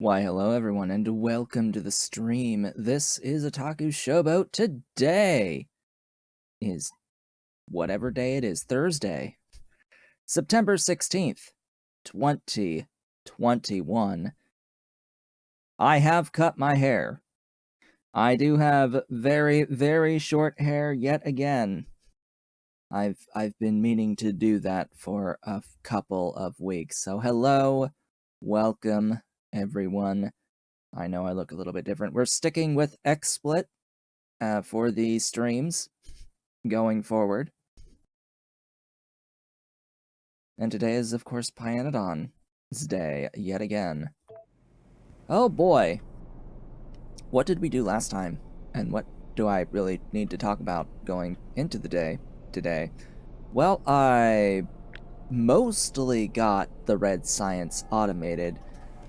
Why, hello everyone, and welcome to the stream. This is Otaku Showboat. Today is whatever day it is, Thursday, September 16th, 2021. I have cut my hair. I do have very, very short hair yet again. I've been meaning to do that for a couple of weeks. So hello, welcome everyone. I know I look a little bit different. We're sticking with XSplit for the streams going forward. And today is, of course, Pyanodon's day yet again. Oh boy! What did we do last time? And what do I really need to talk about going into the day today? Well, I mostly got the red science automated.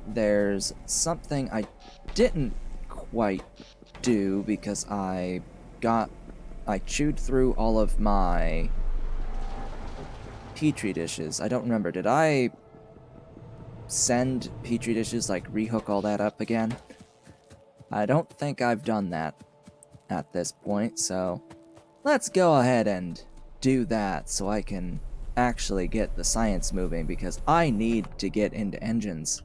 There's something I didn't quite do because I chewed through all of my petri dishes. I don't remember, did I send petri dishes, like rehook all that up again? I don't think I've done that at this point, so let's go ahead and do that so I can actually get the science moving, because I need to get into engines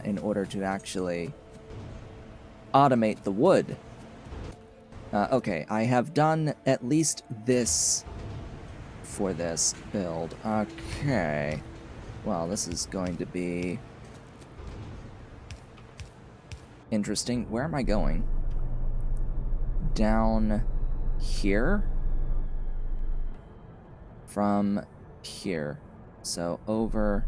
in order to actually automate the wood. Okay, I have done at least this for this build. Okay. Well, this is going to be interesting. Where am I going? Down here? From here. So over...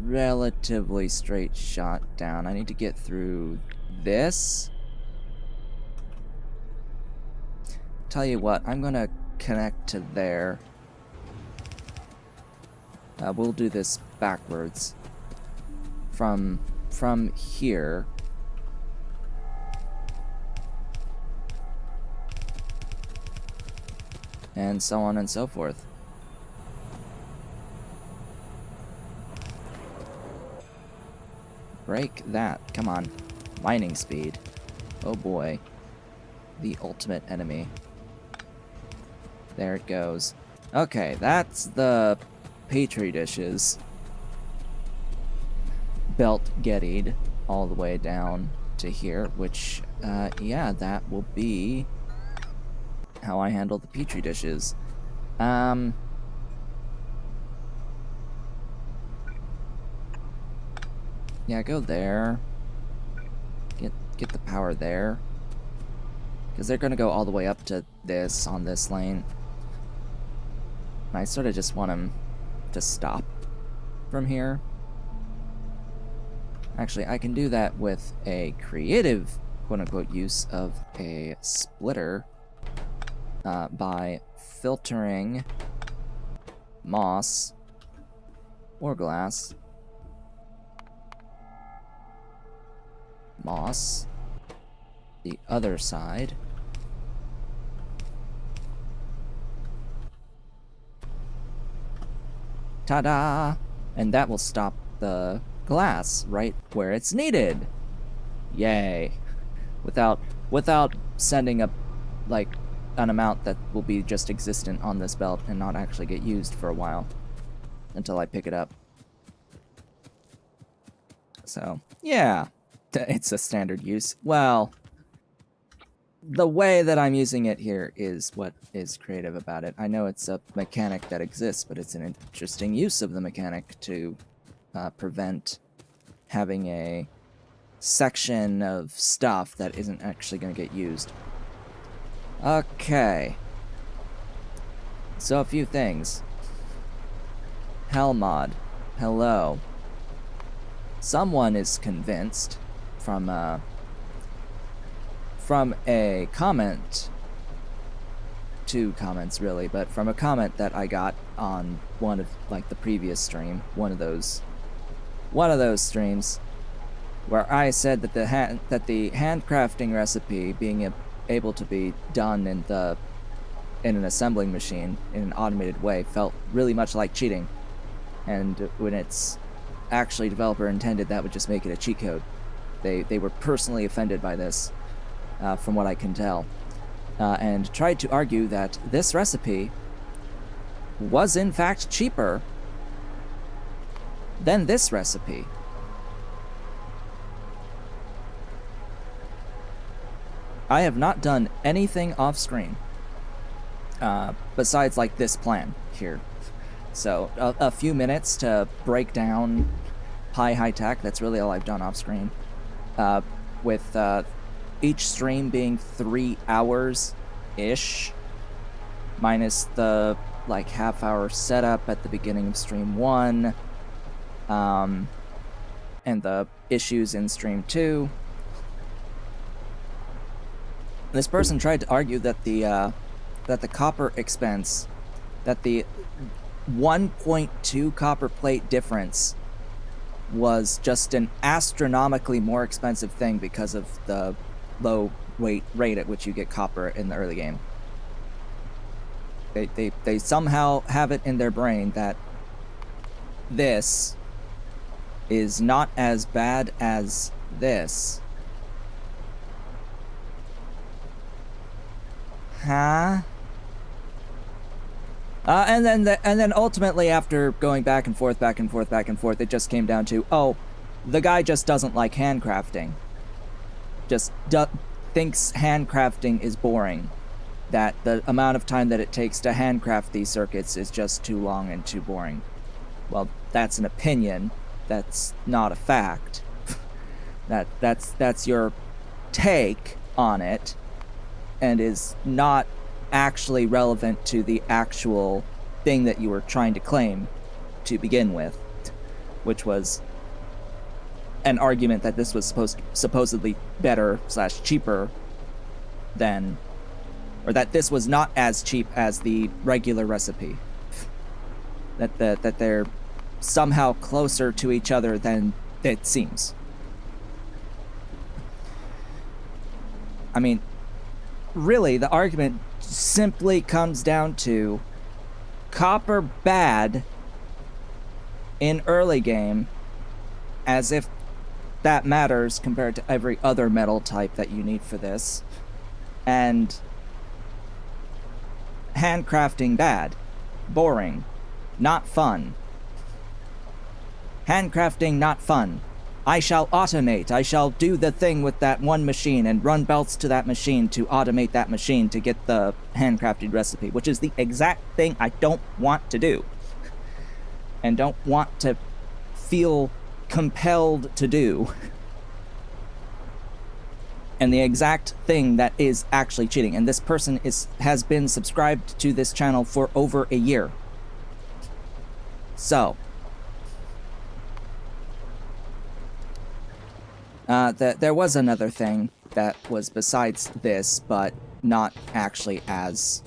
relatively straight shot down. I need to get through this. Tell you what, I'm gonna connect to there. We'll do this backwards. From here. And so on and so forth. Break that. Come on. Mining speed. Oh boy. The ultimate enemy. There it goes. Okay, that's the petri dishes. Belt gettied all the way down to here, which, yeah, that will be how I handle the petri dishes. Yeah, go there. Get the power there. Because they're gonna go all the way up to this on this lane. I sort of just want them to stop from here. Actually, I can do that with a creative, quote-unquote, use of a splitter by filtering moss or glass. Moss. The other side. Ta-da! And that will stop the glass right where it's needed. Yay. Without sending up, like, an amount that will be just existent on this belt and not actually get used for a while. Until I pick it up. So, yeah. It's a standard use. Well, the way that I'm using it here is what is creative about it. I know it's a mechanic that exists, but it's an interesting use of the mechanic to prevent having a section of stuff that isn't actually going to get used. Okay. So a few things. Hellmod. Hello. Someone is convinced from a comment, two comments really, but from a comment that I got on one of, like, the previous stream, one of those streams, where I said that the handcrafting recipe being able to be done in an assembling machine in an automated way felt really much like cheating, and when it's actually developer intended, that would just make it a cheat code. They were personally offended by this, from what I can tell, and tried to argue that this recipe was in fact cheaper than this recipe. I have not done anything off screen besides like this plan here. So a few minutes to break down Pi High Tech. That's really all I've done off screen. With each stream being 3 hours ish, minus the like half-hour setup at the beginning of stream 1, and the issues in stream 2. This person tried to argue that the copper expense, that the 1.2 copper plate difference was just an astronomically more expensive thing because of the low rate at which you get copper in the early game. They somehow have it in their brain that this is not as bad as this. Huh? And then ultimately, after going back and forth, it just came down to, oh, the guy just doesn't like handcrafting. Just thinks handcrafting is boring. That the amount of time that it takes to handcraft these circuits is just too long and too boring. Well, that's an opinion. That's not a fact. That's your take on it, and is not actually relevant to the actual thing that you were trying to claim to begin with, which was an argument that this was supposedly better / cheaper than, or that this was not as cheap as the regular recipe. That they're somehow closer to each other than it seems. I mean, really, the argument simply comes down to copper bad in early game, as if that matters compared to every other metal type that you need for this, and handcrafting bad, boring, not fun. Handcrafting not fun. I shall automate. I shall do the thing with that one machine and run belts to that machine to automate that machine to get the handcrafted recipe, which is the exact thing I don't want to do. And don't want to feel compelled to do. And the exact thing that is actually cheating. And this person has been subscribed to this channel for over a year. So there was another thing that was besides this, but not actually as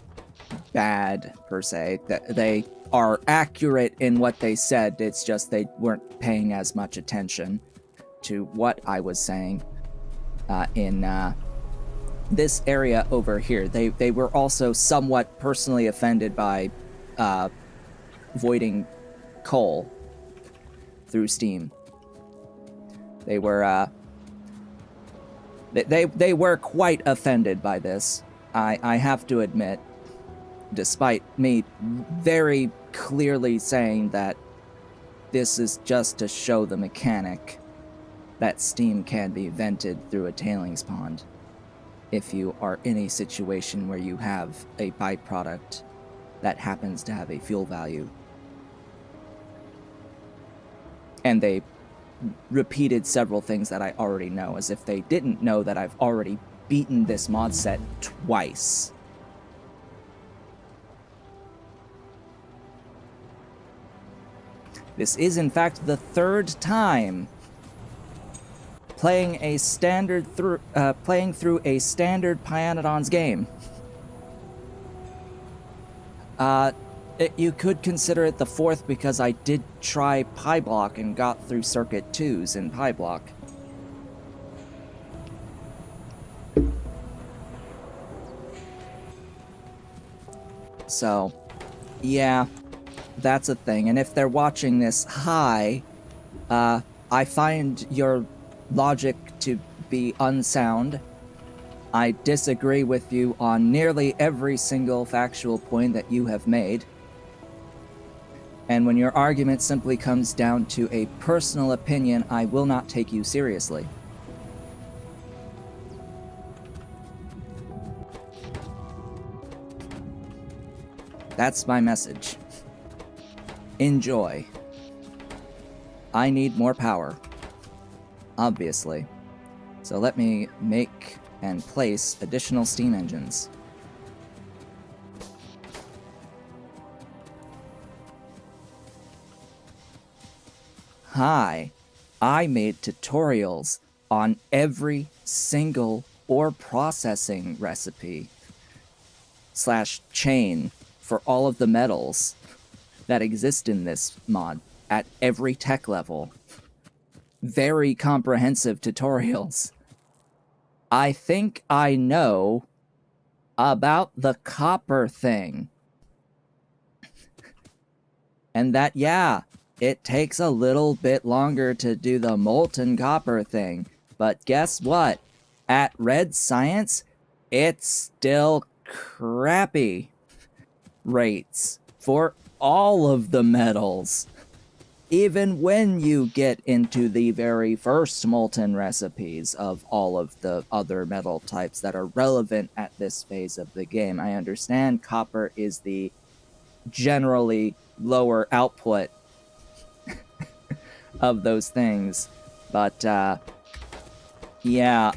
bad, per se. That they are accurate in what they said, it's just they weren't paying as much attention to what I was saying in this area over here. They were also somewhat personally offended by voiding coal through Steam. They were They were quite offended by this, I have to admit, despite me very clearly saying that this is just to show the mechanic that steam can be vented through a tailings pond if you are in a situation where you have a byproduct that happens to have a fuel value. And they repeated several things that I already know, as if they didn't know that I've already beaten this mod set twice. This is, in fact, the third time playing through a standard Pyandons game. You could consider it the fourth because I did try PyBlock and got through Circuit 2s in PyBlock. So, yeah, that's a thing. And if they're watching this high, I find your logic to be unsound. I disagree with you on nearly every single factual point that you have made. And when your argument simply comes down to a personal opinion, I will not take you seriously. That's my message. Enjoy. I need more power. Obviously. So let me make and place additional steam engines. Hi, I made tutorials on every single ore processing recipe / chain for all of the metals that exist in this mod at every tech level. Very comprehensive tutorials. I think I know about the copper thing. And that, yeah, it takes a little bit longer to do the molten copper thing. But guess what? At Red Science, it's still crappy rates for all of the metals. Even when you get into the very first molten recipes of all of the other metal types that are relevant at this phase of the game. I understand copper is the generally lower output of those things, but yeah,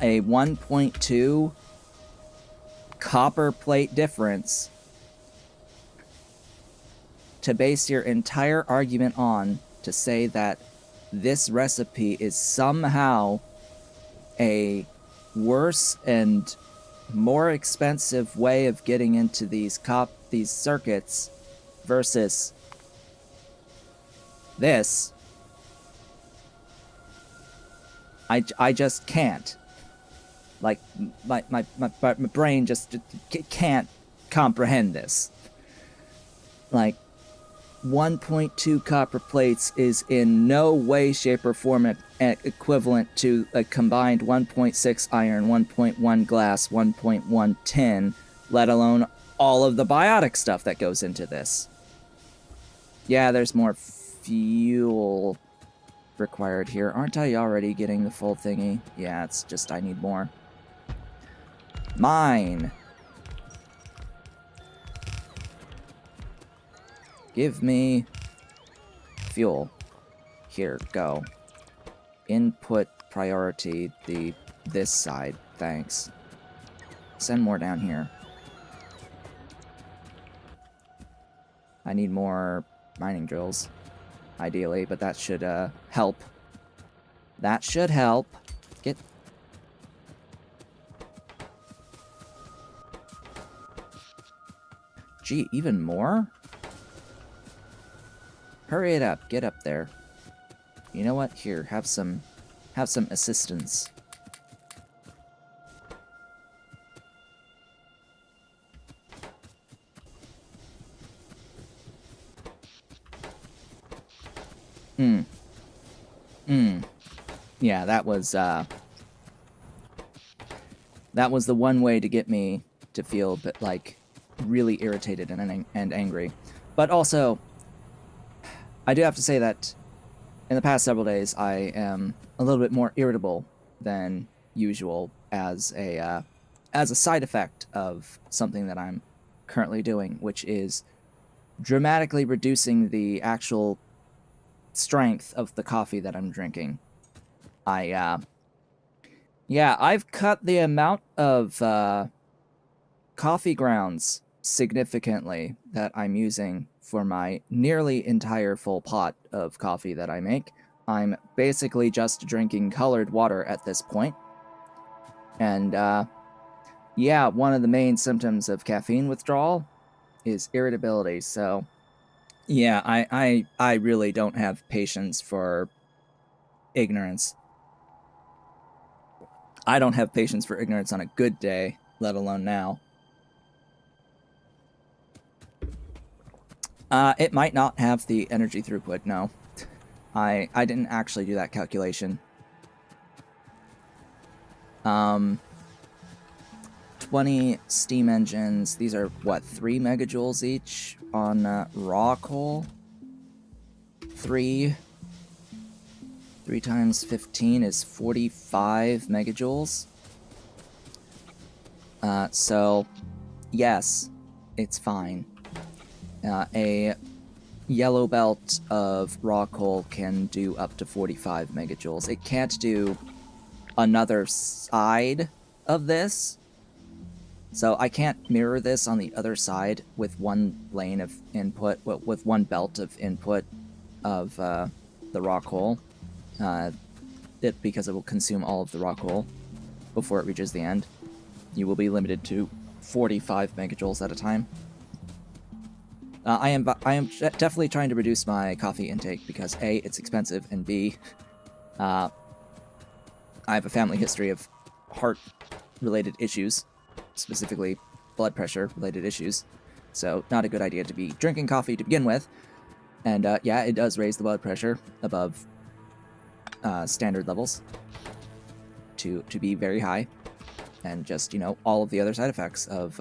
a 1.2 copper plate difference to base your entire argument on, to say that this recipe is somehow a worse and more expensive way of getting into these circuits versus this, I just can't. Like, my brain just can't comprehend this. Like, 1.2 copper plates is in no way, shape, or form equivalent to a combined 1.6 iron, 1.1 glass, 1.1 tin, let alone all of the biotic stuff that goes into this. Yeah, there's more fuel required here. Aren't I already getting the full thingy? Yeah, it's just I need more. Mine. Give me fuel. Here, go. Input priority this side, thanks. Send more down here. I need more mining drills, ideally, but that should help. That should help. Get... Gee, even more? Hurry it up, get up there. You know what? Here, have some assistance. Yeah, that was the one way to get me to feel but like really irritated and angry. But also, I do have to say that in the past several days, I am a little bit more irritable than usual as a side effect of something that I'm currently doing, which is dramatically reducing the actual strength of the coffee that I'm drinking. Yeah, I've cut the amount of coffee grounds significantly that I'm using for my nearly entire full pot of coffee that I make. I'm basically just drinking colored water at this point. And yeah, one of the main symptoms of caffeine withdrawal is irritability. So yeah, I really don't have patience for ignorance. I don't have patience for ignorance on a good day, let alone now. It might not have the energy throughput, no. I didn't actually do that calculation. 20 steam engines. These are, what, 3 megajoules each on raw coal? 3 times 15 is 45 megajoules. So, yes, it's fine. A yellow belt of raw coal can do up to 45 megajoules. It can't do another side of this. So I can't mirror this on the other side with one lane of input, with one belt of input of the raw coal, because it will consume all of the raw coal before it reaches the end. You will be limited to 45 megajoules at a time. I am definitely trying to reduce my coffee intake because A, it's expensive, and B, I have a family history of heart-related issues, specifically blood pressure-related issues. So not a good idea to be drinking coffee to begin with. And yeah, it does raise the blood pressure above standard levels to be very high. And just, you know, all of the other side effects of,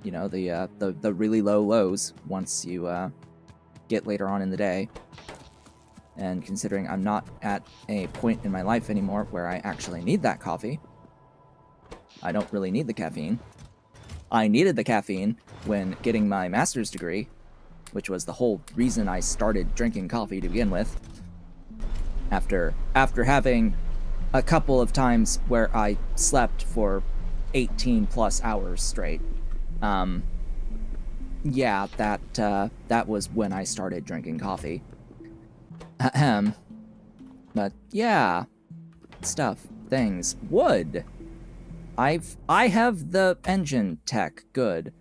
you know, the really low lows once you get later on in the day. And considering I'm not at a point in my life anymore where I actually need that coffee, I don't really need the caffeine. I needed the caffeine when getting my master's degree, which was the whole reason I started drinking coffee to begin with. After having a couple of times where I slept for 18 plus hours straight. Yeah, that was when I started drinking coffee. Ahem. But yeah, stuff, things, wood. I have the engine tech, good.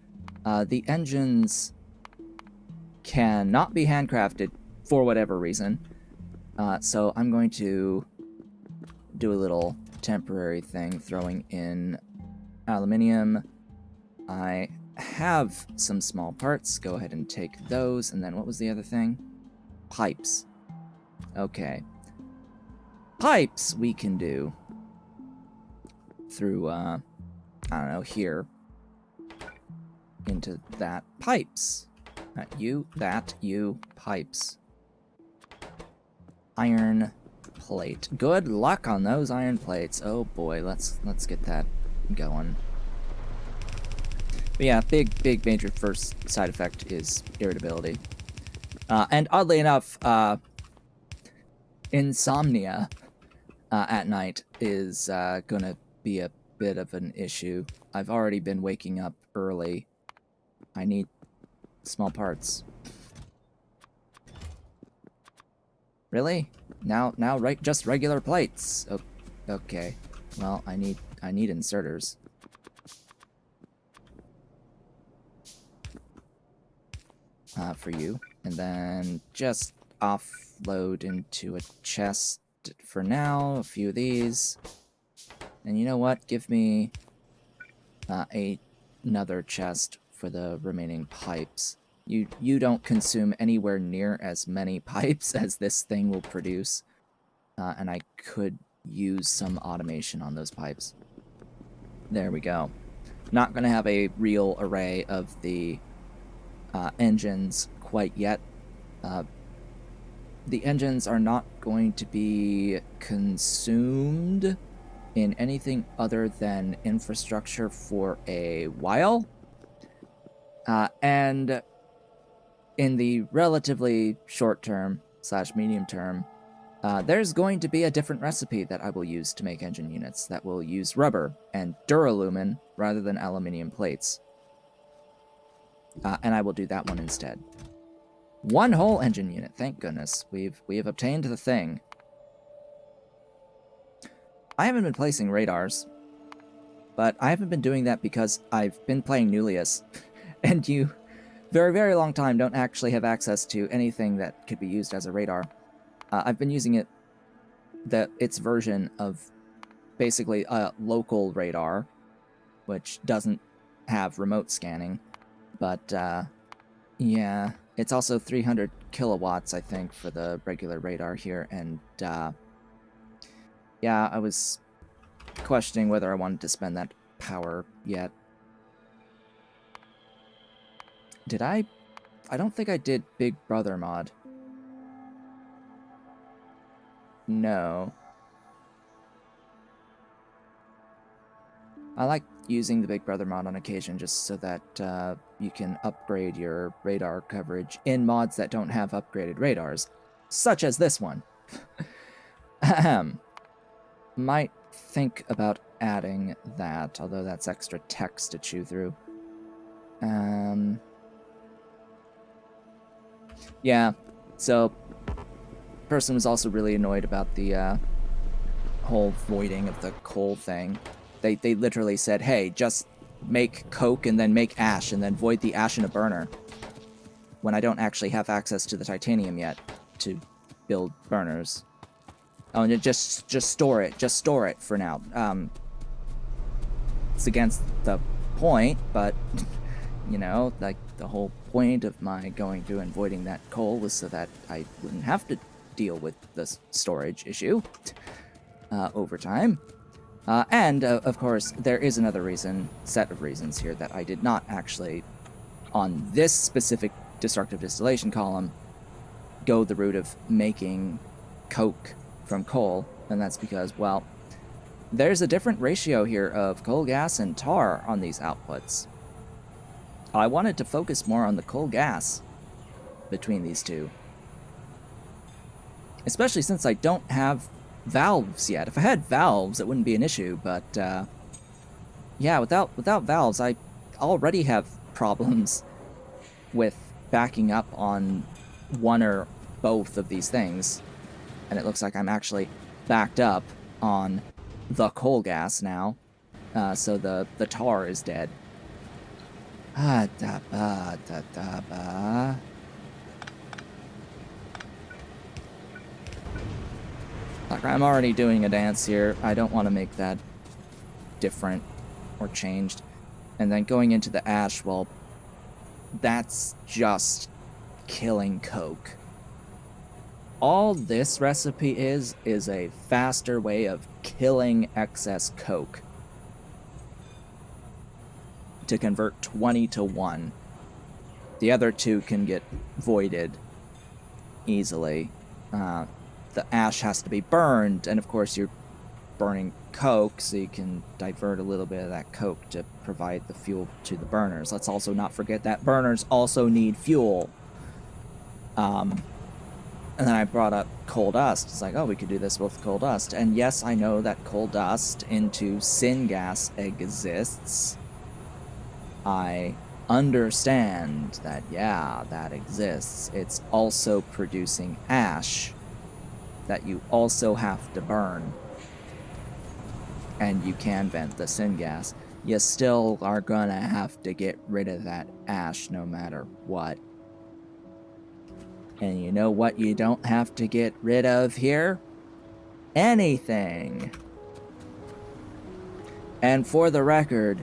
The engines cannot be handcrafted for whatever reason. So I'm going to do a little temporary thing, throwing in aluminium. I have some small parts. Go ahead and take those. And then what was the other thing? Pipes. Okay. Pipes we can do through, I don't know, here. Into that. Pipes. You, pipes. Iron plate. Good luck on those iron plates. Oh boy, let's get that going. But yeah, big major first side effect is irritability. And oddly enough, insomnia at night is gonna be a bit of an issue. I've already been waking up early. I need small parts. Really? Now, right? Just regular plates. Oh, okay. Well, I need inserters. For you, and then just offload into a chest for now. A few of these, and you know what? Give me another chest for the remaining pipes. You don't consume anywhere near as many pipes as this thing will produce, and I could use some automation on those pipes. There we go. Not going to have a real array of the engines quite yet. The engines are not going to be consumed in anything other than infrastructure for a while. And in the relatively short term / medium term, there's going to be a different recipe that I will use to make engine units that will use rubber and duralumin rather than aluminium plates. And I will do that one instead. One whole engine unit, thank goodness. We have obtained the thing. I haven't been placing radars, but I haven't been doing that because I've been playing Nullius, and you, for a very long time, don't actually have access to anything that could be used as a radar. I've been using its version of basically a local radar, which doesn't have remote scanning. But, yeah, It's also 300 kilowatts, I think, for the regular radar here, and yeah, I was questioning whether I wanted to spend that power yet. Did I don't think I did Big Brother mod. No. I like using the Big Brother mod on occasion just so that you can upgrade your radar coverage in mods that don't have upgraded radars, such as this one. Might think about adding that, although that's extra text to chew through. Yeah, so person was also really annoyed about the whole voiding of the coal thing. They literally said, hey, just make coke and then make ash and then void the ash in a burner, when I don't actually have access to the titanium yet to build burners. Oh, and just store it. Just store it for now. It's against the point, but, you know, like, the whole point of my going through and voiding that coal was so that I wouldn't have to deal with this storage issue over time. And, of course, there is another set of reasons here that I did not actually, on this specific destructive distillation column, go the route of making coke from coal, and that's because, well, there's a different ratio here of coal gas and tar on these outputs. I wanted to focus more on the coal gas between these two, especially since I don't have valves yet. If I had valves, it wouldn't be an issue, but yeah, without valves, I already have problems with backing up on one or both of these things, and it looks like I'm actually backed up on the coal gas now, so the tar is dead. Like, I'm already doing a dance here. I don't want to make that different or changed. And then going into the ash, well, that's just killing coke. All this recipe is a faster way of killing excess coke to convert 20 to 1. The other two can get voided easily. The ash has to be burned, and of course you're burning coke, so you can divert a little bit of that coke to provide the fuel to the burners. Let's also not forget that burners also need fuel. And then I brought up coal dust. It's like, oh, we could do this with coal dust. And yes, I know that coal dust into syngas exists. I understand that, yeah, that exists. It's also producing ash that you also have to burn. And you can vent the syngas. You still are gonna have to get rid of that ash no matter what. And you know what you don't have to get rid of here? Anything. And for the record,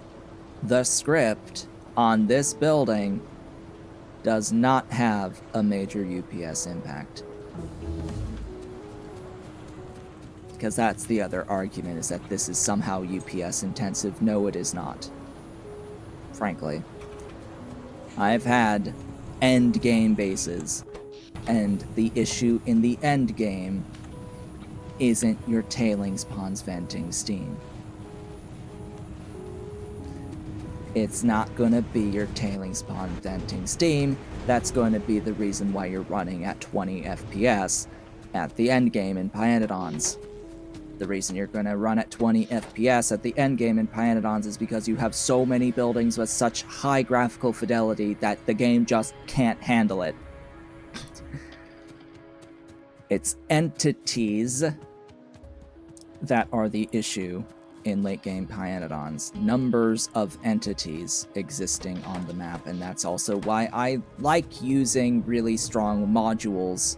the script on this building does not have a major UPS impact. Because that's the other argument, is that this is somehow UPS intensive. No, it is not. Frankly. I've had end game bases, and the issue in the end game isn't your tailings ponds venting steam. It's not going to be your tailings pond venting steam. That's going to be the reason why you're running at 20 FPS at the end game in Pyandons. The reason you're going to run at 20 FPS at the end game in Pyandons is because you have so many buildings with such high graphical fidelity that the game just can't handle it. It's entities that are the issue in late game Pyandons. Numbers of entities existing on the map, and that's also why I like using really strong modules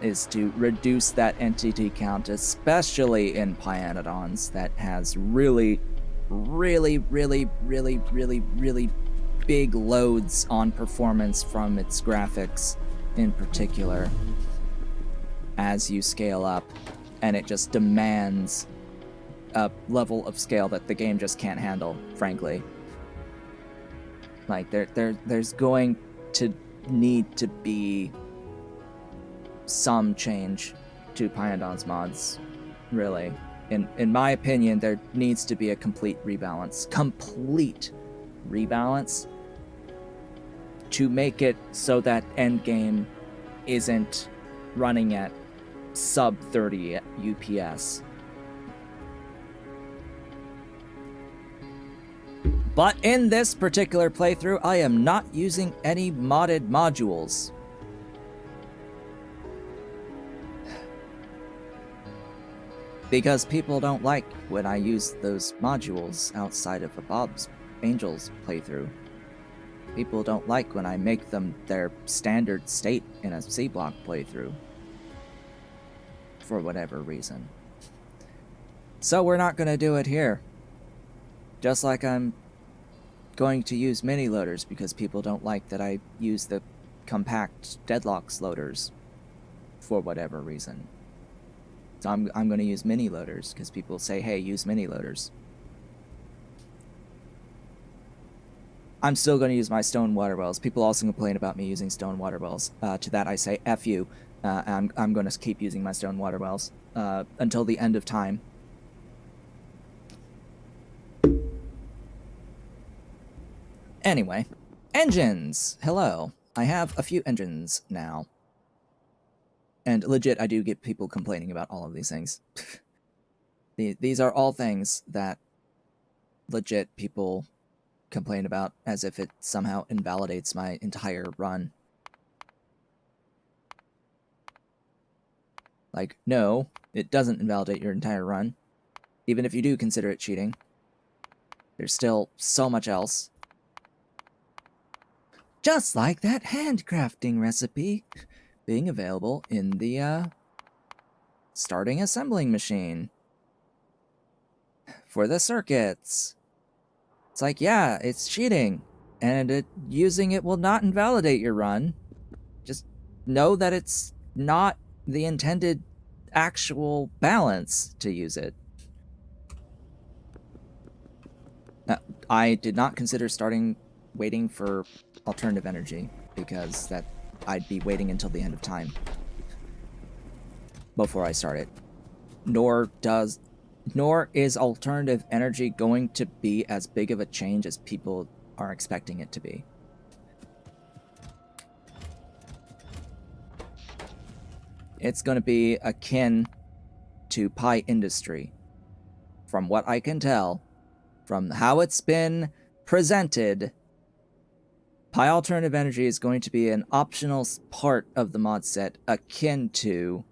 is to reduce that entity count, especially in Pyandons that has really big loads on performance from its graphics in particular as you scale up, and it just demands a level of scale that the game just can't handle, frankly. Like, there's going to need to be some change to Pyandons mods, really. In my opinion, there needs to be a complete rebalance to make it so that endgame isn't running at sub 30 UPS. But in this particular playthrough, I am not using any modded modules. Because people don't like when I use those modules outside of a Bob's Angels playthrough. People don't like when I make them their standard state in a C-block playthrough. For whatever reason. So we're not going to do it here. Just like I'm going to use mini loaders because people don't like that I use the compact deadlocks loaders for whatever reason. So I'm going to use mini loaders because people say, hey, use mini loaders. I'm still going to use my stone water wells. People also complain about me using stone water wells. To that I say, F you. I'm going to keep using my stone water wells until the end of time. Anyway, engines! Hello. I have a few engines now. And legit, I do get people complaining about all of these things. These are all things that legit people complain about as if it somehow invalidates my entire run. Like, no, it doesn't invalidate your entire run. Even if you do consider it cheating. There's still so much else. Just like that handcrafting recipe being available in the starting assembling machine for the circuits. It's like, yeah, it's cheating, and using it will not invalidate your run. Just know that it's not the intended actual balance to use it. I did not consider waiting for alternative energy, because that I'd be waiting until the end of time before I start it. Nor is alternative energy going to be as big of a change as people are expecting it to be. It's going to be akin to Pi Industry. From what I can tell, from how it's been presented, Pi Alternative Energy is going to be an optional part of the mod set akin to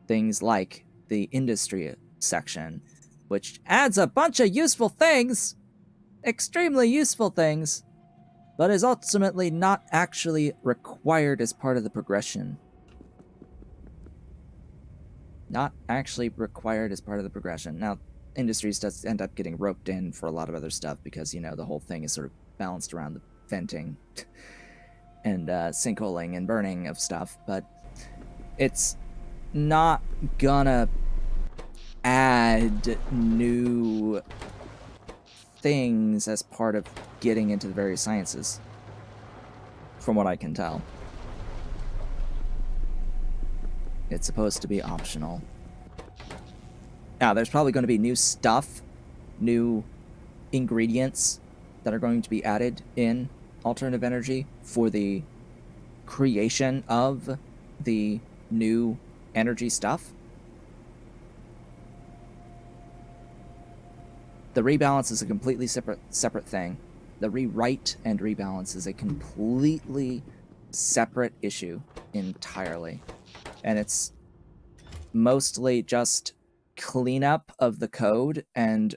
things like the industry section, which adds a bunch of useful things, extremely useful things, but is ultimately not actually required as part of the progression. Not actually required as part of the progression. Now, industries does end up getting roped in for a lot of other stuff because, you know, the whole thing is sort of balanced around the venting and sinkholing and burning of stuff, but it's not gonna add new things as part of getting into the various sciences, from what I can tell. It's supposed to be optional. Now, there's probably going to be new stuff, new ingredients that are going to be added in alternative energy for the creation of the new energy stuff. The rebalance is a completely separate thing. The rewrite and rebalance is a completely separate issue entirely. And it's mostly just cleanup of the code and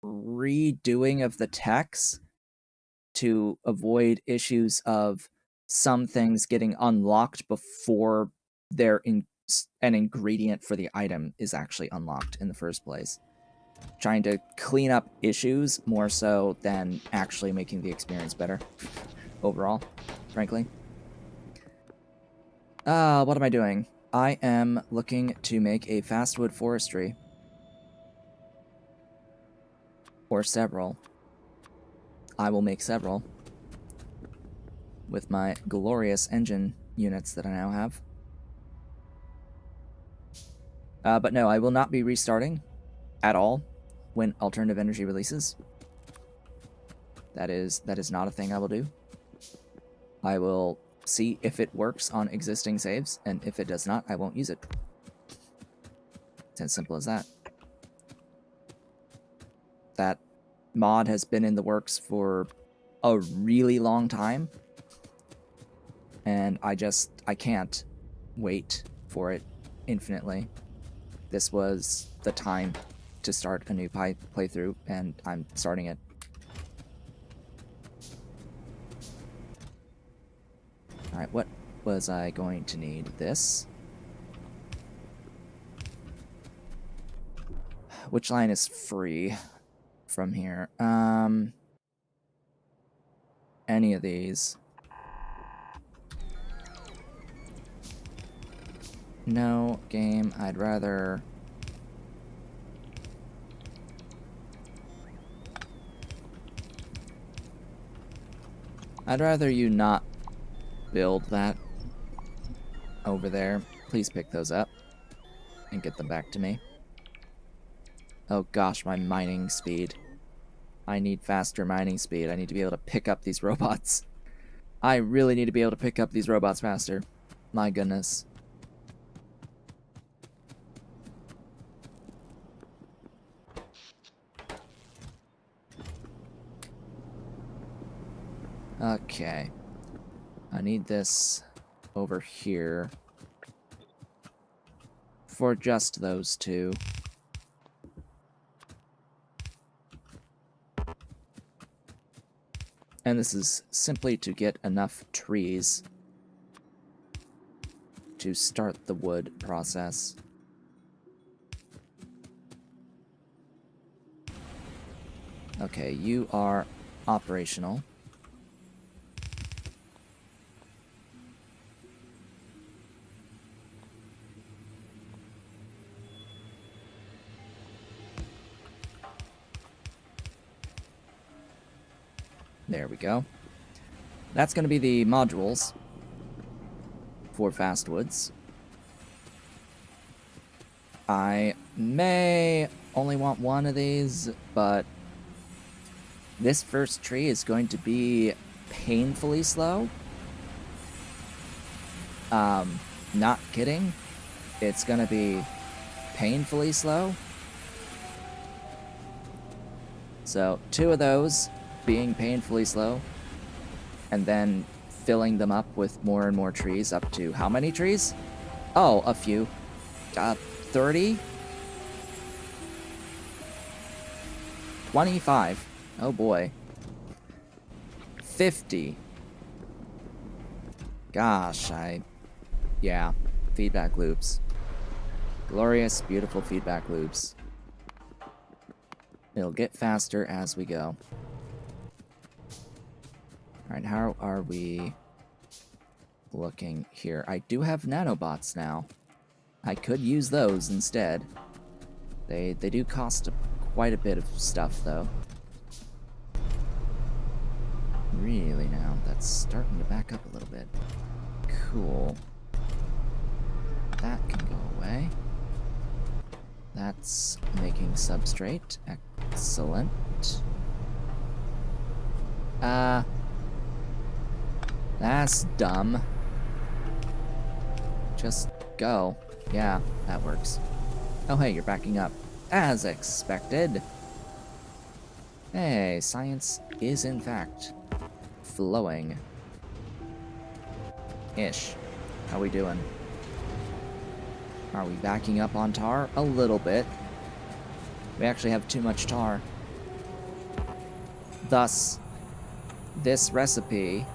redoing of the text to avoid issues of some things getting unlocked before an ingredient for the item is actually unlocked in the first place. trying to clean up issues more so than actually making the experience better overall, frankly. What am I doing? I am looking to make a fastwood forestry. Or several. I will make several. With my glorious engine units that I now have. But no, I will not be restarting at all when alternative energy releases. That is not a thing I will do. I will see if it works on existing saves, and if it does not, I won't use it. It's as simple as that. That mod has been in the works for a really long time, and I can't wait for it infinitely. This was the time to start a new playthrough, and I'm starting it. Alright, what was I going to need? This. Which line is free from here? Any of these. No, game, I'd rather... I'd rather you not build that over there. Please pick those up and get them back to me. Oh gosh, my mining speed. I need faster mining speed. I need to be able to pick up these robots. I really need to be able to pick up these robots faster. My goodness. Okay. I need this over here for just those two. And this is simply to get enough trees to start the wood process. Okay, you are operational. There we go. That's going to be the modules for Fastwoods. I may only want one of these, but this first tree is going to be painfully slow. Not kidding. It's going to be painfully slow. So, 2 of those being painfully slow, and then filling them up with more and more trees up to how many trees? Oh, a few. 30? 25. Oh boy. 50. Gosh, yeah, feedback loops. Glorious, beautiful feedback loops. It'll get faster as we go. Alright, how are we looking here? I do have nanobots now. I could use those instead. They do cost quite a bit of stuff, though. Really now, that's starting to back up a little bit. Cool. That can go away. That's making substrate. Excellent. That's dumb. Just go. Yeah, that works. Oh hey, you're backing up. As expected. Hey, science is in fact flowing. Ish. How we doing? Are we backing up on tar? A little bit. We actually have too much tar. Thus, this recipe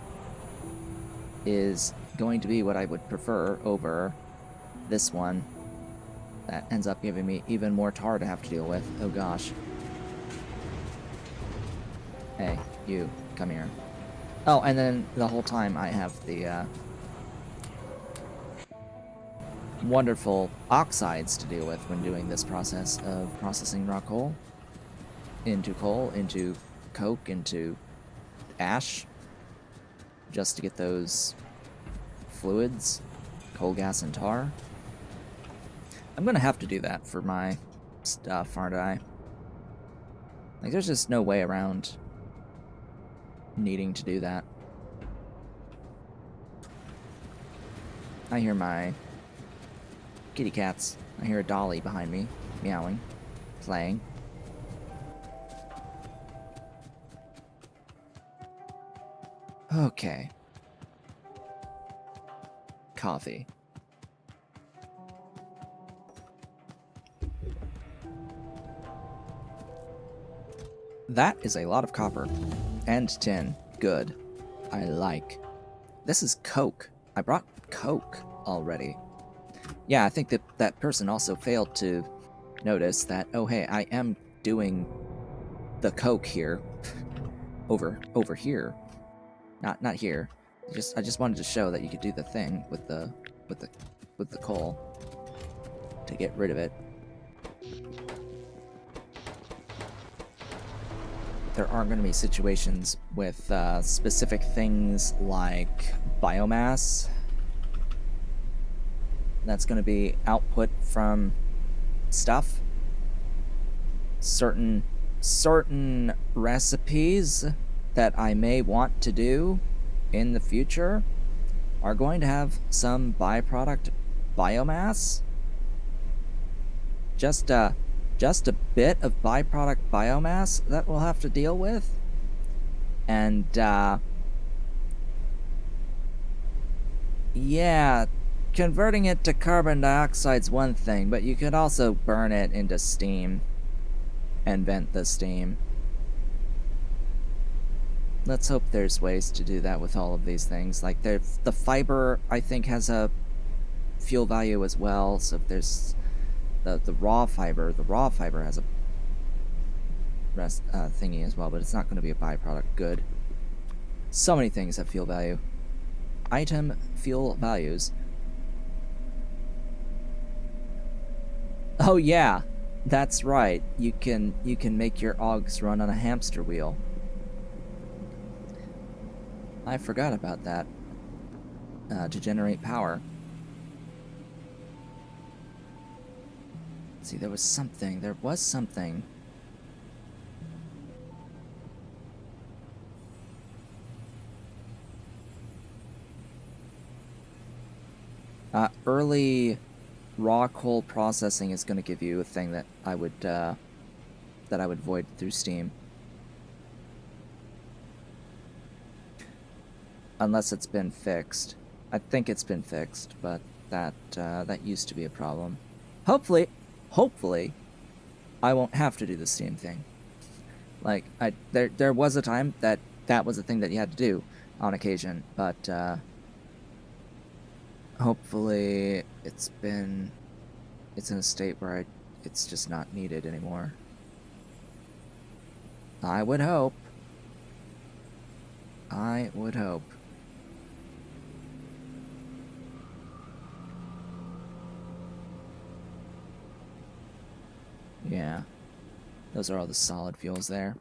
is going to be what I would prefer over this one. That ends up giving me even more tar to have to deal with. Oh gosh. Hey, you, come here. Oh, and then the whole time I have the wonderful oxides to deal with when doing this process of processing raw coal into coke, into ash, just to get those fluids, coal, gas, and tar. I'm gonna have to do that for my stuff, aren't I? Like, there's just no way around needing to do that. I hear my kitty cats. I hear a dolly behind me, meowing, playing. Okay. Coffee. That is a lot of copper. And tin. Good. I like. This is Coke. I brought Coke already. Yeah, I think that that person also failed to notice that, oh hey, I am doing the Coke here. over here. Not here. I just wanted to show that you could do the thing with the coal to get rid of it. There are going to be situations with specific things like biomass. That's going to be output from stuff. Certain recipes that I may want to do in the future are going to have some byproduct biomass. Just a bit of byproduct biomass that we'll have to deal with. And, yeah, converting it to carbon dioxide's one thing, but you could also burn it into steam and vent the steam. Let's hope there's ways to do that with all of these things. Like, the fiber, I think, has a fuel value as well, so if there's the raw fiber has a thingy as well, but it's not going to be a byproduct. Good. So many things have fuel value. Item fuel values. Oh yeah, that's right. You can make your augs run on a hamster wheel. I forgot about that. To generate power. See, there was something. Early raw coal processing is going to give you a thing that I would void through Steam. Unless it's been fixed. I think it's been fixed, but that used to be a problem. Hopefully, I won't have to do the Steam thing. Like, there was a time that was a thing that you had to do on occasion, but hopefully it's in a state where it's just not needed anymore. I would hope. Yeah. Those are all the solid fuels there.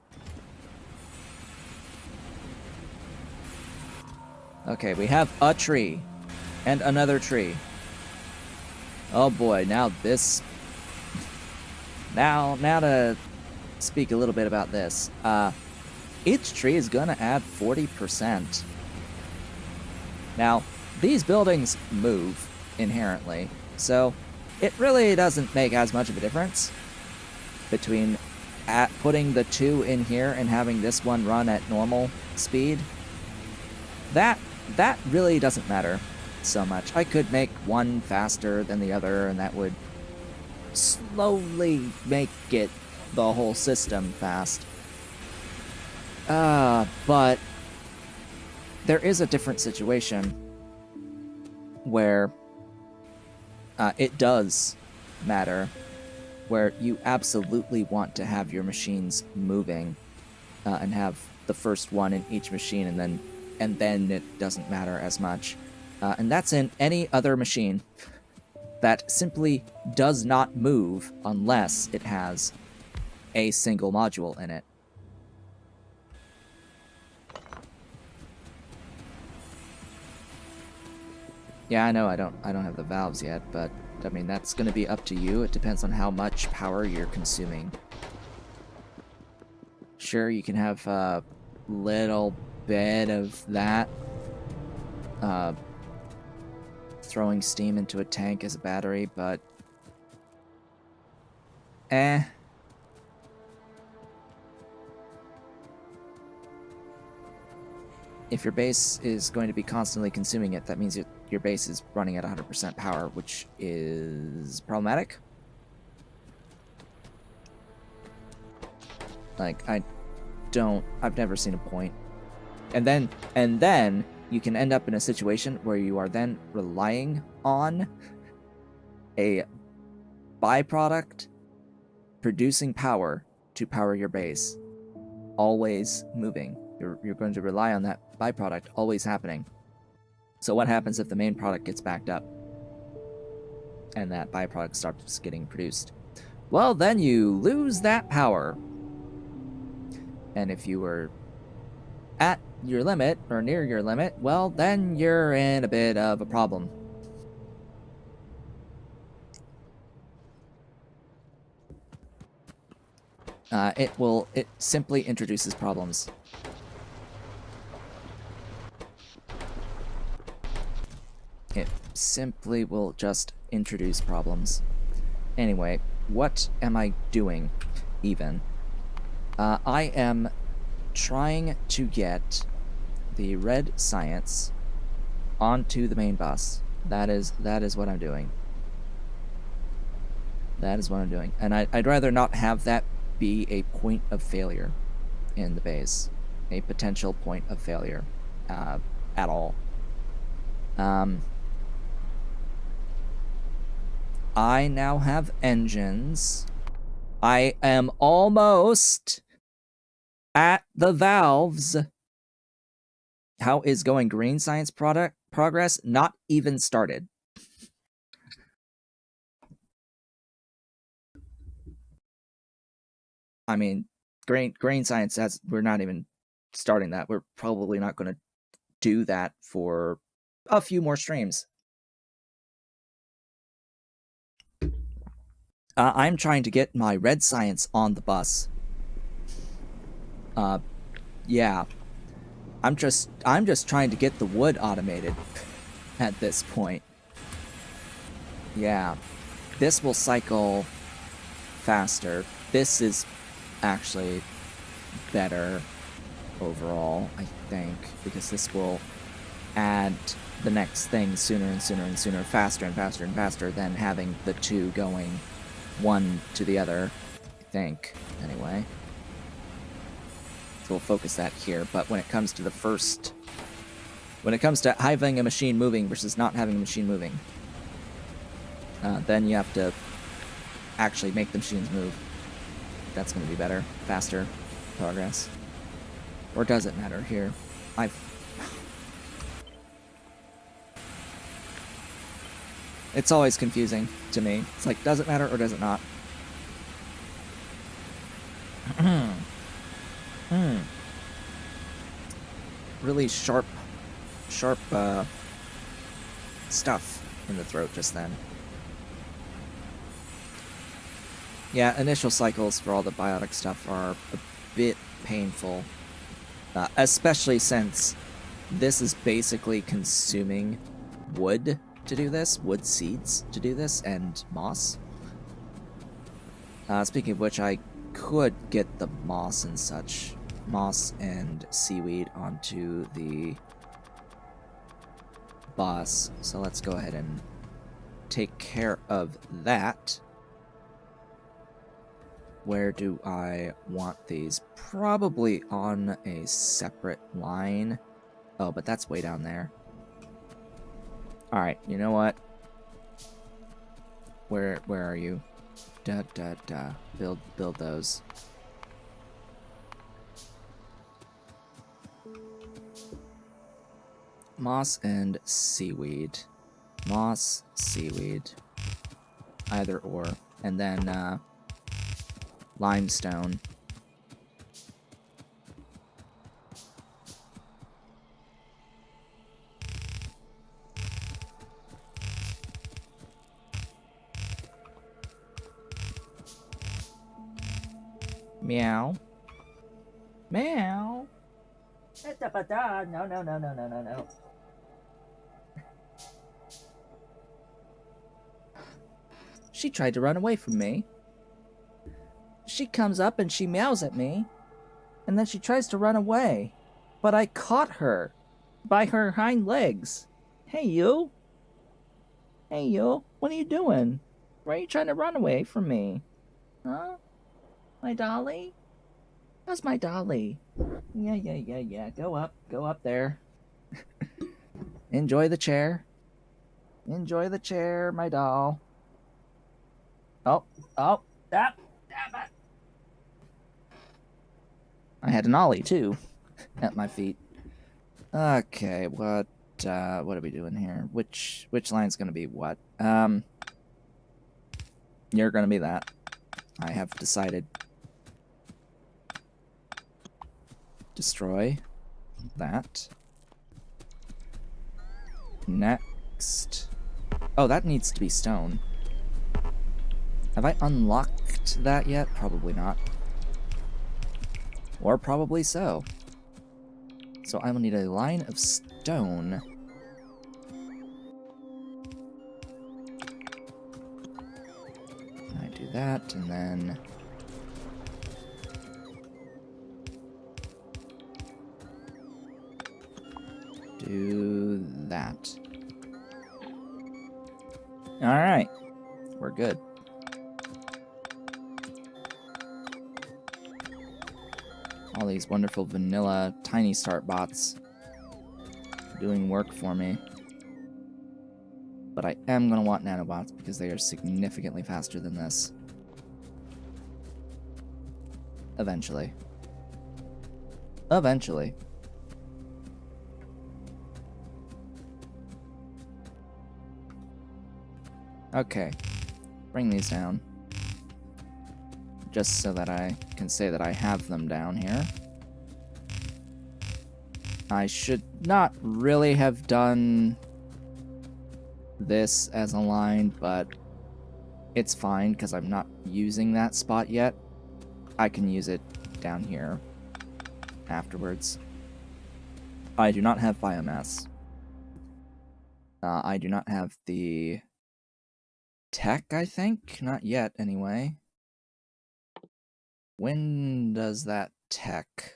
Okay, we have a tree. And another tree. Oh boy, now this... Now to speak a little bit about this. Each tree is gonna add 40%. Now, these buildings move inherently, so it really doesn't make as much of a difference between putting the two in here and having this one run at normal speed. That really doesn't matter so much. I could make one faster than the other, and that would slowly make it the whole system fast. But there is a different situation where it does matter, where you absolutely want to have your machines moving and have the first one in each machine, and then it doesn't matter as much. And that's in any other machine that simply does not move unless it has a single module in it. Yeah, I know I don't have the valves yet, but I mean that's going to be up to you. It depends on how much power you're consuming. Sure, you can have a little bit of that. Throwing steam into a tank as a battery, but if your base is going to be constantly consuming it, that means your base is running at 100% power, which is problematic. Like, I've never seen a point. And then you can end up in a situation where you are then relying on a byproduct producing power to power your base, always moving. You're going to rely on that byproduct always happening. So what happens if the main product gets backed up and that byproduct starts getting produced? Well, then you lose that power. And if you were at your limit or near your limit, well, then you're in a bit of a problem. It simply introduces problems. It simply will just introduce problems. Anyway, what am I doing, even? I am trying to get the red science onto the main bus. That is what I'm doing. That is what I'm doing. And I'd rather not have that be a point of failure in the base. A potential point of failure at all. I now have engines. I am almost at the valves. How is going? Green science progress? Not even started. I mean, grain science, we're not even starting that. We're probably not going to do that for a few more streams. I'm trying to get my red science on the bus. Yeah. I'm just trying to get the wood automated at this point. Yeah. This will cycle faster. This is actually better overall, I think, because this will add the next thing sooner and sooner and sooner, faster and faster and faster than having the two going one to the other, I think, anyway. So we'll focus that here, but when it comes to when it comes to having a machine moving versus not having a machine moving, then you have to actually make the machines move. That's going to be better, faster progress. Or does it matter here? It's always confusing to me. It's like, does it matter or does it not? Really sharp stuff in the throat just then. Yeah, initial cycles for all the biotic stuff are a bit painful, especially since this is basically consuming wood to do this, wood seeds to do this, and moss. Speaking of which, I could get the moss and such, moss and seaweed onto the bus, so let's go ahead and take care of that. Where do I want these? Probably on a separate line. Oh, but that's way down there. Alright, you know what? Where are you? Da da da. Build those. Moss and seaweed. Moss, seaweed. Either or. And then limestone. Meow. Meow. No, no, no, no, no, no, no. She tried to run away from me. She comes up and she meows at me, and then she tries to run away. But I caught her by her hind legs. Hey, you. Hey, you. What are you doing? Why are you trying to run away from me? Huh? My dolly? How's my dolly? Yeah. Go up there. Enjoy the chair. Enjoy the chair, my doll. Oh, stop. I had an ollie too, at my feet. Okay, what are we doing here? Which line's gonna be what? You're gonna be that. I have decided. Destroy that. Next. Oh, that needs to be stone. Have I unlocked that yet? Probably not. Or probably so. So I will need a line of stone. I do that, and then... do that. Alright. We're good. All these wonderful vanilla tiny start bots doing work for me. But I am going to want nanobots because they are significantly faster than this. Eventually. Eventually. Okay. Bring these down. Just so that I can say that I have them down here. I should not really have done this as a line, but it's fine because I'm not using that spot yet. I can use it down here afterwards. I do not have biomass. I do not have the tech, I think? Not yet, anyway. When does that tech?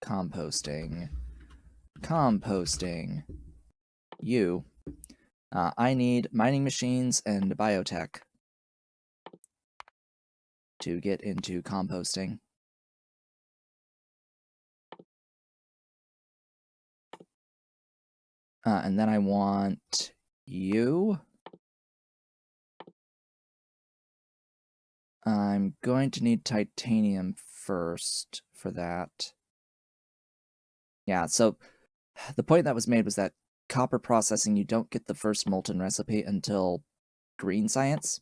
Composting. Composting. You. I need mining machines and biotech to get into composting. And then I want you. I'm going to need titanium first for that. Yeah, so the point that was made was that copper processing, you don't get the first molten recipe until green science,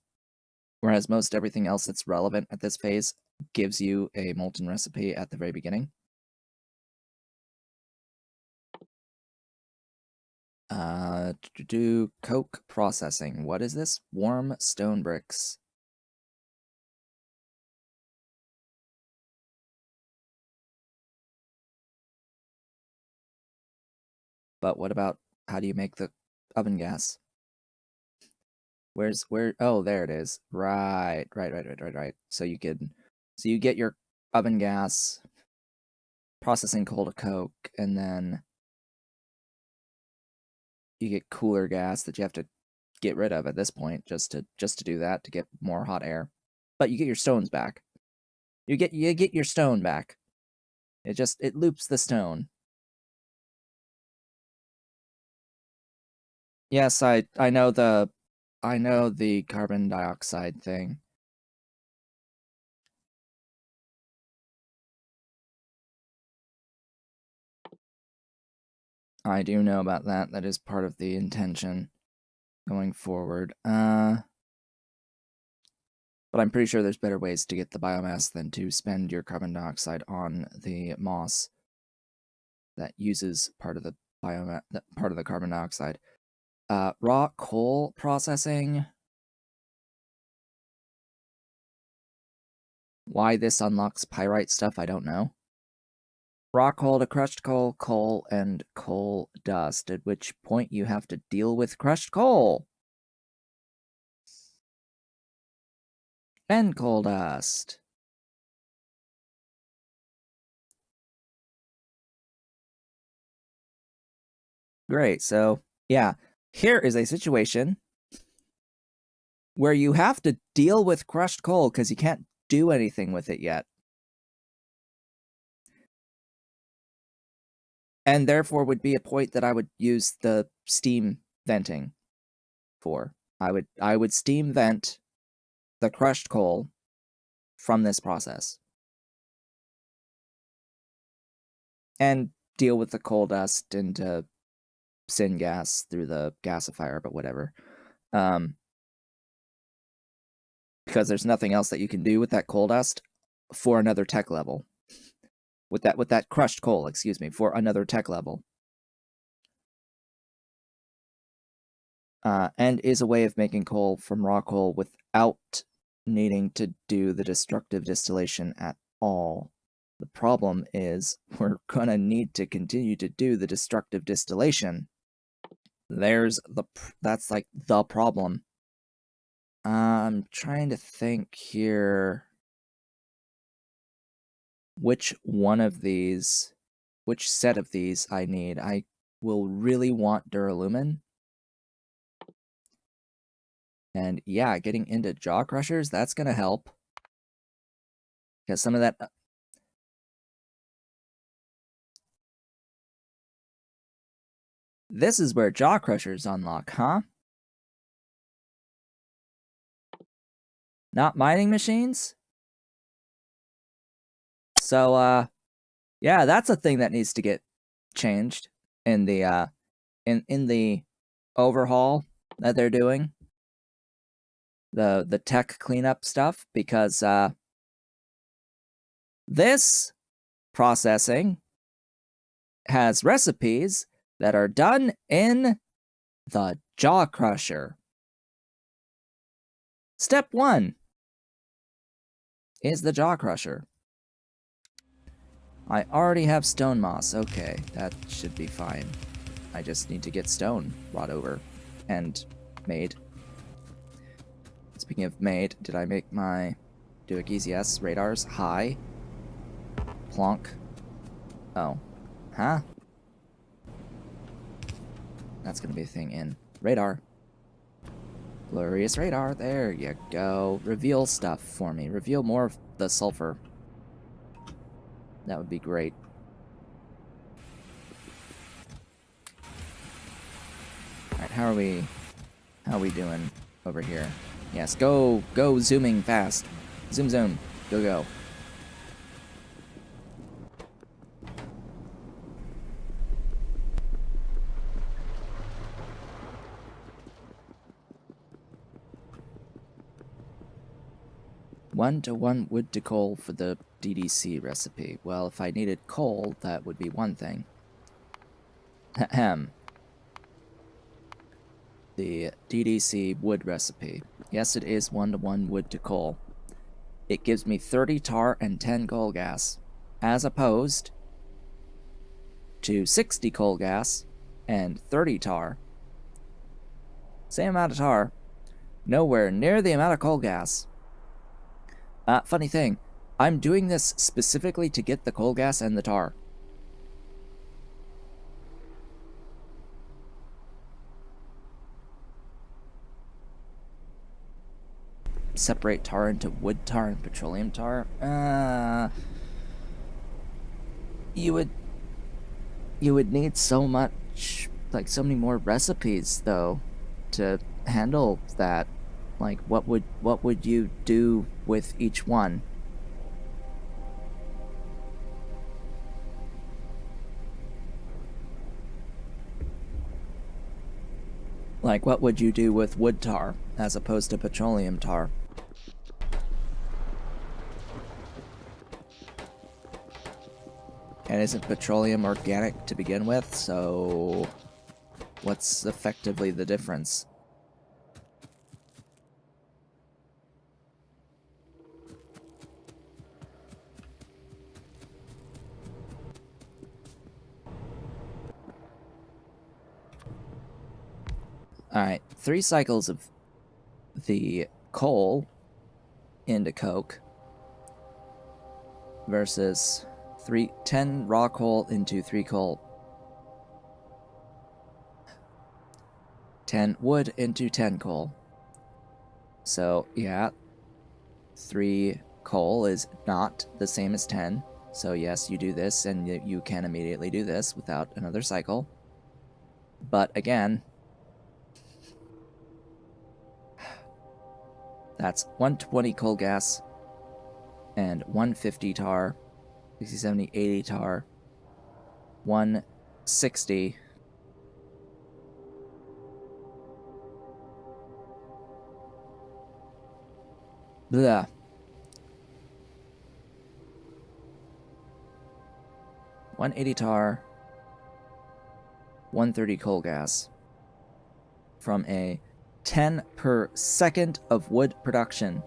whereas most everything else that's relevant at this phase gives you a molten recipe at the very beginning. To do coke processing. What is this? Warm stone bricks. But what about, how do you make the oven gas? Oh, there it is. Right. So you get your oven gas, processing coal to coke, and then you get cooler gas that you have to get rid of at this point just to do that, to get more hot air. But you get your stones back. You get your stone back. It loops the stone. Yes, I know the carbon dioxide thing. I do know about that. That is part of the intention going forward. But I'm pretty sure there's better ways to get the biomass than to spend your carbon dioxide on the moss that uses part of the part of the carbon dioxide. Raw coal processing. Why this unlocks pyrite stuff, I don't know. Raw coal to crushed coal, coal, and coal dust, at which point you have to deal with crushed coal. And coal dust. Great, so, yeah. Here is a situation where you have to deal with crushed coal because you can't do anything with it yet. And therefore would be a point that I would use the steam venting for. I would steam vent the crushed coal from this process. And deal with the coal dust into syngas through the gasifier, but whatever. Because there's nothing else that you can do with that coal dust for another tech level. With that crushed coal, excuse me, for another tech level. And is a way of making coal from raw coal without needing to do the destructive distillation at all. The problem is we're gonna need to continue to do the destructive distillation. That's like the problem. I'm trying to think here which set of these I need. I will really want duralumin. And yeah, getting into jaw crushers, that's gonna help. Because some of that... This is where jaw crushers unlock, huh? Not mining machines? So, yeah, that's a thing that needs to get changed in the, in the overhaul that they're doing. The tech cleanup stuff, because, this processing has recipes that are done in the jaw crusher. Step 1 is the jaw crusher. I already have stone moss. Okay, that should be fine. I just need to get stone brought over and made. Speaking of made, did I make my Duikis? Yes. Radars. High. Plonk. Oh. Huh? That's gonna be a thing in radar. Glorious radar. There you go. Reveal stuff for me. Reveal more of the sulfur. That would be great. Alright, how are we doing over here? Yes, go zooming fast. Zoom zoom. Go. One to one wood to coal for the DDC recipe. Well, if I needed coal, that would be one thing. Ahem. The DDC wood recipe. Yes, it is 1-to-1 wood to coal. It gives me 30 tar and 10 coal gas, as opposed to 60 coal gas and 30 tar. Same amount of tar, nowhere near the amount of coal gas. Funny thing, I'm doing this specifically to get the coal gas and the tar. Separate tar into wood tar and petroleum tar. You would need so much like so many more recipes though to handle that. Like what would you do with each one? Like what would you do with wood tar as opposed to petroleum tar? And isn't petroleum organic to begin with, so what's effectively the difference? Alright, 3 cycles of the coal into coke versus 10 raw coal into 3 coal. 10 wood into 10 coal. So, yeah, 3 coal is not the same as 10. So yes, you do this, and you can immediately do this without another cycle. But again, that's 120 coal gas and 150 tar, 60, 70, 80 tar, 160. Blah. $180 tar, 130 coal gas from a 10 per second of wood production.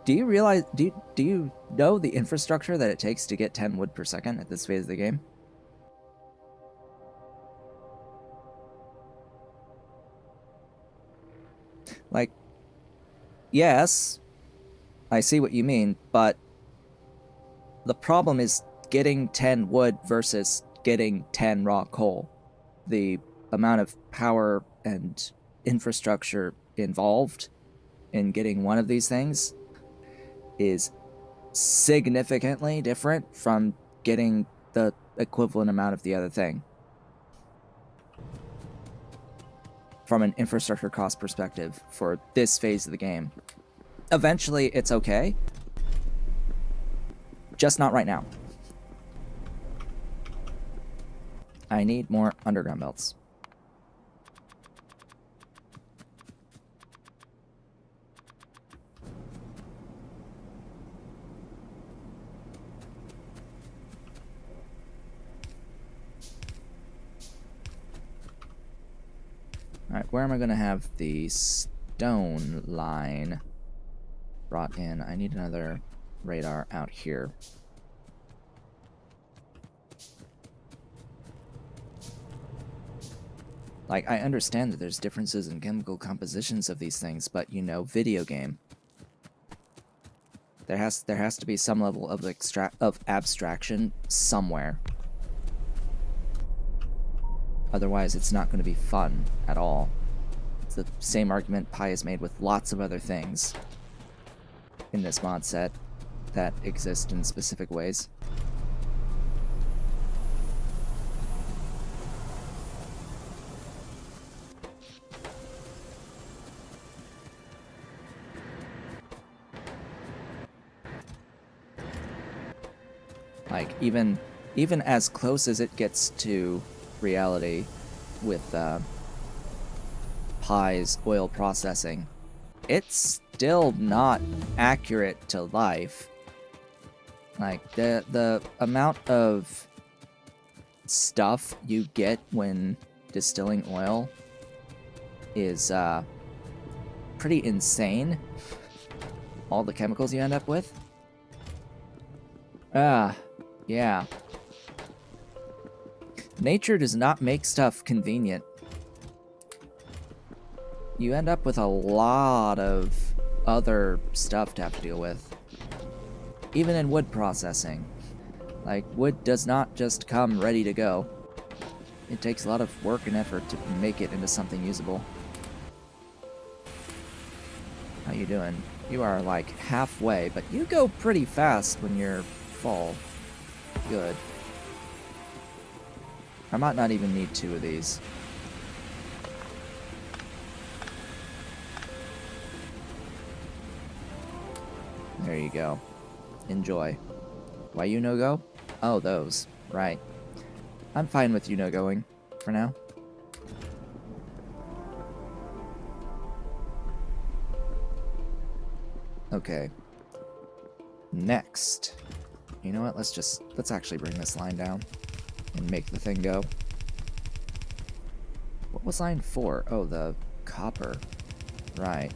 Do you realize, do you know the infrastructure that it takes to get 10 wood per second at this phase of the game? Like, yes, I see what you mean, but the problem is getting 10 wood versus getting 10 raw coal. The amount of power and infrastructure involved in getting one of these things is significantly different from getting the equivalent amount of the other thing. From an infrastructure cost perspective for this phase of the game. Eventually, it's okay. Just not right now. I need more underground belts. Alright, where am I going to have the stone line brought in? I need another radar out here. Like, I understand that there's differences in chemical compositions of these things, but, you know, video game. There has to be some level of abstraction somewhere. Otherwise, it's not going to be fun at all. It's the same argument Pi has made with lots of other things in this mod set that exist in specific ways. Like, even as close as it gets to reality with Pi's oil processing, it's still not accurate to life. Like, the amount of stuff you get when distilling oil is pretty insane. All the chemicals you end up with. Yeah. Nature does not make stuff convenient. You end up with a lot of other stuff to have to deal with. Even in wood processing. Like, wood does not just come ready to go. It takes a lot of work and effort to make it into something usable. How you doing? You are like halfway, but you go pretty fast when you're full. Good. I might not even need 2 of these. There you go. Enjoy. Why you no go? Oh, those. Right. I'm fine with you no going for now. Okay. Next. You know what? Let's actually bring this line down and make the thing go. What was line 4? Oh, the copper. Right.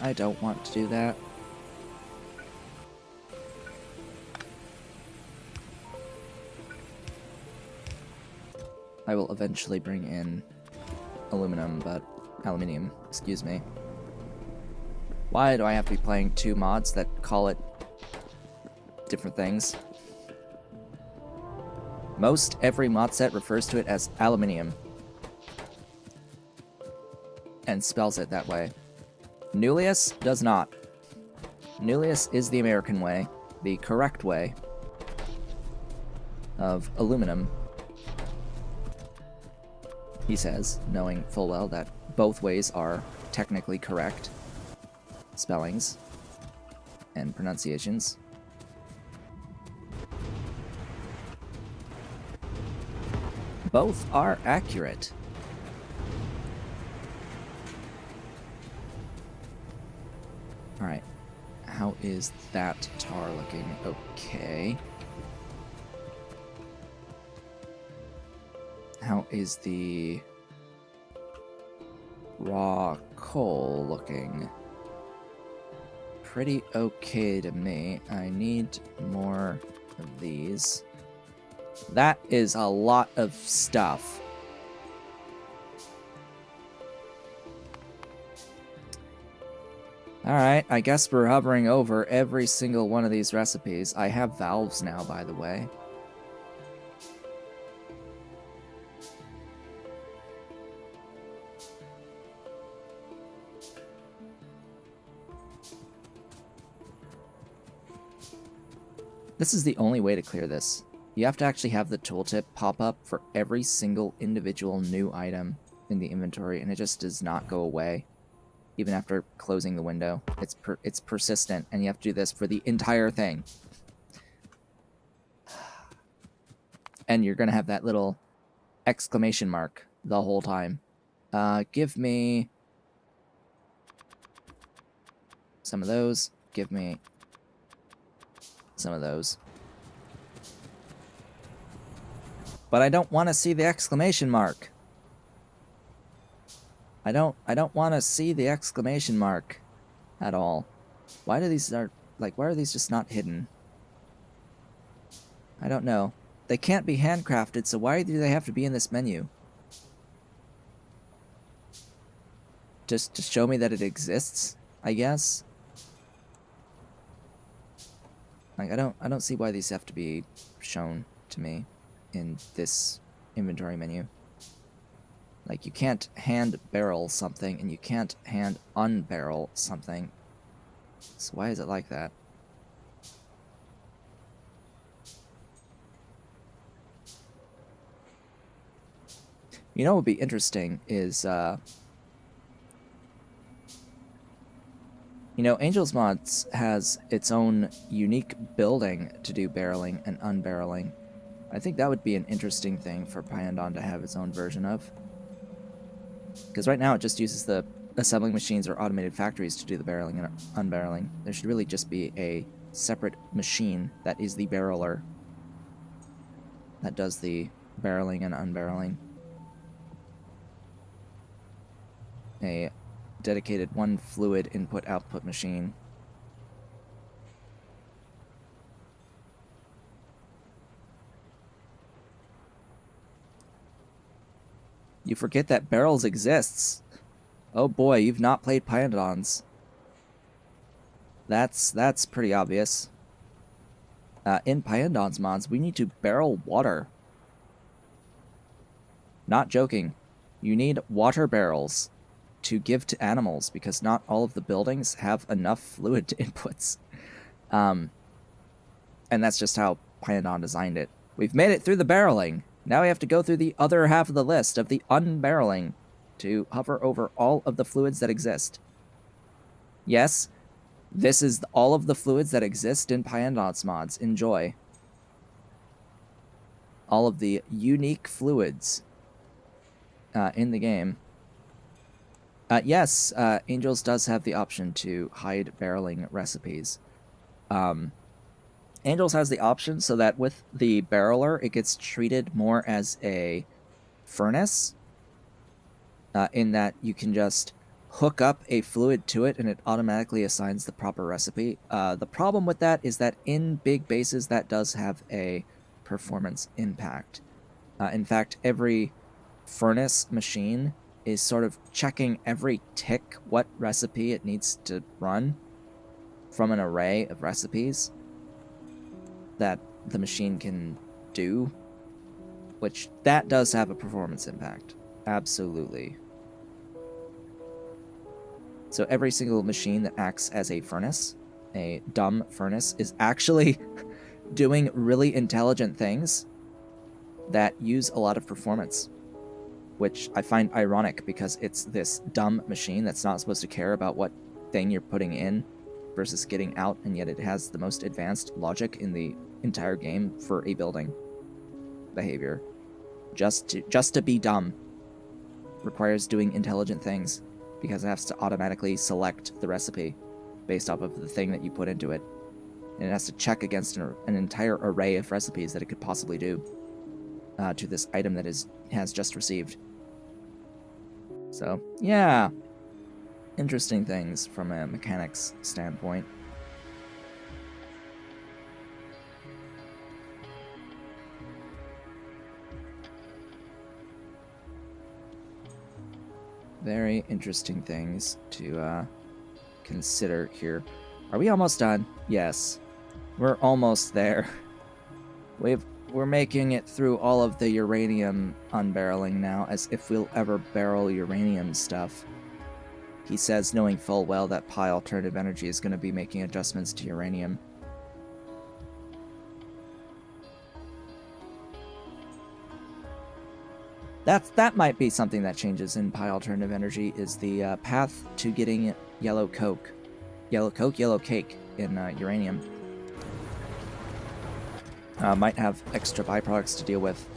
I don't want to do that. I will eventually bring in aluminium, excuse me. Why do I have to be playing 2 mods that call it different things? Most every mod set refers to it as aluminium and spells it that way. Nullius does not. Nullius is the American way, the correct way of aluminum. He says, knowing full well that both ways are technically correct spellings and pronunciations. Both are accurate. Alright, how is that tar looking? Okay. How is the raw coal looking? Pretty okay to me. I need more of these. That is a lot of stuff. Alright, I guess we're hovering over every single one of these recipes. I have valves now, by the way. This is the only way to clear this. You have to actually have the tooltip pop up for every single individual new item in the inventory, and it just does not go away, even after closing the window. It's persistent, and you have to do this for the entire thing. And you're gonna have that little exclamation mark the whole time. Give me some of those. Give me some of those. But I don't want to see the exclamation mark. I don't want to see the exclamation mark at all. Why are these just not hidden? I don't know. They can't be handcrafted, so why do they have to be in this menu? Just to show me that it exists, I guess. Like I don't see why these have to be shown to me in this inventory menu. Like, you can't hand barrel something, and you can't hand unbarrel something. So why is it like that? You know what would be interesting is, you know, Angel's Mods has its own unique building to do barreling and unbarreling. I think that would be an interesting thing for Pyandon to have its own version of. Because right now it just uses the assembling machines or automated factories to do the barreling and unbarreling. There should really just be a separate machine that is the barreler that does the barreling and unbarreling. A dedicated one fluid input-output machine. You forget that barrels exists. Oh boy, you've not played Pyandons. That's pretty obvious. In Pyandons mods, we need to barrel water. Not joking. You need water barrels to give to animals because not all of the buildings have enough fluid inputs. And that's just how Pyandon designed it. We've made it through the barreling. Now we have to go through the other half of the list of the unbarreling to hover over all of the fluids that exist. Yes, this is all of the fluids that exist in Pyandons mods. Enjoy. All of the unique fluids in the game. Yes, Angels does have the option to hide barreling recipes. Angels has the option so that with the barreler, it gets treated more as a furnace, in that you can just hook up a fluid to it and it automatically assigns the proper recipe. The problem with that is that in big bases, that does have a performance impact. In fact, every furnace machine is sort of checking every tick what recipe it needs to run from an array of recipes that the machine can do, which that does have a performance impact. Absolutely. So every single machine that acts as a furnace, a dumb furnace, is actually doing really intelligent things that use a lot of performance, which I find ironic because it's this dumb machine that's not supposed to care about what thing you're putting in versus getting out, and yet it has the most advanced logic in the entire game for a building behavior. Just to be dumb requires doing intelligent things because it has to automatically select the recipe based off of the thing that you put into it. And it has to check against an entire array of recipes that it could possibly do to this item that has just received. So, yeah. Interesting things from a mechanics standpoint. Very interesting things to consider here. Are we almost done? Yes. We're almost there. We're making it through all of the uranium unbarreling now, as if we'll ever barrel uranium stuff. He says, knowing full well that Pi Alternative Energy is going to be making adjustments to uranium. That might be something that changes in Pi Alternative Energy, is the path to getting yellow coke. Yellow cake in uranium. Might have extra byproducts to deal with.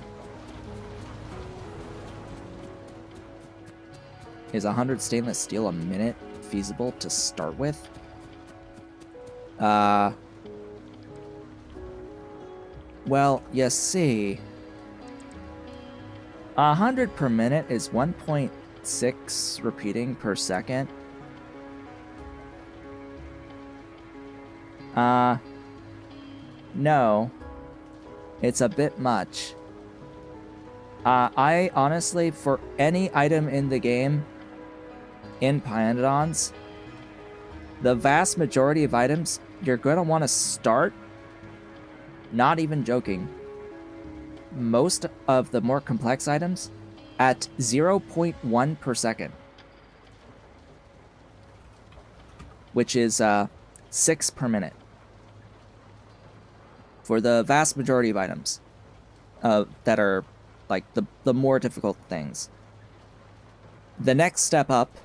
Is 100 stainless steel a minute feasible to start with? Well, you see, 100 per minute is 1.6 repeating per second. No. It's a bit much. I honestly, for any item in the game, in Pyandons, the vast majority of items, you're going to want to start, not even joking, most of the more complex items at 0.1 per second. Which is 6 per minute. For the vast majority of items that are like the more difficult things. The next step up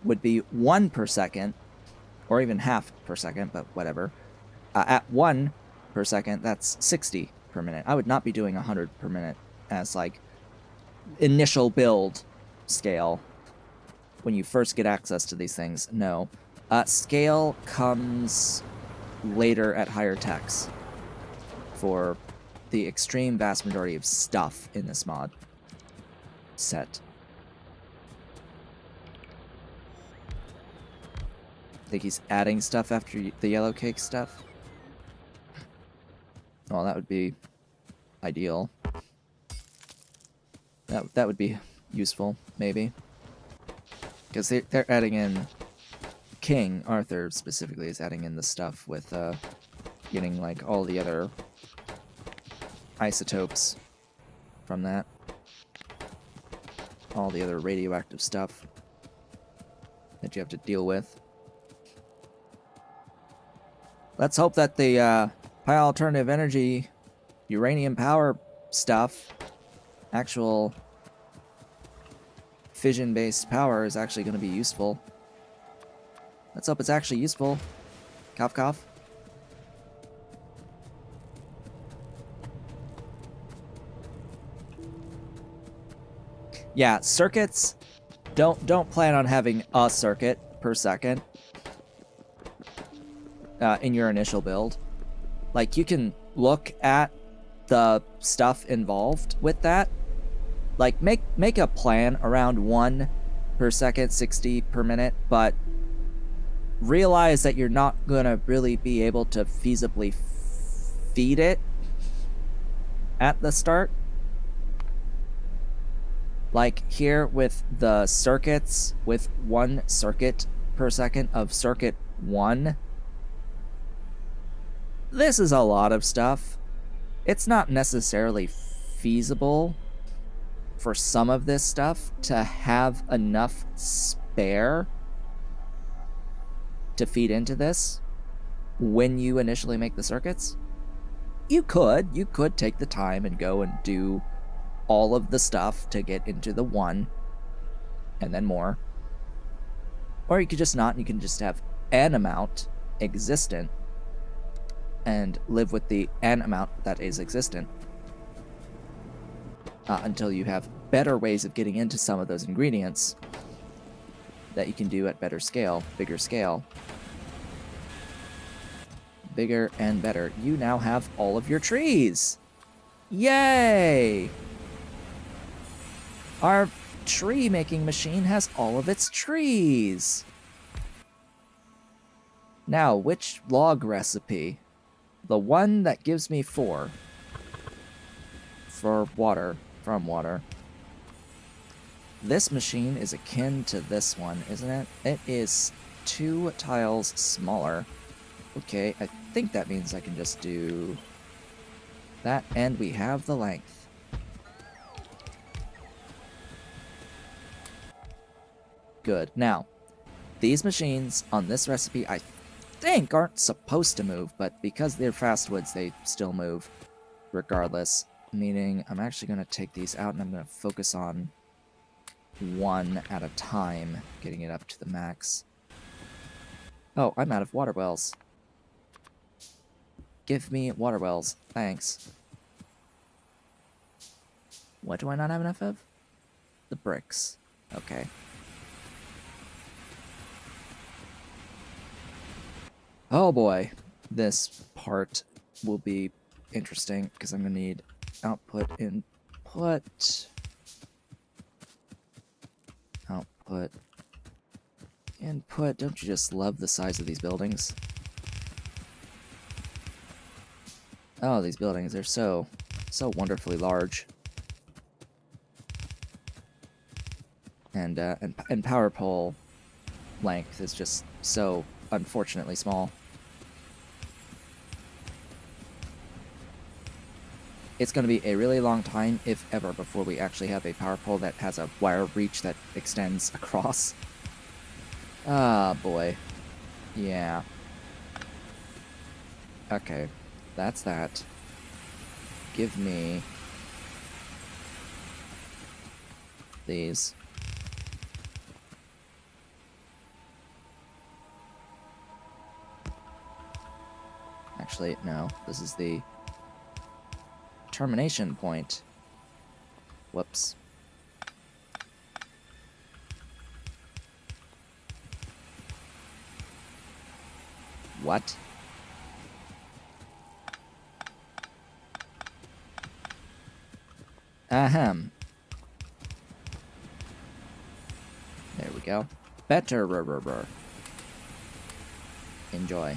would be 1 per second, or even half per second, but whatever. At 1 per second, that's 60 per minute. I would not be doing 100 per minute as like initial build scale when you first get access to these things. No. Scale comes later at higher techs for the extreme vast majority of stuff in this mod set. I think he's adding stuff after the yellow cake stuff. Well, that would be ideal. That would be useful, maybe. Because they're adding in... King Arthur specifically is adding in the stuff with getting like all the other isotopes from that. All the other radioactive stuff that you have to deal with. Let's hope that the alternative energy, uranium power stuff, actual fission-based power is actually going to be useful. Let's hope it's actually useful. Cough, cough. Yeah, circuits. Don't plan on having a circuit per second in your initial build. Like, you can look at the stuff involved with that. Like, make a plan around 1 per second, 60 per minute, but realize that you're not gonna really be able to feasibly feed it at the start. Like here with the circuits, with 1 circuit per second of circuit 1, this is a lot of stuff. It's not necessarily feasible for some of this stuff to have enough spare to feed into this when you initially make the circuits. You could take the time and go and do all of the stuff to get into the 1 and then more. Or you could just not, and you can just have an amount existent and live with the n amount that is existent until you have better ways of getting into some of those ingredients that you can do at better scale, bigger scale. Bigger and better. You now have all of your trees. Yay! Our tree making machine has all of its trees. Now, which log recipe? The one that gives me 4 for water, from water. This machine is akin to this one, isn't it? It is 2 tiles smaller. Okay, I think that means I can just do that, and we have the length. Good. Now, these machines on this recipe, I think, aren't supposed to move, but because they're fast woods, they still move regardless. Meaning, I'm actually going to take these out, and I'm going to focus on 1 at a time, getting it up to the max. Oh, I'm out of water wells. Give me water wells. Thanks. What do I not have enough of? The bricks. Okay. Oh boy. This part will be interesting because I'm going to need output, input. Output. Input. Don't you just love the size of these buildings? Oh, these buildings are so wonderfully large. And power pole length is just so unfortunately small. It's going to be a really long time, if ever, before we actually have a power pole that has a wire reach that extends across. Ah, boy. Yeah. Okay. That's that. Give me these. Actually, no. This is the termination point. Whoops. What? Ahem. There we go. Better. Enjoy.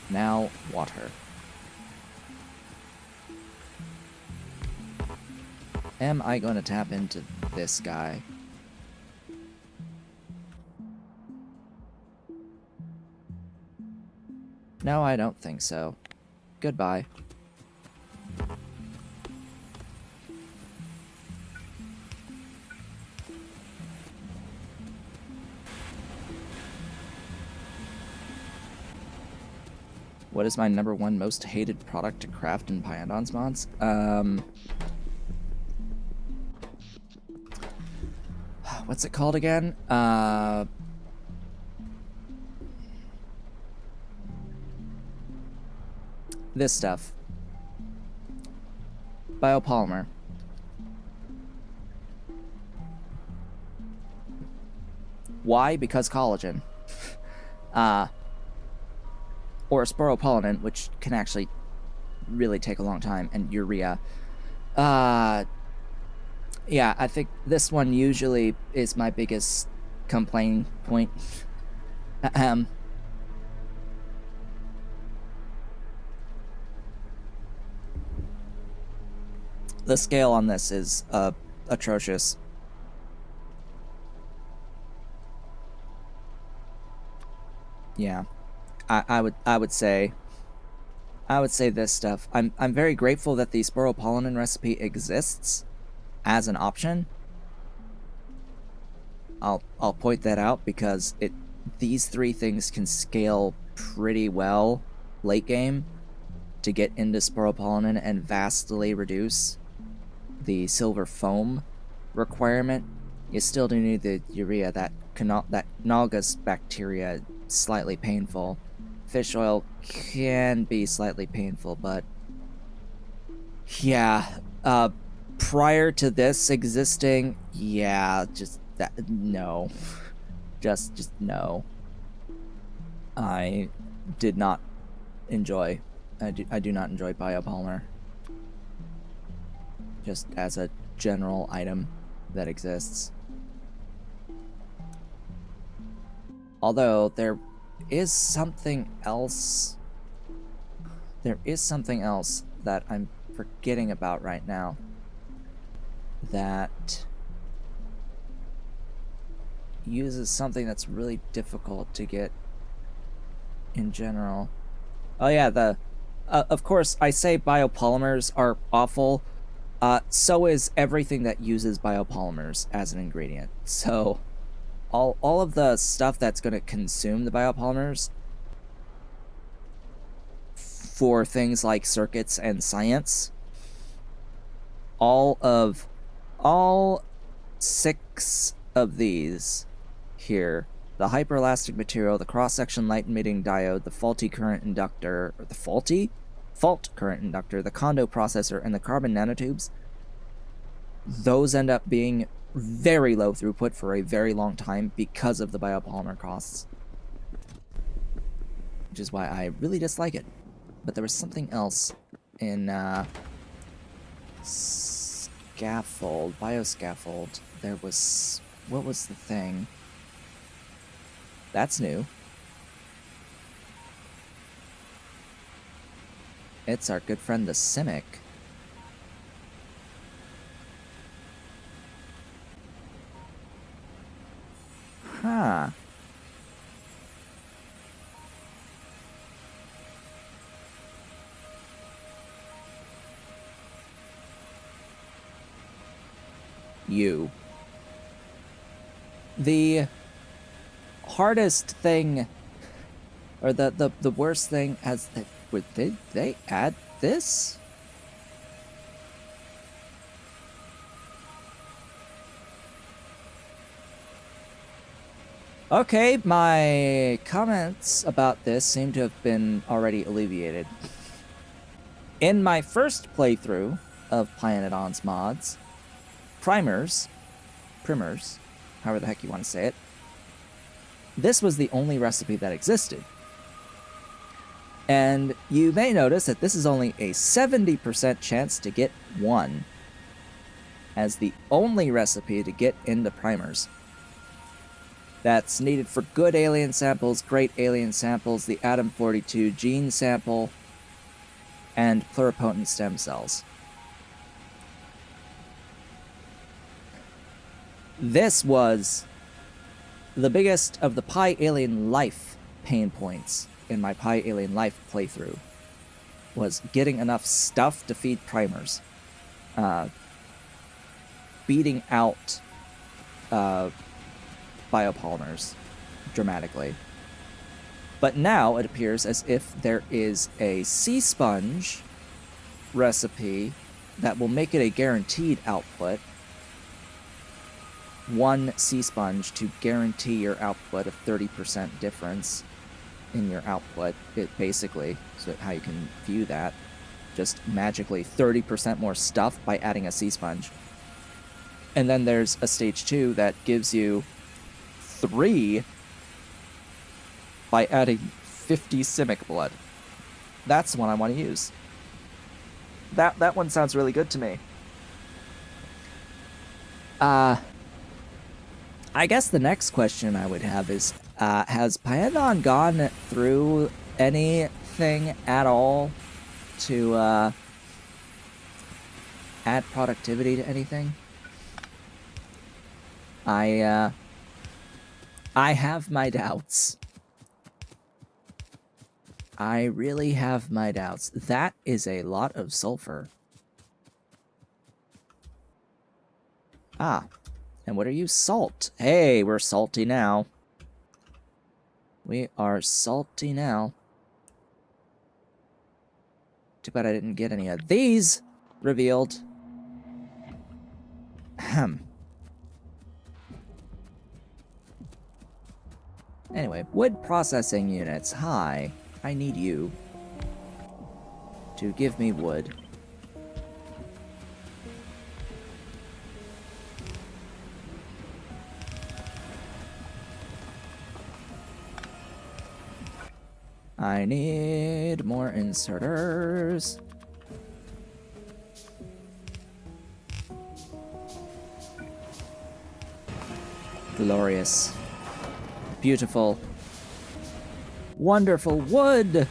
Now, water. Am I going to tap into this guy? No, I don't think so. Goodbye. What is my #1 most hated product to craft in Pyandons mods? What's it called again? This stuff. Biopolymer. Why? Because collagen. Or sporopollenin, which can actually really take a long time, and urea. Yeah, I think this one usually is my biggest complaint point. The scale on this is atrocious. Yeah, I would say this stuff. I'm very grateful that the sporopollenin recipe exists as an option. I'll point that out because these three things can scale pretty well late game to get into sporopollenin and vastly reduce the silver foam requirement. You still do need the urea. That Nauvis bacteria, slightly painful. Fish oil can be slightly painful, but yeah, prior to this existing, yeah, just that, no. Just no. I did not enjoy, I do not enjoy biopolymer. Just as a general item that exists. Although there is something else. There is something else that I'm forgetting about right now. That uses something that's really difficult to get in general. Oh yeah, of course I say biopolymers are awful. So is everything that uses biopolymers as an ingredient. So all of the stuff that's going to consume the biopolymers for things like circuits and science, all 6 of these here, the hyperelastic material, the cross-section light-emitting diode, the faulty current inductor, or the fault current inductor, the condo processor, and the carbon nanotubes, those end up being very low throughput for a very long time because of the biopolymer costs. Which is why I really dislike it. But there was something else in bioscaffold. There was, what was the thing? That's new. It's our good friend the Simic. Huh. You. The hardest thing, or the worst thing, as did they add this? Okay, my comments about this seem to have been already alleviated. In my first playthrough of Pyanodon's mods, primers, however the heck you want to say it, this was the only recipe that existed. And you may notice that this is only a 70% chance to get one, as the only recipe to get into primers. That's needed for good alien samples, great alien samples, the Atom 42 gene sample, and pluripotent stem cells. This was the biggest of the Pi Alien Life pain points in my Pi Alien Life playthrough, was getting enough stuff to feed primers. Beating out biopolymers dramatically. But now it appears as if there is a sea sponge recipe that will make it a guaranteed output. One sea sponge to guarantee your output, a 30% difference in your output, basically, so how you can view that. Just magically 30% more stuff by adding a sea sponge. And then there's a stage 2 that gives you 3 by adding 50 Simic blood. That's the one I want to use. That one sounds really good to me. I guess the next question I would have is, has Pyandon gone through anything at all to add productivity to anything? I have my doubts. I really have my doubts. That is a lot of sulfur. Ah, and what are you? Salt. Hey, we're salty now. We are salty now. Too bad I didn't get any of these revealed. Ahem. Anyway, wood processing units. Hi. I need you to give me wood. I need more inserters. Glorious. Beautiful. Wonderful wood!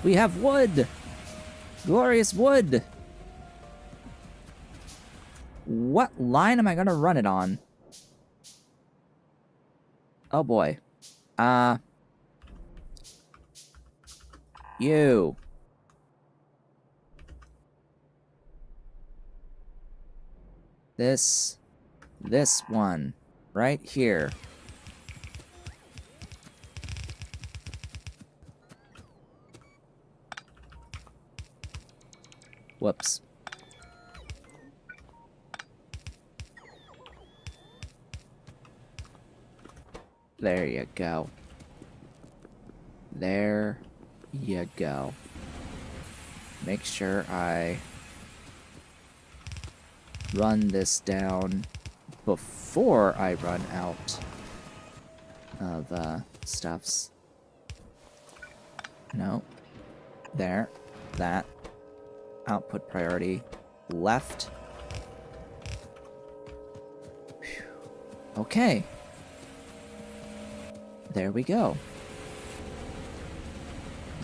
We have wood! Glorious wood! What line am I gonna run it on? Oh boy. You. This one. Right here. Whoops. There you go. There you go. Make sure I run this down before I run out of stuffs. No. There. That. Output priority. Left. Whew. Okay. There we go.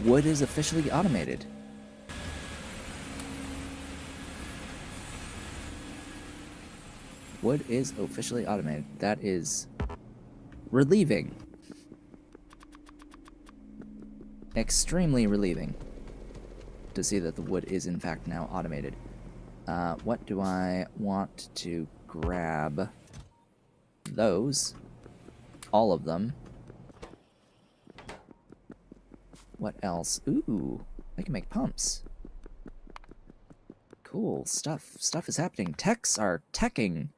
Wood is officially automated. Wood is officially automated. That is relieving. Extremely relieving to see that the wood is in fact now automated. What do I want to grab? Those. All of them. What else? Ooh, I can make pumps. Cool stuff. Stuff is happening. Techs are teching.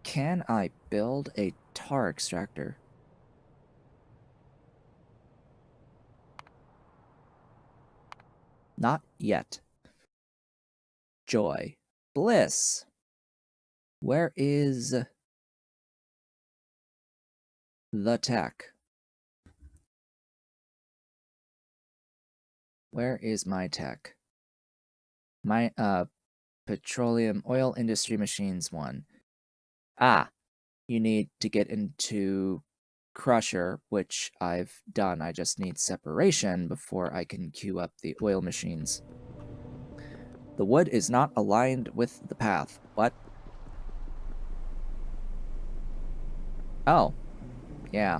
Can I build a tar extractor? Not yet. Joy. Bliss. Where is the tech? Where is my tech? My, petroleum oil industry machines 1. Ah, you need to get into crusher, which I've done. I just need separation before I can queue up the oil machines. The wood is not aligned with the path. What? Oh. Yeah.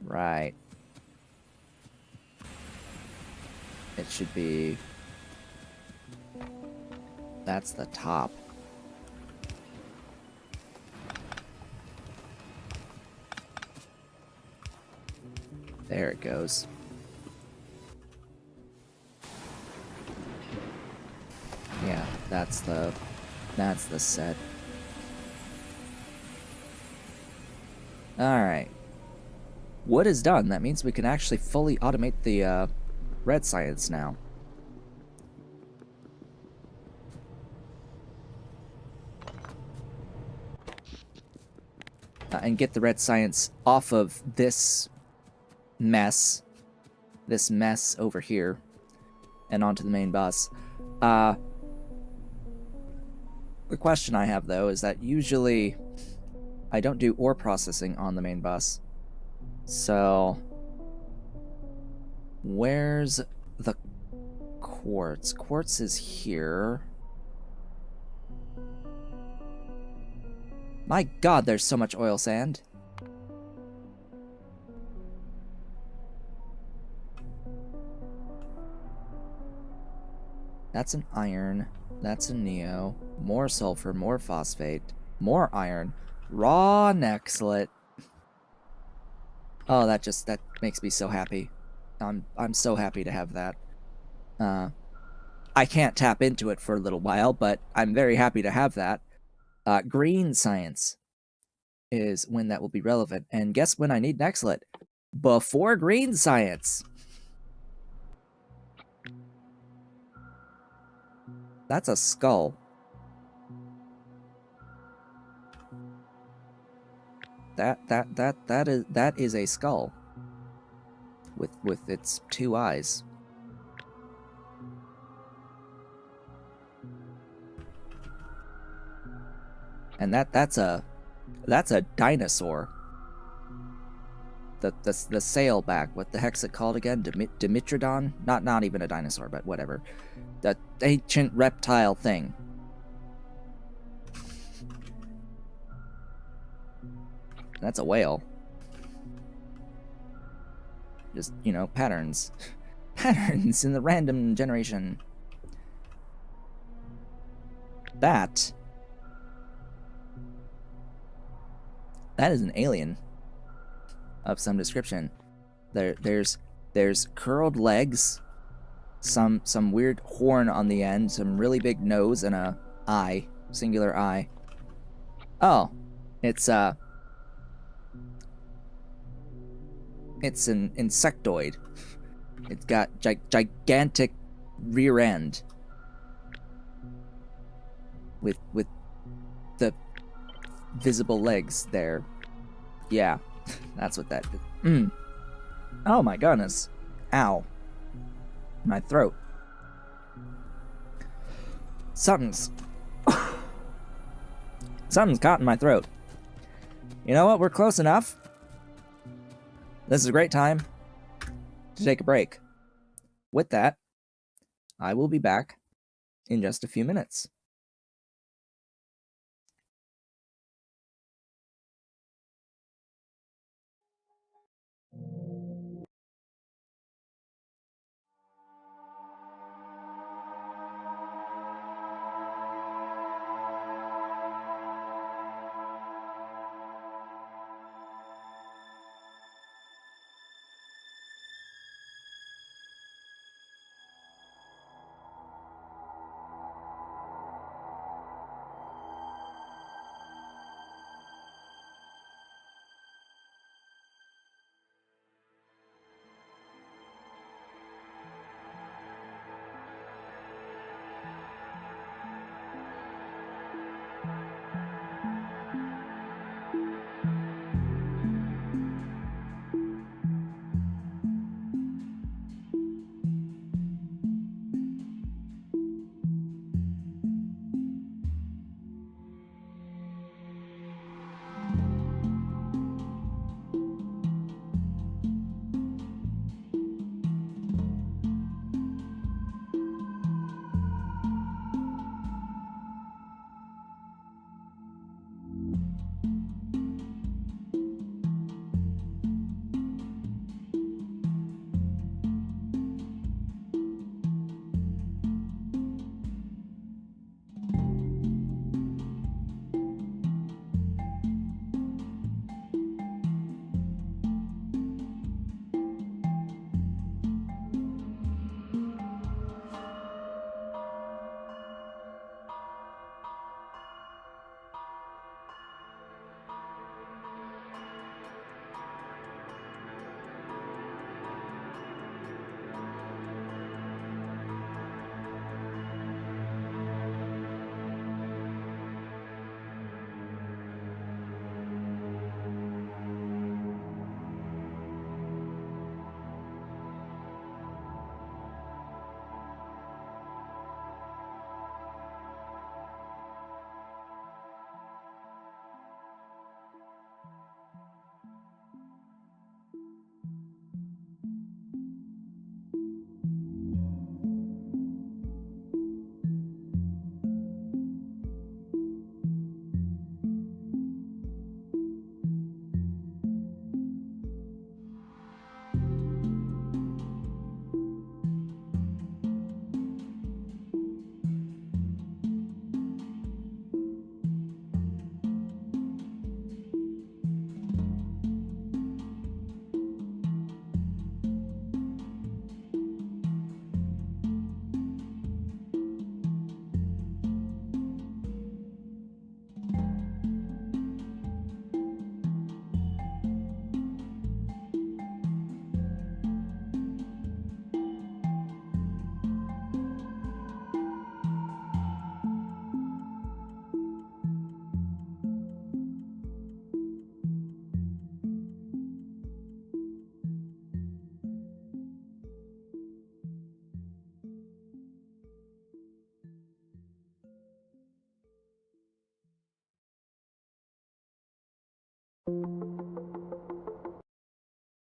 Right. It should be That's the top. There it goes. Yeah, that's the set. Alright. Wood is done. That means we can actually fully automate the red science now. And get the red science off of this mess over here and onto the main bus. The question I have, though, is that usually I don't do ore processing on the main bus. So where's the quartz? Quartz is here. My god, there's so much oil sand. That's an iron. That's a neo. More sulfur, more phosphate, more iron, raw nexlet. Oh, that makes me so happy. I'm so happy to have that. I can't tap into it for a little while, but I'm very happy to have that. Green science is when that will be relevant. And guess when I need nexlet? Before green science. That's a skull. That is a skull with its two eyes. And that's a dinosaur. The sailback. What the heck's it called again? Dimetrodon? Not even a dinosaur, but whatever. The ancient reptile thing. That's a whale. Just, you know, patterns. Patterns in the random generation. That is an alien of some description. There's curled legs, some weird horn on the end, some really big nose, and a eye, singular eye. Oh, it's an insectoid. It's got gigantic rear end with the visible legs there. Yeah, that's what that is. Oh my goodness. Ow. My throat. Something's caught in my throat. You know what? We're close enough. This is a great time to take a break. With that, I will be back in just a few minutes.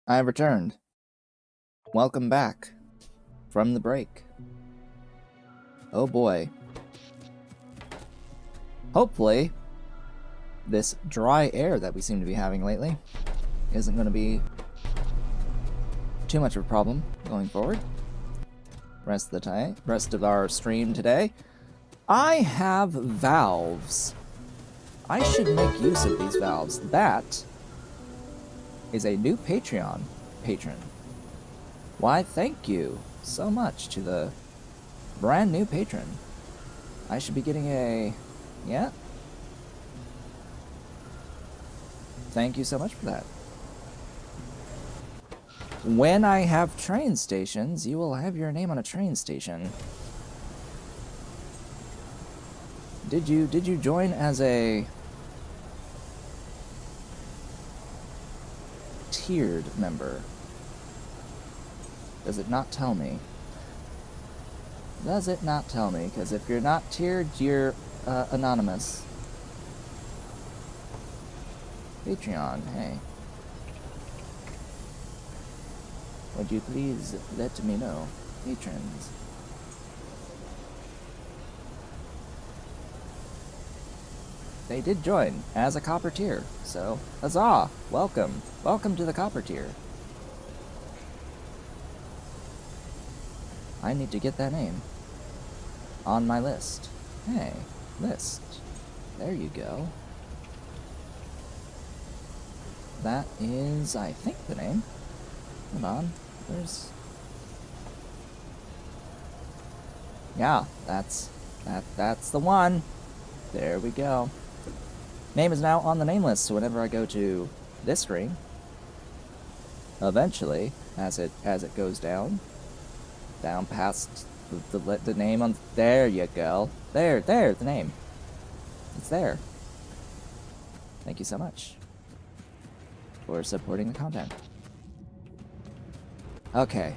I have returned. Welcome back from the break. Oh boy. Hopefully, this dry air that we seem to be having lately isn't going to be too much of a problem going forward. Rest of our stream today. I have valves. I should make use of these valves. That is a new Patreon patron. Why, thank you so much to the brand new patron. I should be getting a... yeah? Thank you so much for that. When I have train stations, you will have your name on a train station. Did you join as a tiered member? Does it not tell me? Does it not tell me? Because if you're not tiered, you're anonymous. Patreon, hey. Would you please let me know? Patrons. They did join as a copper tier, so huzzah! Welcome. Welcome to the copper tier. I need to get that name on my list. Hey, list. There you go. That is, I think, the name. Hold on. There's... yeah, that's the one. There we go. Name is now on the name list, so whenever I go to this screen, eventually, as it goes down past the name on... there you go. There, the name. It's there. Thank you so much for supporting the content. Okay.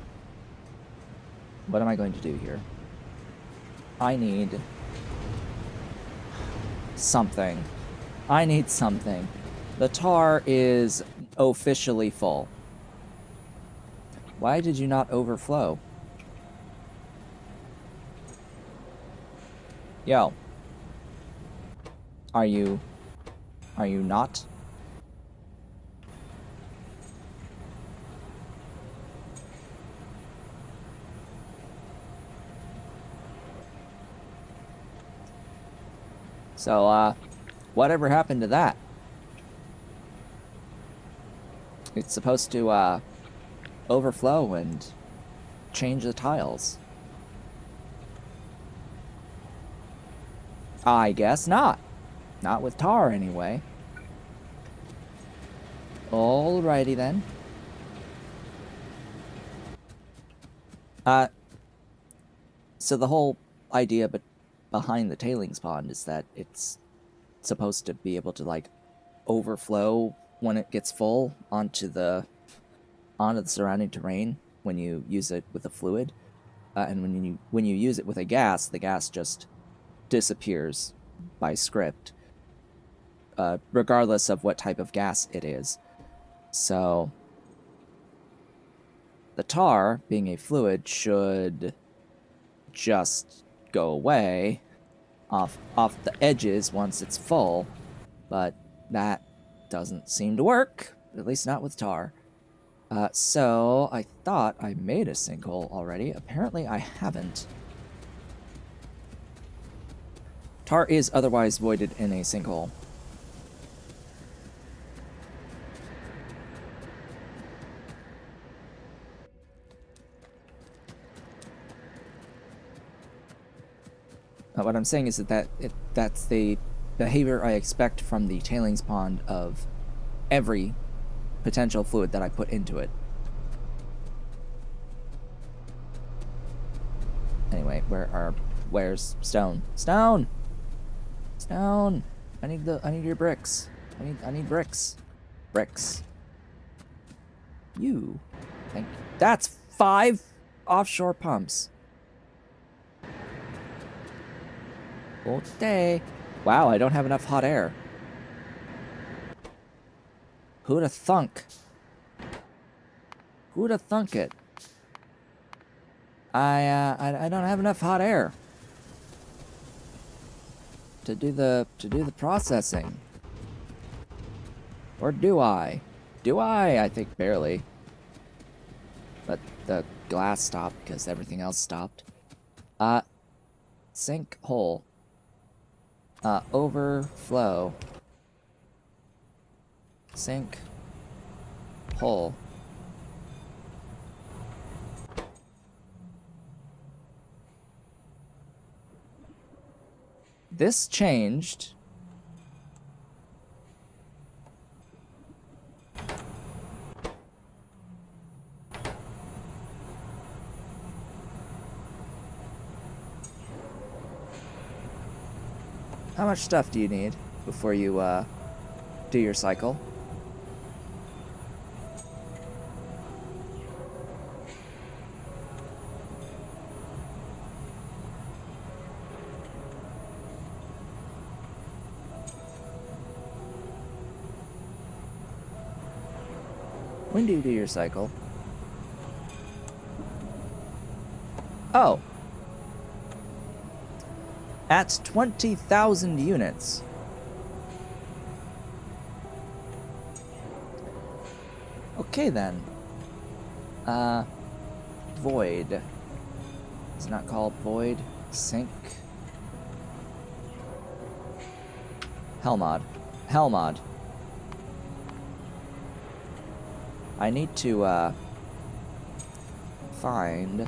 What am I going to do here? I need something. I need something. The tar is officially full. Why did you not overflow? Yo. Are you not? So, whatever happened to that? It's supposed to, overflow and change the tiles. I guess not. Not with tar, anyway. Alrighty, then. So the whole idea behind the tailings pond is that it's supposed to be able to, like, overflow when it gets full onto the surrounding terrain when you use it with a fluid, and when you use it with a gas, the gas just disappears by script, regardless of what type of gas it is. So the tar, being a fluid, should just go away off the edges once it's full, but that doesn't seem to work, at least not with tar. So I thought I made a sinkhole already. Apparently I haven't. Tar is otherwise voided in a sinkhole. What I'm saying is that's the behavior I expect from the tailings pond of every potential fluid that I put into it. Anyway, where's stone? Stone! Stone! I need your bricks. I need bricks. Bricks. You. Thank you. That's 5 offshore pumps. Okay. Wow, I don't have enough hot air. Who'da thunk? Who'da thunk it? I don't have enough hot air to do the processing. Or do I? Do I? I think barely. But the glass stopped because everything else stopped. Sink hole. Overflow. Sink hole. This changed. How much stuff do you need before you do your cycle? When do you do your cycle? Oh. At 20,000 units. Okay then. Void. It's not called void. Sink. Hellmod. Hellmod. I need to, find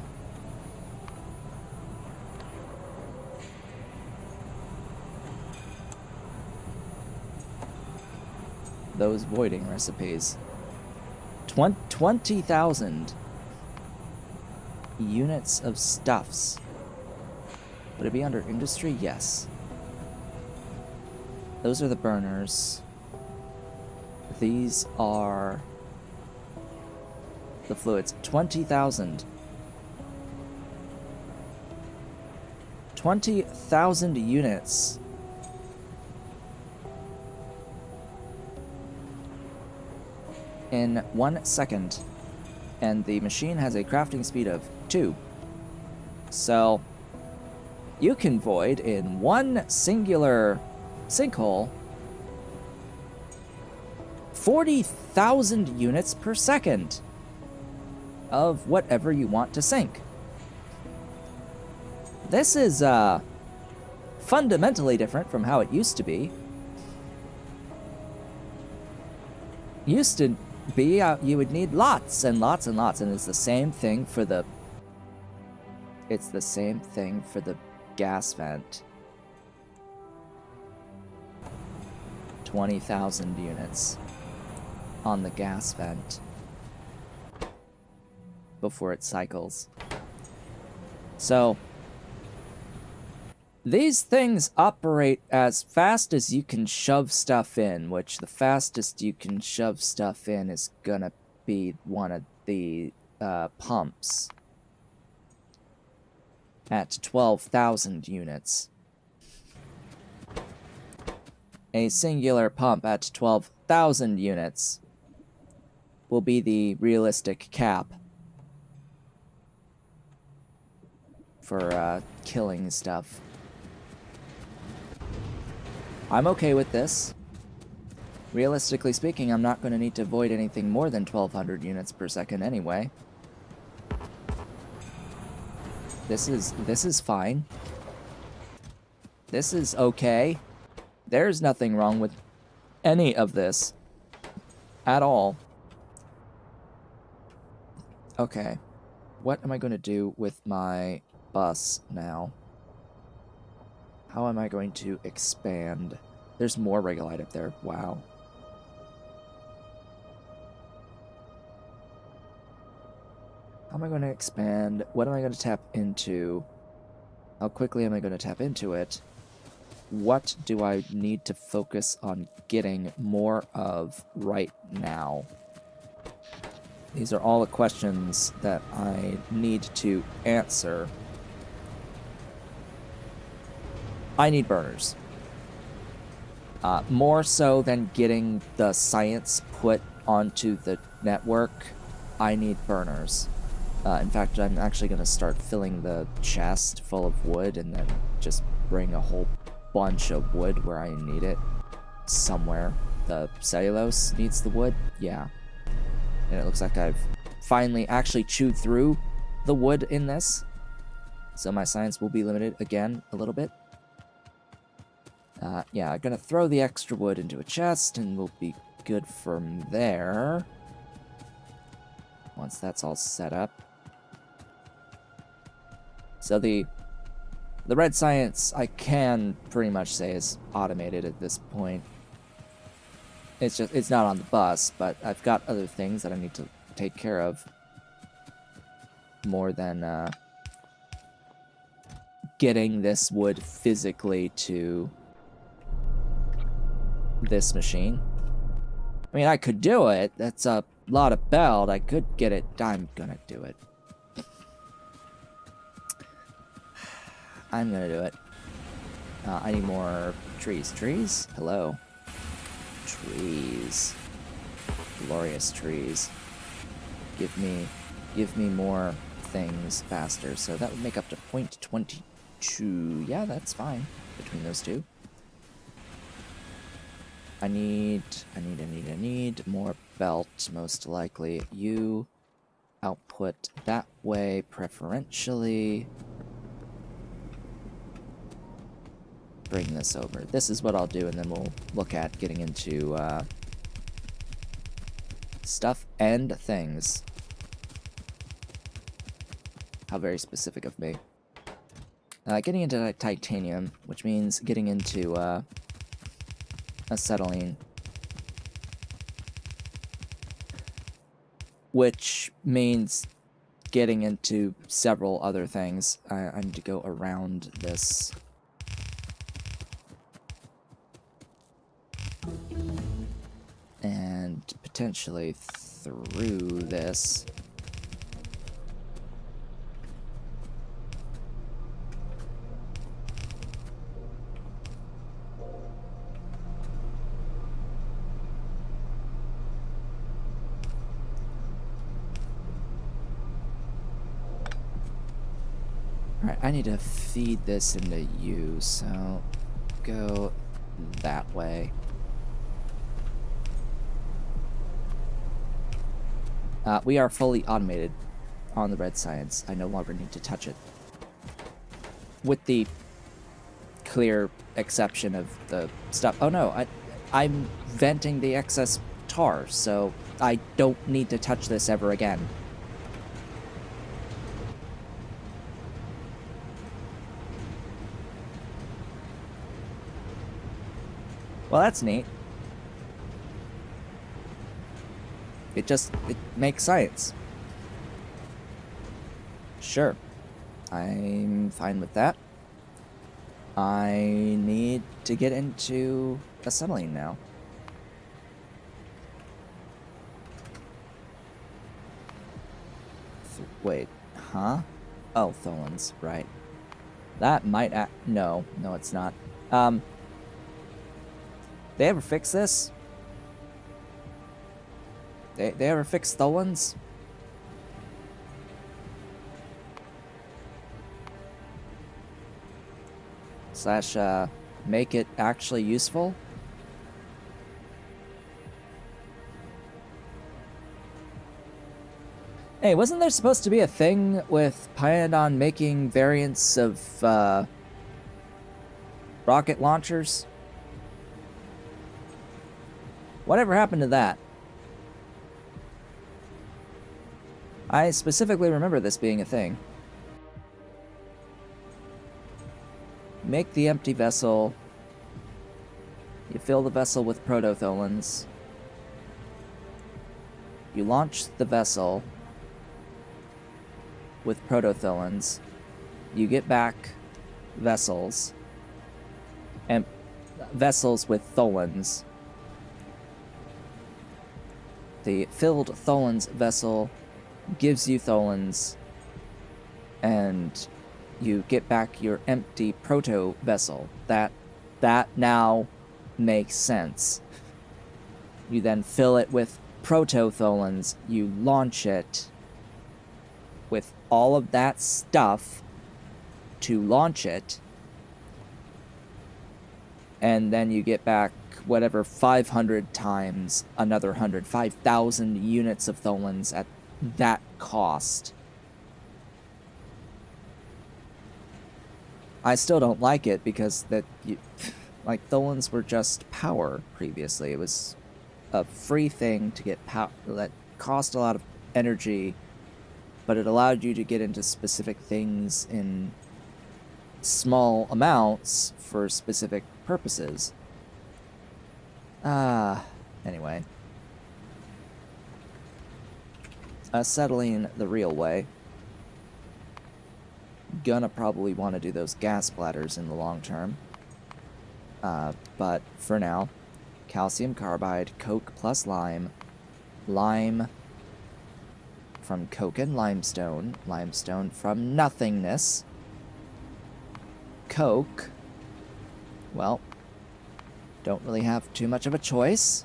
those voiding recipes. 20,000 units of stuffs. Would it be under industry? Yes. Those are the burners. These are the fluids. 20,000. 20,000 units. In 1 second. And the machine has a crafting speed of 2. So, you can void in one singular sinkhole 40,000 units per second of whatever you want to sink. This is fundamentally different from how it used to be. Used to be you would need lots and lots and lots, and it's the same thing for the gas vent. 20,000 units on the gas vent before it cycles. So these things operate as fast as you can shove stuff in, which the fastest you can shove stuff in is gonna be one of the pumps at 12,000 units. A singular pump at 12,000 units will be the realistic cap for killing stuff. I'm okay with this. Realistically speaking, I'm not going to need to void anything more than 1,200 units per second anyway. This is fine. This is okay. There's nothing wrong with any of this at all. Okay. What am I going to do with my bus now? How am I going to expand? There's more regolite up there. Wow. How am I going to expand? What am I going to tap into? How quickly am I going to tap into it? What do I need to focus on getting more of right now? These are all the questions that I need to answer. I need burners. More so than getting the science put onto the network, I need burners. In fact, I'm actually going to start filling the chest full of wood and then just bring a whole bunch of wood where I need it somewhere. The cellulose needs the wood, yeah. And it looks like I've finally actually chewed through the wood in this. So my science will be limited again a little bit. Yeah, I'm gonna throw the extra wood into a chest and we'll be good from there. Once that's all set up. So the red science, I can pretty much say is automated at this point. It's not on the bus, but I've got other things that I need to take care of. More than getting this wood physically to this machine. I mean, I could do it. That's a lot of belt. I could get it. I'm gonna do it. I'm gonna do it. I need more trees. Trees? Hello. Trees. Glorious trees. Give me more things faster. So that would make up to 0.22. Yeah, that's fine between those two. I need more belt, most likely. You output that way, preferentially. Bring this over. This is what I'll do, and then we'll look at getting into stuff and things. How very specific of me. Getting into titanium, which means getting into acetylene, which means getting into several other things. I need to go around this. And potentially through this. Alright, I need to feed this into you, so go that way. We are fully automated on the red science. I no longer need to touch it. With the clear exception of the stuff. Oh no, I'm venting the excess tar, so I don't need to touch this ever again. Well, that's neat. It makes science. Sure. I'm fine with that. I need to get into acetylene now. Wait, huh? Oh, Tholins, right. That might no, it's not. They ever fix this? They ever fix Tholins? Slash, make it actually useful? Hey, wasn't there supposed to be a thing with Pyandon making variants of, rocket launchers? Whatever happened to that? I specifically remember this being a thing. Make the empty vessel. You fill the vessel with prototholins. You launch the vessel with prototholins. You get back vessels. And vessels with tholins. The filled tholins vessel gives you tholins, and you get back your empty proto vessel. That now makes sense. You then fill it with prototholins, you launch it with all of that stuff to launch it, and then you get back whatever 500 times another 100, 5,000 units of tholins at that cost. I still don't like it because like tholins were just power previously. It was a free thing to get power that cost a lot of energy, but it allowed you to get into specific things in small amounts for specific purposes. Anyway. Acetylene the real way. Gonna probably want to do those gas bladders in the long term. But for now, calcium carbide, coke plus lime, lime from coke and limestone, limestone from nothingness, coke, well, don't really have too much of a choice.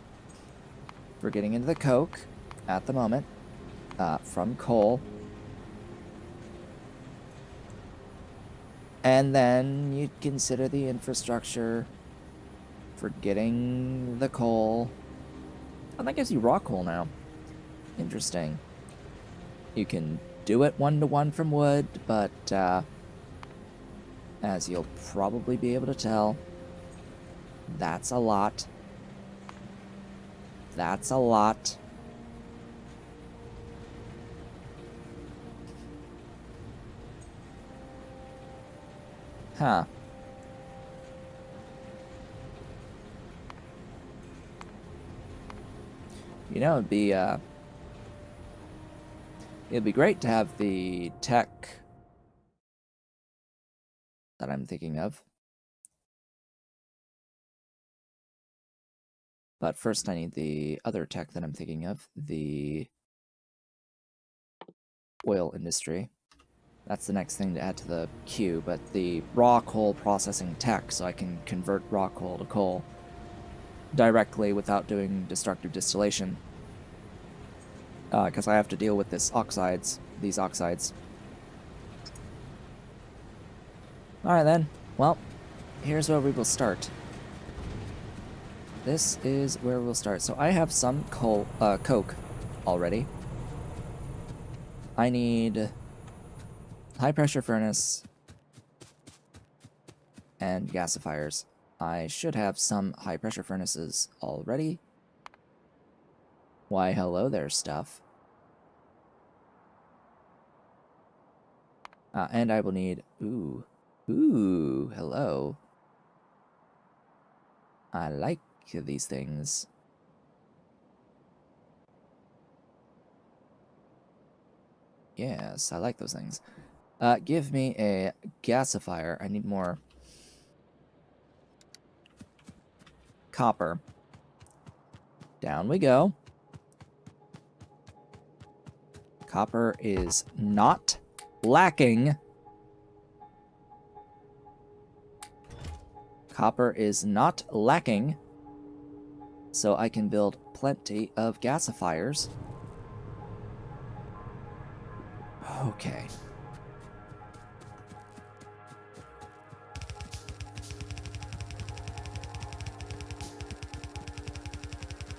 We're getting into the coke at the moment, from coal. And then you'd consider the infrastructure for getting the coal. Oh, that gives you raw coal now. Interesting. You can do it 1-to-1 from wood, but as you'll probably be able to tell, that's a lot. That's a lot. Huh. You know, it'd be great to have the tech that I'm thinking of. But first I need the other tech that I'm thinking of, the oil industry. That's the next thing to add to the queue, but the raw coal processing tech, so I can convert raw coal to coal directly without doing destructive distillation. Because I have to deal with these oxides. Alright then, well, here's where we will start. This is where we'll start. So I have some coke already. I need high pressure furnace and gasifiers. I should have some high pressure furnaces already. Why, hello there, stuff. And I will need, ooh, hello. I like these things. Yes, I like those things. Give me a gasifier. I need more copper. Down we go. Copper is not lacking. Copper is not lacking. So I can build plenty of gasifiers. Okay.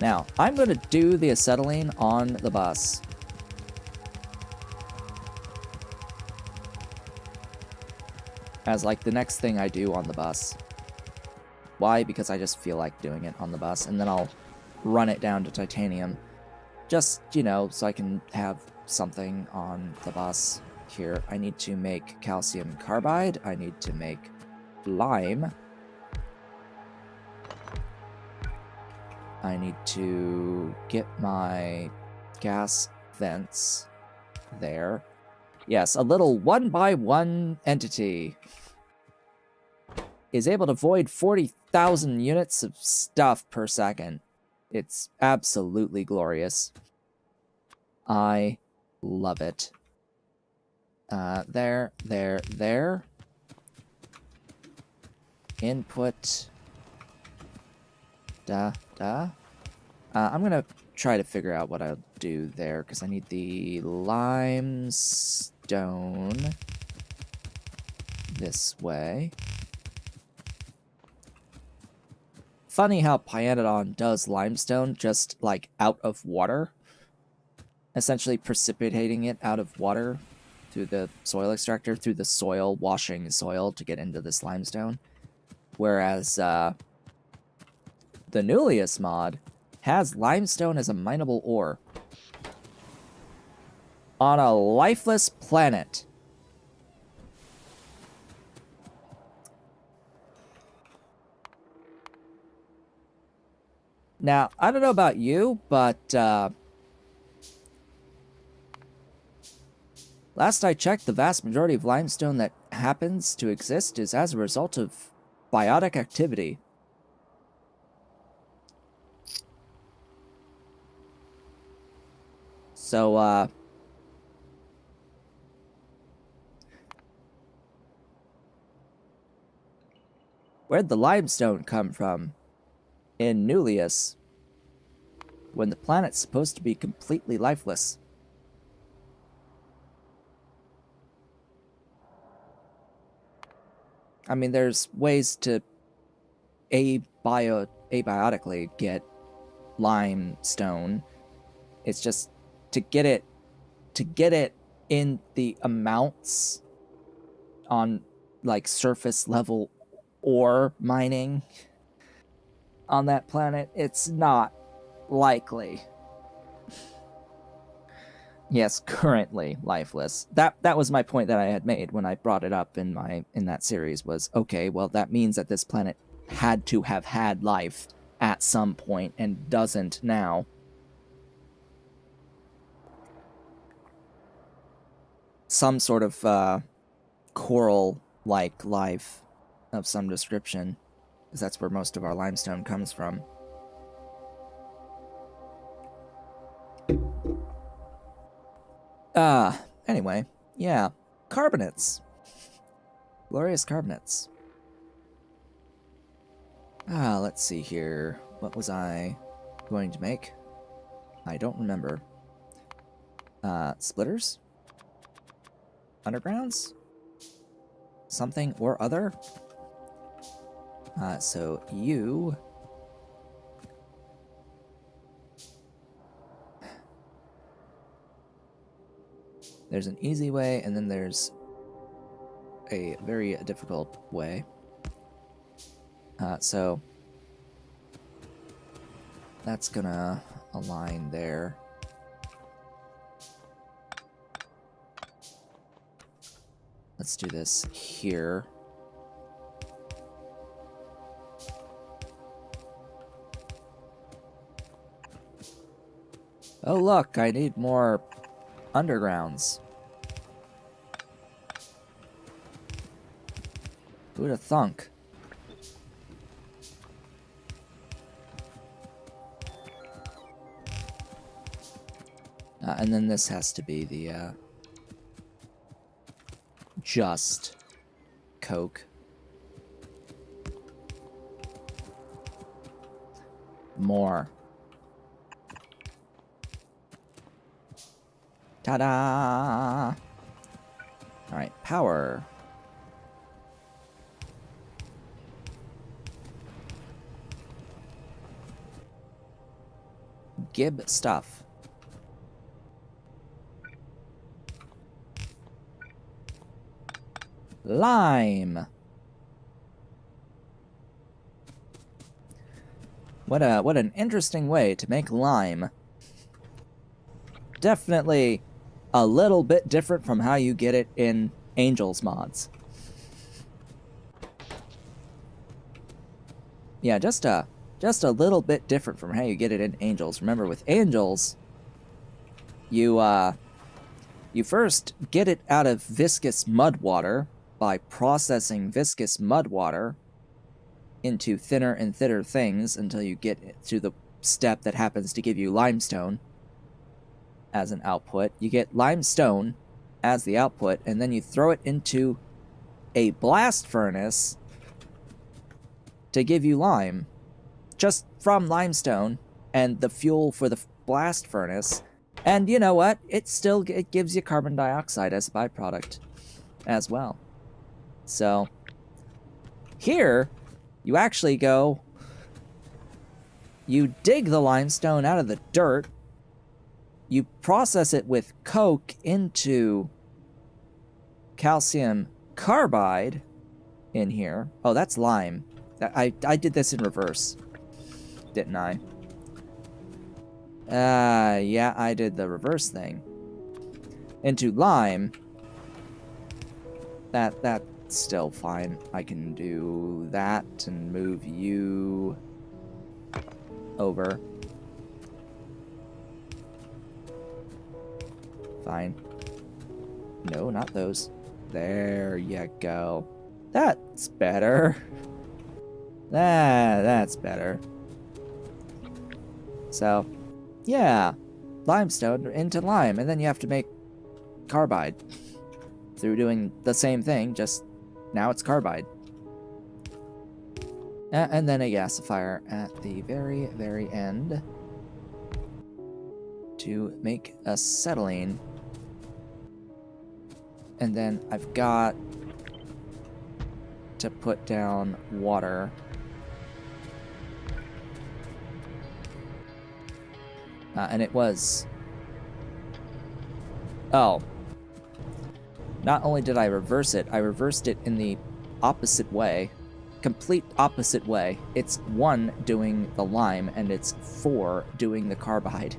Now, I'm going to do the acetylene on the bus. As like the next thing I do on the bus. Why? Because I just feel like doing it on the bus, and then I'll run it down to titanium. Just, you know, so I can have something on the bus. Here, I need to make calcium carbide. I need to make lime. I need to get my gas vents there. Yes, a little 1x1 entity is able to void 40,000 units of stuff per second. It's absolutely glorious. I love it. There. Input I'm gonna try to figure out what I'll do there, because I need the limestone this way. Funny how Pyanodon does limestone just, like, out of water. Essentially precipitating it out of water through the soil extractor, through the soil, washing soil to get into this limestone. Whereas, the Nullius mod has limestone as a mineable ore. On a lifeless planet. Now, I don't know about you, but last I checked, the vast majority of limestone that happens to exist is as a result of biotic activity. So, where'd the limestone come from in Nullius when the planet's supposed to be completely lifeless? I mean, there's ways to abiotically get limestone. It's just to get it in the amounts on, like, surface level ore mining on that planet, it's not likely. Yes, currently lifeless. That was my point that I had made when I brought it up in that series, was, okay, well, that means that this planet had to have had life at some point and doesn't now. Some sort of coral-like life of some description, because that's where most of our limestone comes from. Anyway, yeah. Carbonates. Glorious carbonates. Let's see here. What was I going to make? I don't remember. Splitters? Undergrounds? Something or other? So you... There's an easy way, and then there's a very difficult way. So that's gonna align there. Let's do this here. Oh look, I need more undergrounds. Who'd have thunk? And then this has to be the just coke. More. Ta-da! Alright, power. Gib stuff. Lime. What an interesting way to make lime. Definitely a little bit different from how you get it in Angels mods. Yeah, just a little bit different from how you get it in Angels. Remember, with Angels, you first get it out of viscous mud water by processing viscous mud water into thinner and thinner things until you get to the step that happens to give you limestone as an output. You get limestone as the output, and then you throw it into a blast furnace to give you lime. just from limestone and the fuel for the blast furnace. And you know what? It gives you carbon dioxide as a byproduct as well. So here, you actually go, you dig the limestone out of the dirt, you process it with coke into calcium carbide in here. Oh, that's lime. I did this in reverse, didn't I? Yeah, I did the reverse thing. Into lime. That's still fine. I can do that and move you over. Fine. No, not those. There you go. That's better. That's better. So, yeah. Limestone into lime, and then you have to make carbide. Through doing the same thing, just now it's carbide. And then a gasifier at the very, very end to make acetylene. And then I've got to put down water. And it was... Oh. Not only did I reverse it, I reversed it in the opposite way. Complete opposite way. It's 1 doing the lime, and it's 4 doing the carbide.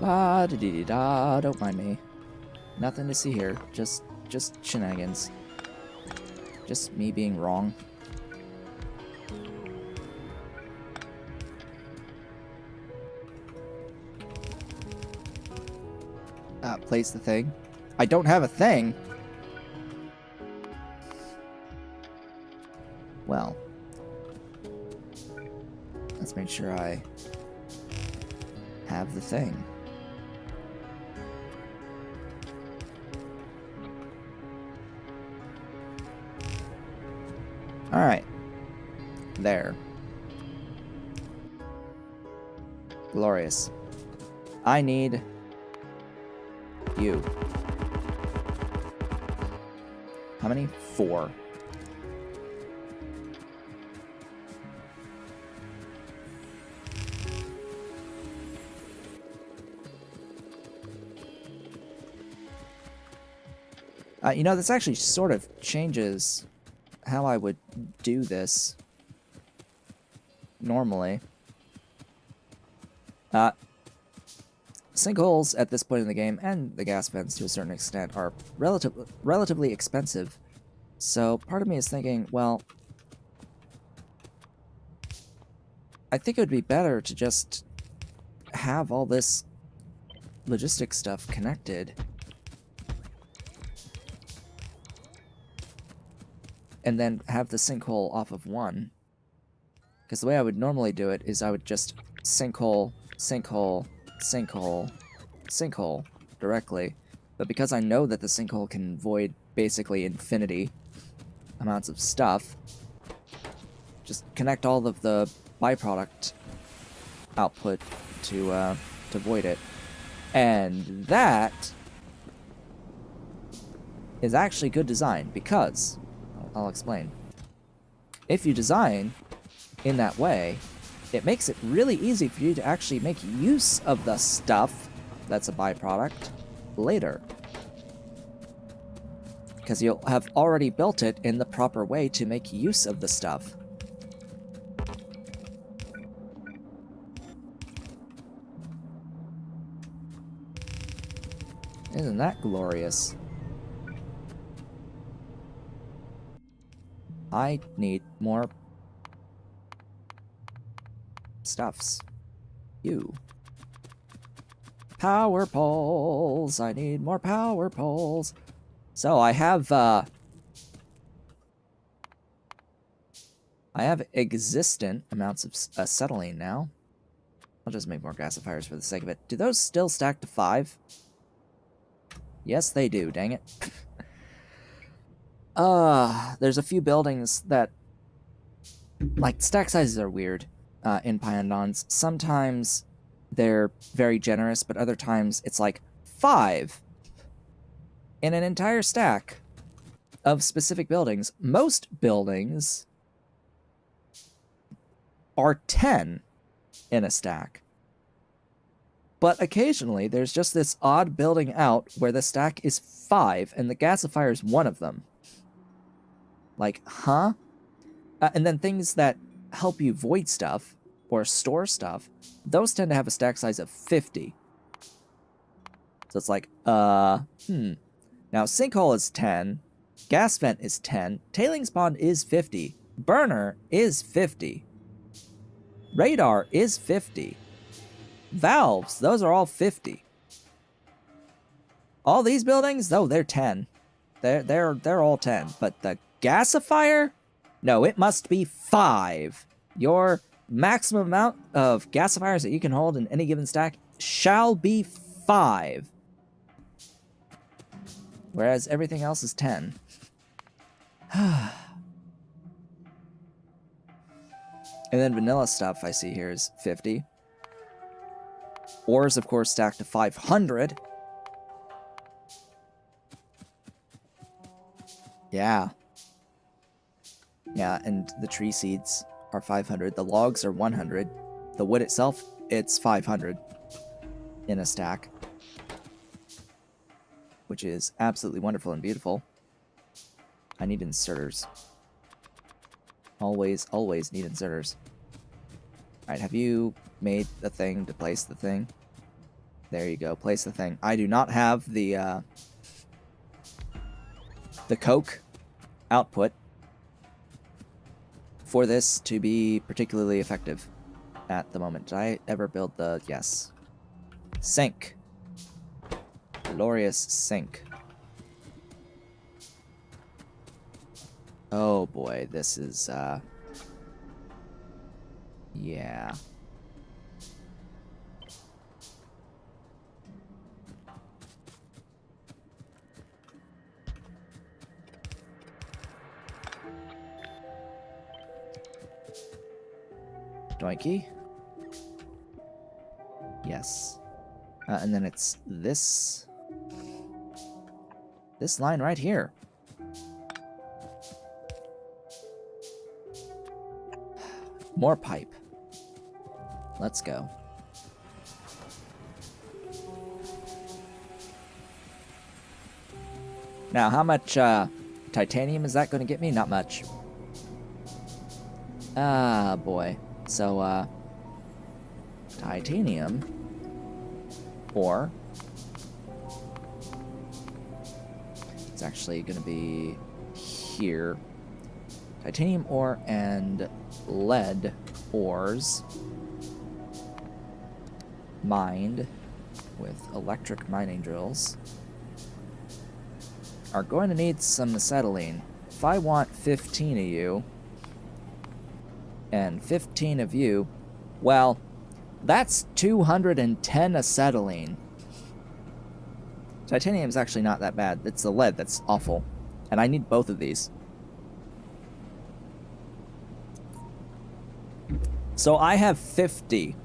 La-da-dee-dee-da, don't mind me. Nothing to see here, just shenanigans. Just me being wrong. Place the thing. I don't have a thing! Well. Let's make sure I have the thing. Alright. There. Glorious. I need you. How many? 4. You know, this actually sort of changes how I would do this normally. Sinkholes at this point in the game, and the gas vents to a certain extent, are relatively expensive. So part of me is thinking, well, I think it would be better to just have all this logistics stuff connected. And then have the sinkhole off of 1. Because the way I would normally do it is I would just sinkhole, sinkhole, sinkhole, sinkhole directly. But because I know that the sinkhole can void basically infinity amounts of stuff, just connect all of the byproduct output to void it. And that is actually good design, because... I'll explain. If you design in that way, it makes it really easy for you to actually make use of the stuff that's a byproduct later. Because you'll have already built it in the proper way to make use of the stuff. Isn't that glorious? I need more stuffs. You. Power poles. I need more power poles. So I have have existent amounts of acetylene now. I'll just make more gasifiers for the sake of it. Do those still stack to 5? Yes, they do, dang it. There's a few buildings that... Like, stack sizes are weird in Pyandons. Sometimes they're very generous, but other times it's like 5 in an entire stack of specific buildings. Most buildings are 10 in a stack. But occasionally, there's just this odd building out where the stack is 5, and the gasifier is one of them. Like, huh? And then things that help you void stuff, or store stuff, those tend to have a stack size of 50. So it's like, Now, sinkhole is 10, gas vent is 10, tailings pond is 50, burner is 50, radar is 50, valves, those are all 50. All these buildings, though, they're 10. They're all 10. But the gasifier? No, it must be 5. Your maximum amount of gasifiers that you can hold in any given stack shall be 5. Whereas everything else is 10. And then vanilla stuff I see here is 50. Ores, of course, stack to 500. Yeah. Yeah, and the tree seeds are 500. The logs are 100. The wood itself, it's 500 in a stack. Which is absolutely wonderful and beautiful. I need inserters. Always, always need inserters. Alright, have you made the thing to place the thing? There you go, place the thing. I do not have the coke output for this to be particularly effective at the moment. Did I ever build the... Yes. Sink. Glorious sink. Oh boy, this is, yeah. Doinky. Yes. And then it's this line right here. More pipe. Let's go. Now, how much titanium is that going to get me? Not much. Ah, boy. So, titanium, or it's actually going to be here. Titanium ore and lead ores mined with electric mining drills are going to need some acetylene. If I want 15 of you and 15 of you, well, that's 210 acetylene. Titanium's actually not that bad. It's the lead that's awful. And I need both of these. So I have 50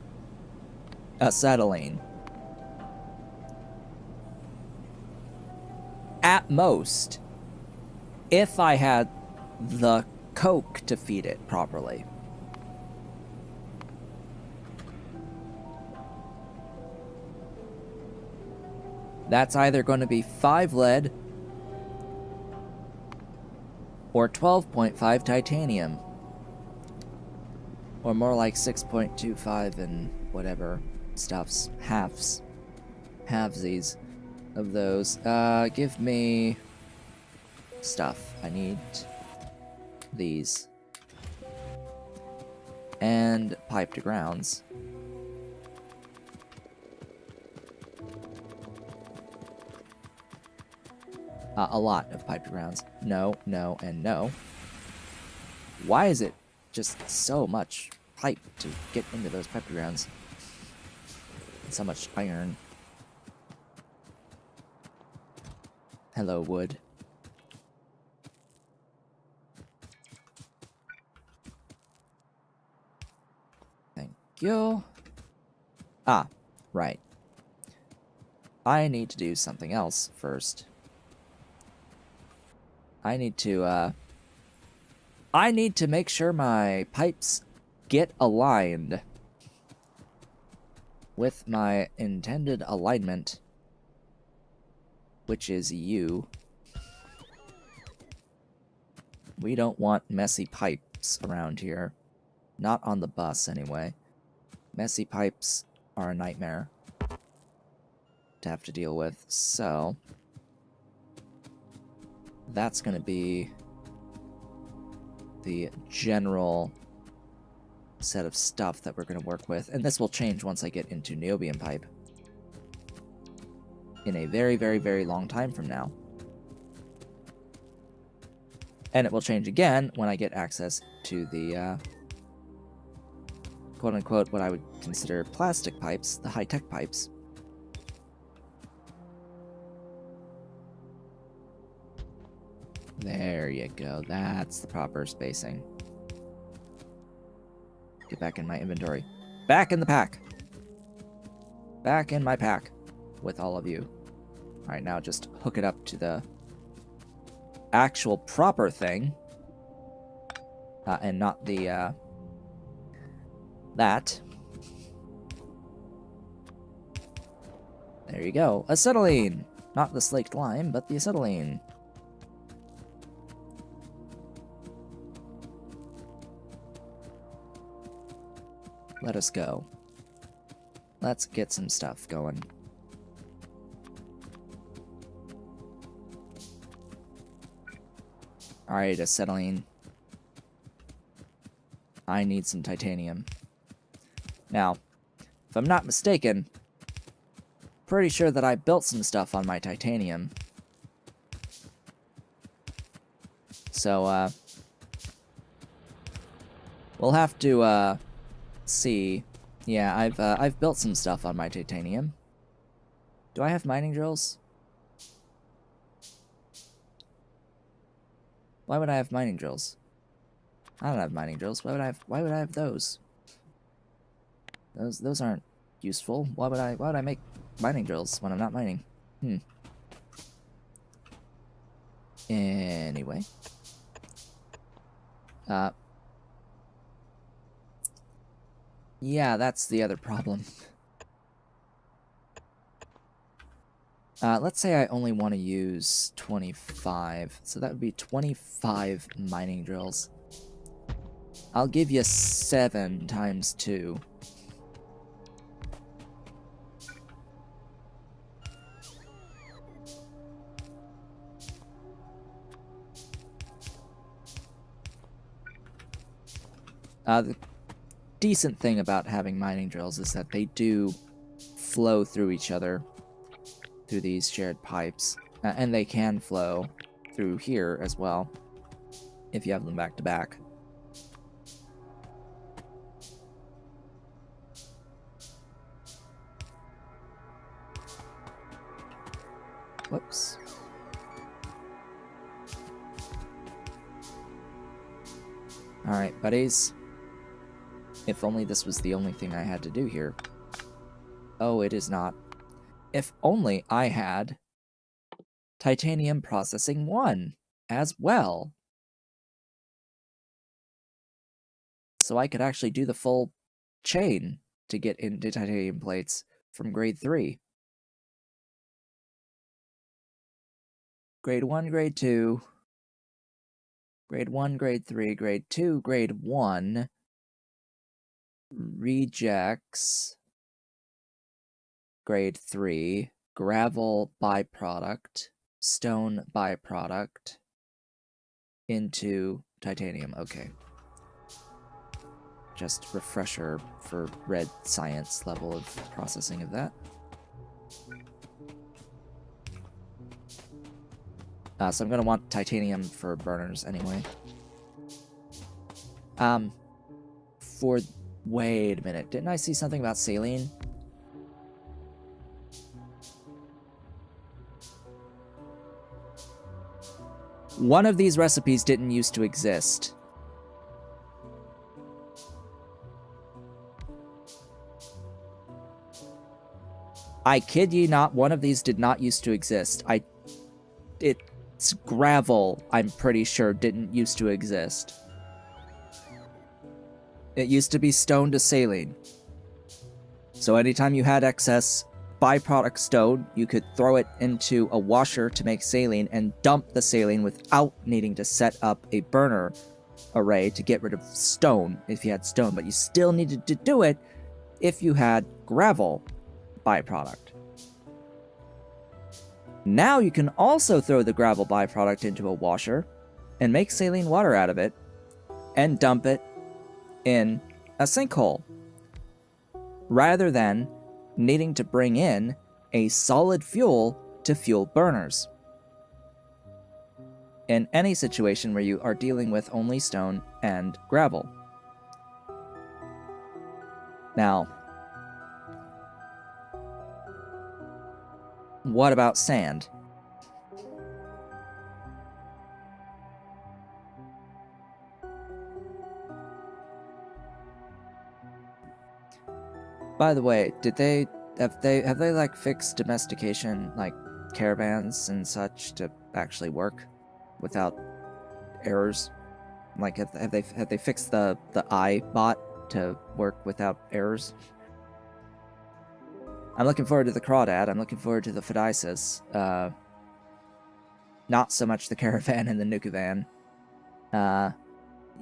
acetylene. At most, if I had the coke to feed it properly. That's either going to be 5 lead or 12.5 titanium. Or more like 6.25 and whatever stuffs. Halvesies of those. Give me stuff. I need these. And pipe to grounds. A lot of pipe to grounds. No, no, and no. Why is it just so much pipe to get into those petri grounds. And so much iron. Hello, wood. Thank you. Ah, right. I need to do something else first. I need to make sure my pipes get aligned with my intended alignment, which is you. We don't want messy pipes around here. Not on the bus, anyway. Messy pipes are a nightmare to have to deal with, so that's going to be the general set of stuff that we're going to work with, and this will change once I get into niobium pipe in a very, very, very long time from now. And it will change again when I get access to the quote-unquote what I would consider plastic pipes, the high-tech pipes. There you go. That's the proper spacing. Get back in my inventory. Back in the pack. Back in my pack with all of you. Alright, now just hook it up to the actual proper thing. And not the, that. There you go. Acetylene! Not the slaked lime, but the acetylene. Let us go. Let's get some stuff going. Alright, acetylene. I need some titanium. Now, if I'm not mistaken, pretty sure that I built some stuff on my titanium. So, we'll have to, see. Yeah, I've built some stuff on my titanium. Do I have mining drills? Why would I have mining drills? I don't have mining drills. Why would I have those? Those aren't useful. Why would I make mining drills when I'm not mining? Anyway. Yeah, that's the other problem. Let's say I only want to use 25, so that would be 25 mining drills. I'll give you 7 times 2. The decent thing about having mining drills is that they do flow through each other through these shared pipes, and they can flow through here as well if you have them back to back. Whoops. Alright, buddies. If only this was the only thing I had to do here. Oh, it is not. If only I had titanium processing 1 as well. So I could actually do the full chain to get into titanium plates from grade 3. Grade 1, grade 2. Grade 1, grade 3, grade 2, grade 1. Rejects. Grade 3. Gravel byproduct. Stone byproduct. Into titanium. Okay. Just refresher for red science level of processing of that. So I'm going to want titanium for burners anyway. for... Wait a minute. Didn't I see something about saline? One of these recipes didn't used to exist. I kid ye not, one of these did not used to exist. It's gravel, I'm pretty sure, didn't used to exist. It used to be stone to saline. So anytime you had excess byproduct stone, you could throw it into a washer to make saline and dump the saline without needing to set up a burner array to get rid of stone if you had stone, but you still needed to do it if you had gravel byproduct. Now you can also throw the gravel byproduct into a washer and make saline water out of it and dump it in a sinkhole, rather than needing to bring in a solid fuel to fuel burners. In any situation where you are dealing with only stone and gravel. Now, what about sand? By the way, have they like fixed domestication, like caravans and such, to actually work without errors? Like have they fixed the eye bot to work without errors? I'm looking forward to the crawdad. I'm looking forward to the Fidicis. Not so much the caravan and the nukavan.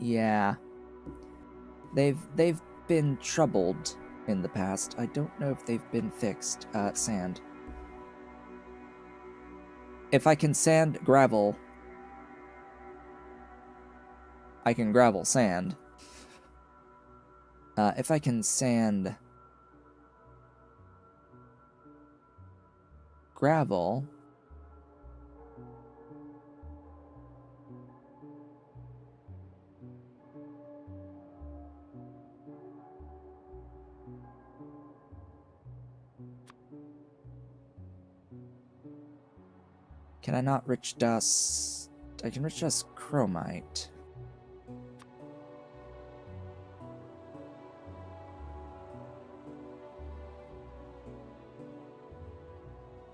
Yeah. They've been troubled in the past. I don't know if they've been fixed. Sand. If I can sand gravel, I can gravel sand. If I can sand gravel, can I not rich dust? I can rich dust chromite.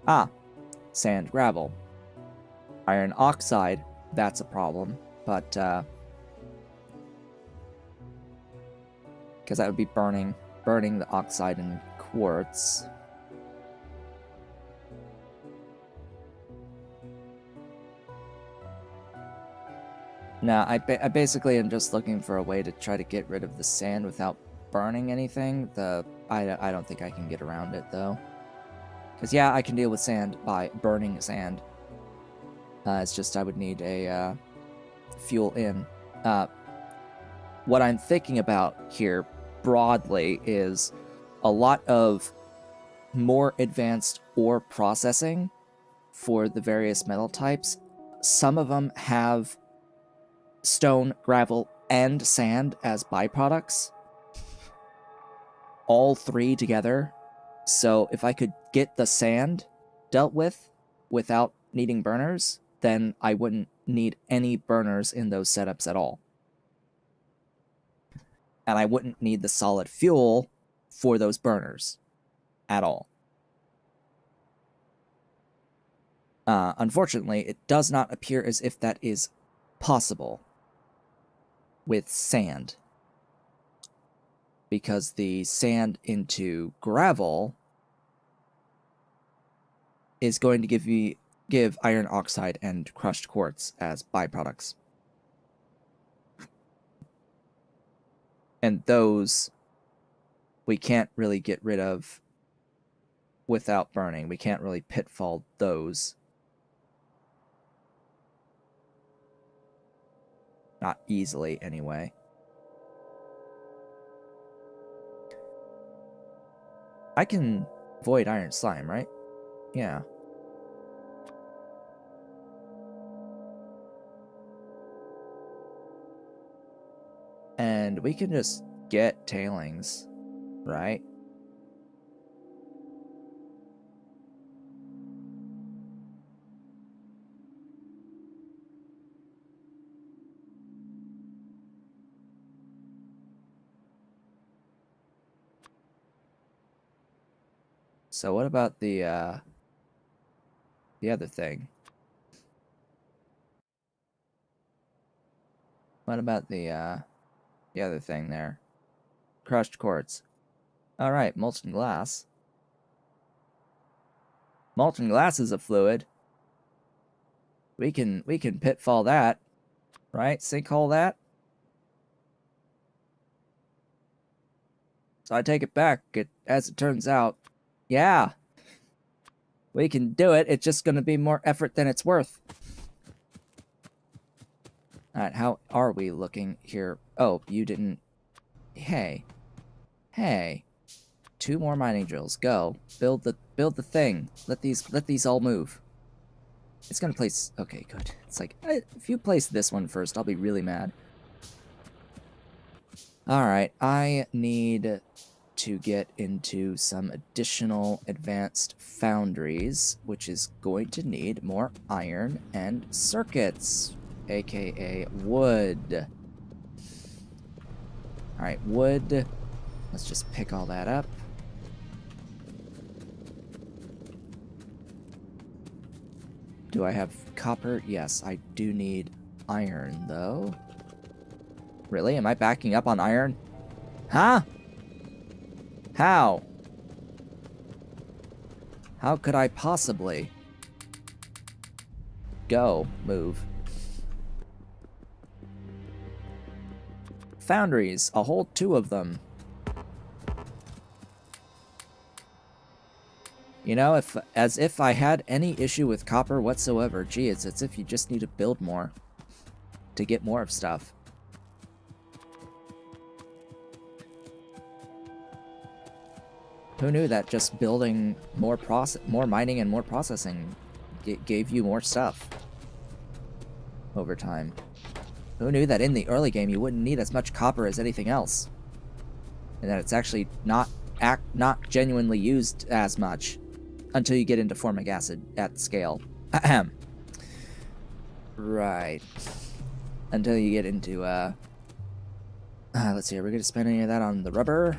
Ah, sand, gravel. Iron oxide, that's a problem, but, because that would be burning the oxide in quartz. Nah, I basically am just looking for a way to try to get rid of the sand without burning anything. I don't think I can get around it, though. Because, yeah, I can deal with sand by burning sand. It's just I would need a fuel in. What I'm thinking about here broadly is a lot of more advanced ore processing for the various metal types. Some of them have stone, gravel, and sand as byproducts. All three together. So if I could get the sand dealt with without needing burners, then I wouldn't need any burners in those setups at all. And I wouldn't need the solid fuel for those burners at all. Unfortunately, it does not appear as if that is possible with sand, because the sand into gravel is going to give iron oxide and crushed quartz as byproducts. And those we can't really get rid of without burning. We can't really pitfall those. Not easily, anyway. I can void iron slime, right? Yeah. And we can just get tailings, right? So what about the other thing? What about the other thing there? Crushed quartz. All right, molten glass. Molten glass is a fluid. We can pitfall that, right? Sinkhole that. So I take it back. As it turns out, yeah, we can do it. It's just going to be more effort than it's worth. All right, how are we looking here? Oh, you didn't. Hey, 2 more mining drills. Go build the thing. Let these all move. It's gonna place. Okay, good. It's like if you place this one first, I'll be really mad. All right, I need to get into some additional advanced foundries, which is going to need more iron and circuits, aka wood. All right, wood. Let's just pick all that up. Do I have copper? Yes, I do need iron, though. Really? Am I backing up on iron? Huh? How? How could I possibly? Go. Move. Foundries. A whole 2 of them. You know, as if I had any issue with copper whatsoever. Gee, it's as if you just need to build more to get more of stuff. Who knew that just building more mining and more processing gave you more stuff over time? Who knew that in the early game you wouldn't need as much copper as anything else, and that it's actually not genuinely used as much until you get into formic acid at scale. Ahem. Right. Until you get into let's see, are we gonna spend any of that on the rubber?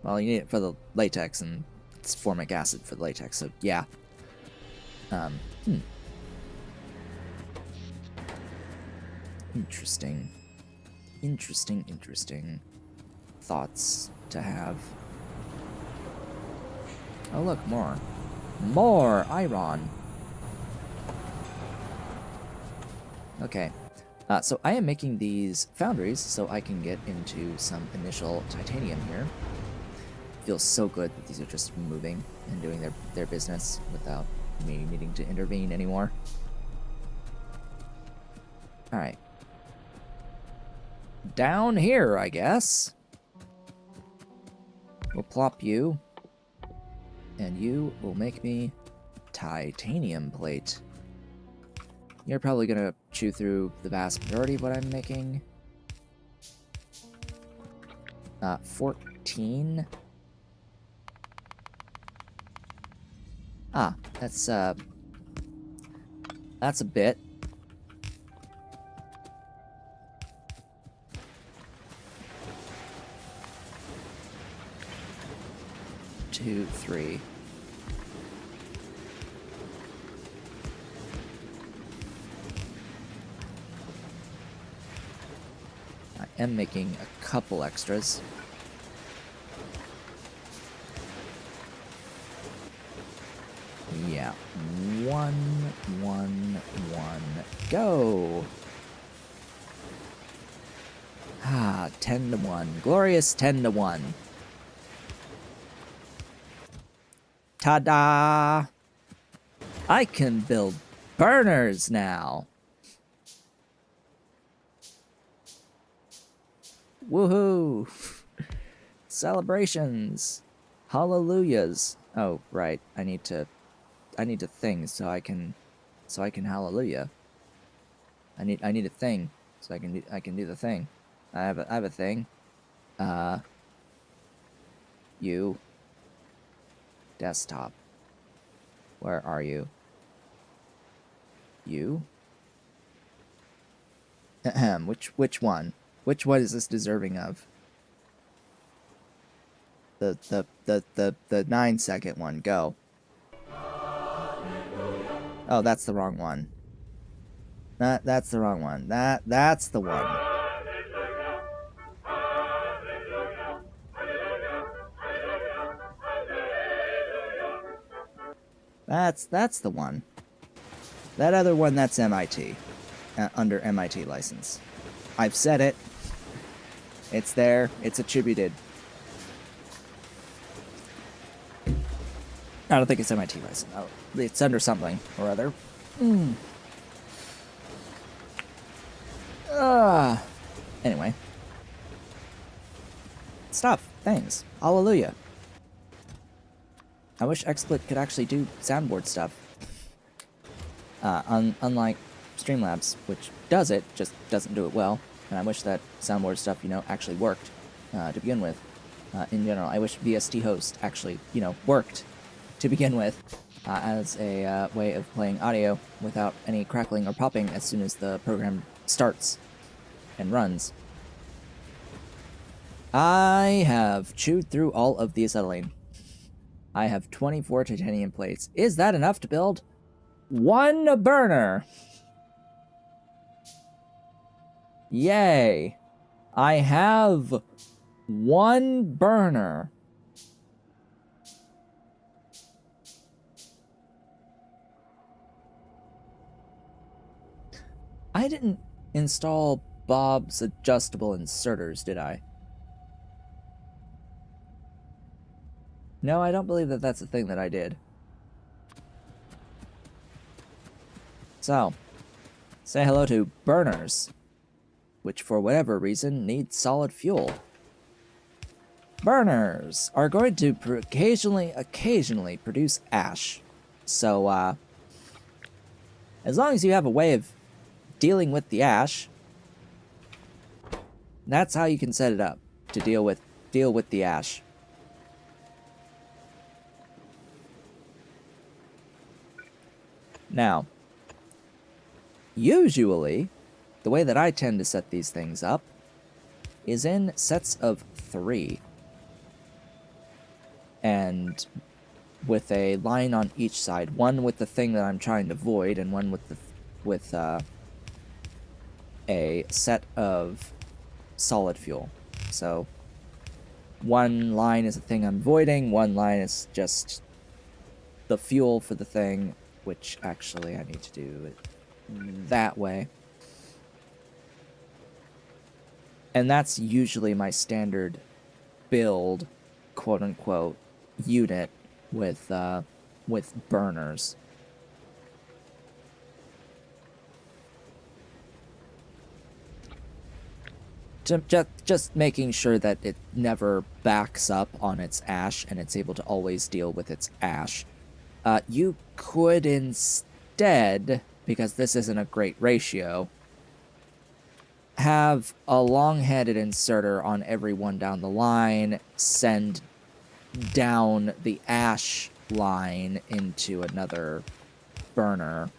Well, you need it for the latex, and it's formic acid for the latex, so yeah. Interesting. Interesting thoughts to have. Oh, look, more. More iron! Okay. So I am making these foundries so I can get into some initial titanium here. Feels so good that these are just moving and doing their business without me needing to intervene anymore. Alright. Down here, I guess. We'll plop you. And you will make me titanium plate. You're probably gonna chew through the vast majority of what I'm making. 14. Ah, that's a bit. Two, 3. I am making a couple extras. Yeah. 1, 1, 1. Go! Ah, 10 to 1. Glorious 10 to 1. Ta-da! I can build burners now! Woohoo! Celebrations! Hallelujahs! Oh, right. I need to thing so I can hallelujah. I need a thing. so I can do the thing. I have a thing. You. Desktop. Where are you? You? Ahem. Which one? Which one is this deserving of? The 9-second one. Go. Oh, that's the wrong one. That's the wrong one. That's the one. That's the one. That other one, that's MIT. Under MIT license. I've said it. It's there. It's attributed. I don't think it's MIT license. Oh, it's under something or other. Anyway. Stuff. Things. Hallelujah. I wish XSplit could actually do soundboard stuff. Unlike Streamlabs, which does it, just doesn't do it well. And I wish that soundboard stuff, actually worked to begin with. In general, I wish VST host actually, worked to begin with as a way of playing audio without any crackling or popping as soon as the program starts and runs. I have chewed through all of the acetylene. I have 24 titanium plates. Is that enough to build one burner? Yay. I have one burner. I didn't install Bob's adjustable inserters, did I? No, I don't believe that that's a thing that I did. So, say hello to burners, which for whatever reason need solid fuel. Burners are going to occasionally produce ash. So, as long as you have a way of dealing with the ash, that's how you can set it up to deal with the ash. Now, usually, the way that I tend to set these things up is in sets of 3. And with a line on each side, one with the thing that I'm trying to void, and one with a set of solid fuel. So, one line is the thing I'm voiding, one line is just the fuel for the thing, which actually I need to do it that way. And that's usually my standard build, quote-unquote, unit with burners. Just making sure that it never backs up on its ash and it's able to always deal with its ash. You could instead, because this isn't a great ratio, have a long-headed inserter on every one down the line, send down the ash line into another burner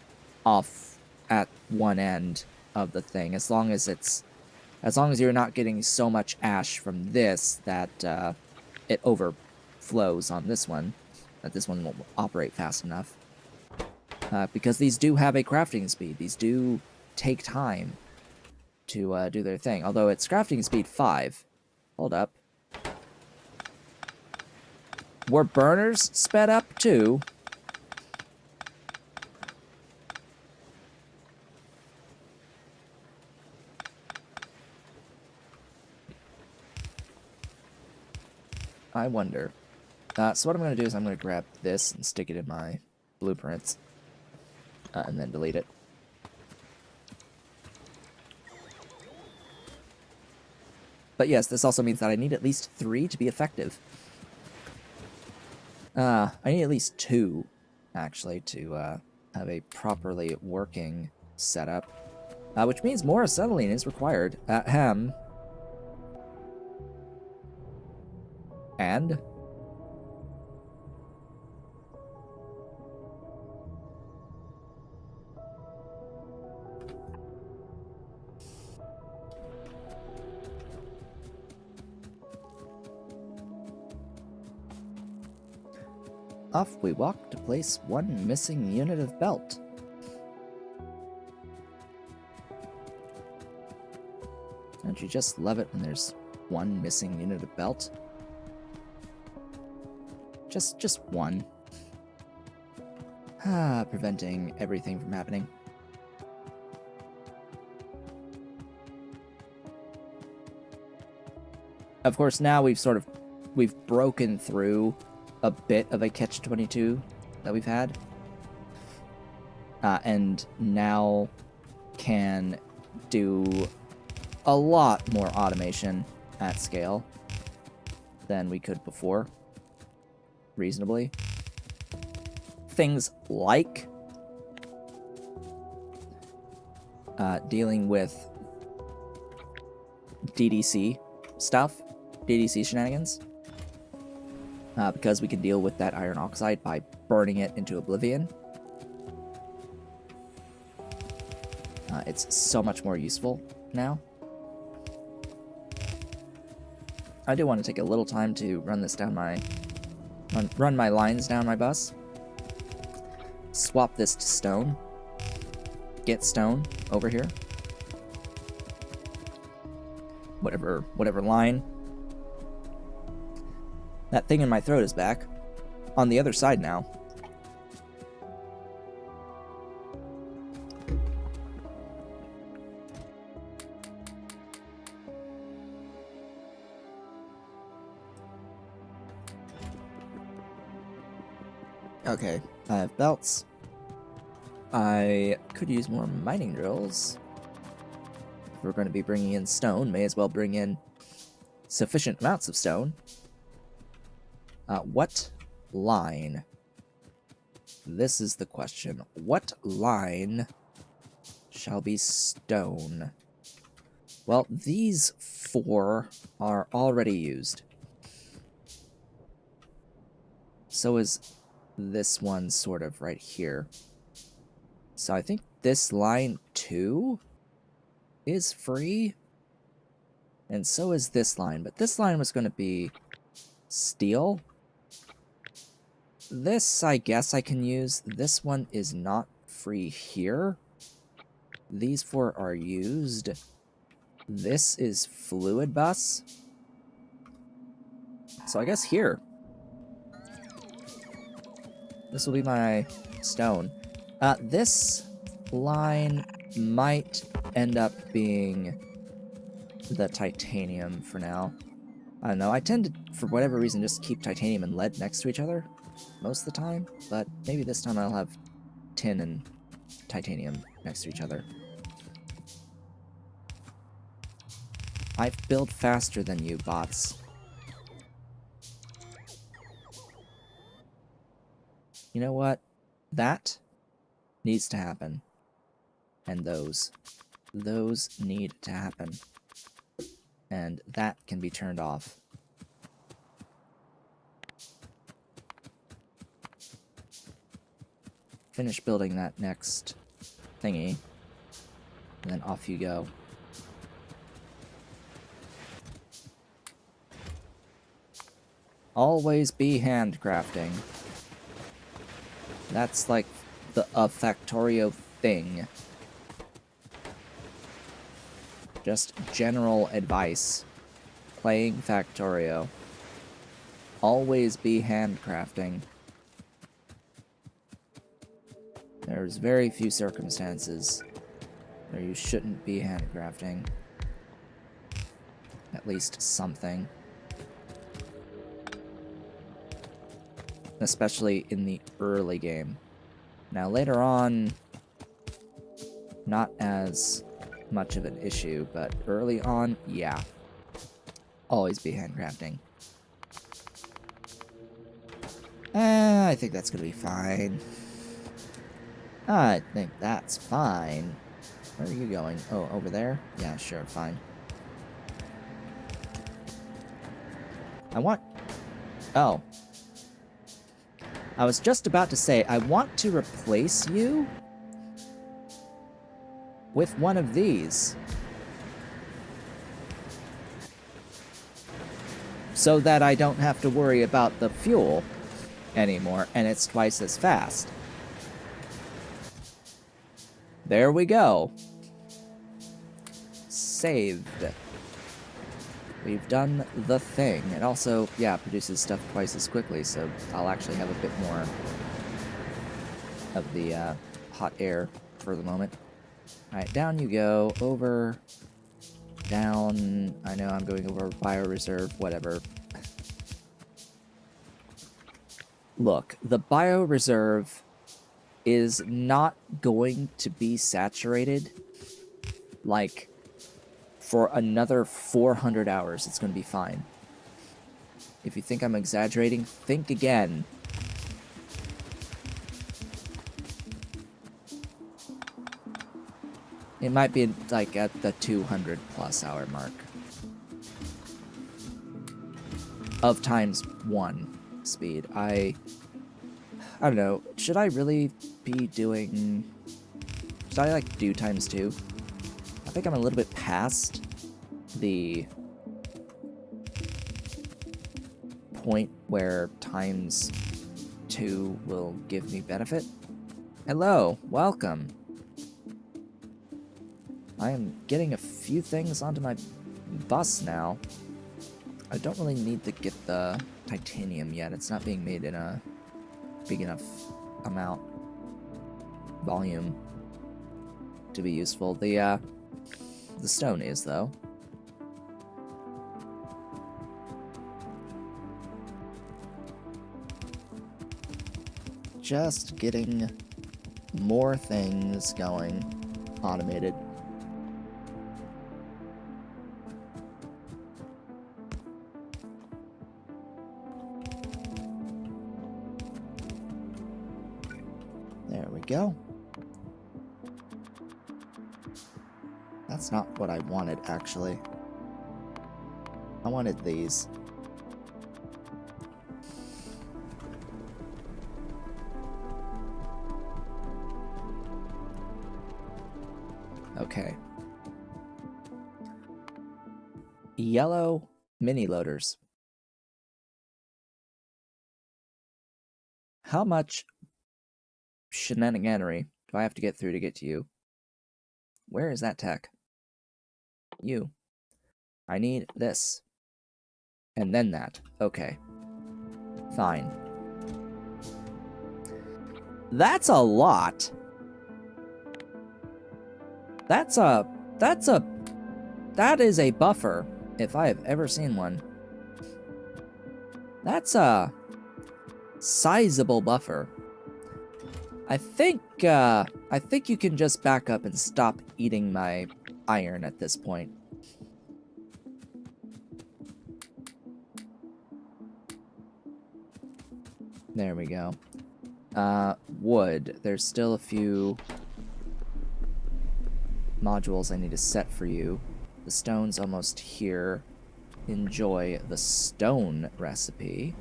off at one end of the thing, as long as you're not getting so much ash from this that it overflows on this one, that this one won't operate fast enough. Because these do have a crafting speed. These do take time to do their thing. Although it's crafting speed 5. Hold up. Were burners sped up too? I wonder. So what I'm going to do is I'm going to grab this and stick it in my blueprints. And then delete it. But yes, this also means that I need at least 3 to be effective. I need at least 2, actually, to have a properly working setup. which means more acetylene is required. Ahem. And off we walk to place one missing unit of belt. Don't you just love it when there's one missing unit of belt? Just one. Preventing everything from happening. Of course, now we've broken through a bit of a catch-22 that we've had. And now can do a lot more automation at scale than we could before, reasonably. Things like dealing with DDC stuff, DDC shenanigans, because we can deal with that iron oxide by burning it into oblivion. It's so much more useful now. I do want to take a little time to run this down run my lines down my bus. Swap this to stone. Get stone over here. Whatever line. That thing in my throat is back. On the other side now. Okay, I have belts. I could use more mining drills. If we're going to be bringing in stone, may as well bring in sufficient amounts of stone. What line? This is the question. What line shall be stone? Well, these 4 are already used. So is this one sort of right here. So I think this line 2 is free. And so is this line. But this line was going to be steel. This, I guess I can use. This one is not free here. These 4 are used. This is fluid bus. So I guess here. This will be my stone. This line might end up being the titanium for now. I don't know, I tend to, for whatever reason, just keep titanium and lead next to each other most of the time, but maybe this time I'll have tin and titanium next to each other. I build faster than you, bots. You know what? That needs to happen. And those need to happen. And that can be turned off. Finish building that next thingy. And then off you go. Always be handcrafting. That's like a Factorio thing. Just general advice. Playing Factorio. Always be handcrafting. There's very few circumstances where you shouldn't be handcrafting. At least something. Especially in the early game. Now later on, not as much of an issue, but early on, yeah. Always be handcrafting. I think that's gonna be fine. I think that's fine. Where are you going? Oh, over there? Yeah, sure, fine. I want... Oh. I was just about to say, I want to replace you with one of these. So that I don't have to worry about the fuel anymore, and it's twice as fast. There we go. Saved. We've done the thing. It also, yeah, produces stuff twice as quickly, so I'll actually have a bit more of the hot air for the moment. Alright, down you go. Over. Down. I know I'm going over bioreserve, whatever. Look, the bioreserve is not going to be saturated, like, for another 400 hours. It's going to be fine. If you think I'm exaggerating, think again. It might be, like, at the 200 plus hour mark. Of times 1 speed. I don't know. Should I really be doing... Should I, like, do times 2? I think I'm a little bit past the point where times 2 will give me benefit. Hello, welcome. I am getting a few things onto my bus now. I don't really need to get the titanium yet. It's not being made in a big enough volume to be useful. The stone is, though. Just getting more things going, automated. There we go. That's not what I wanted, actually. I wanted these. Okay. Yellow mini loaders. How much shenaniganery do I have to get through to get to you? Where is that tech? You. I need this. And then that. Okay. Fine. That's a lot. That is a buffer, if I have ever seen one. That's a sizable buffer. I think you can just back up and stop eating my iron at this point. There we go. Wood. There's still a few modules I need to set for you. The stone's almost here. Enjoy the stone recipe,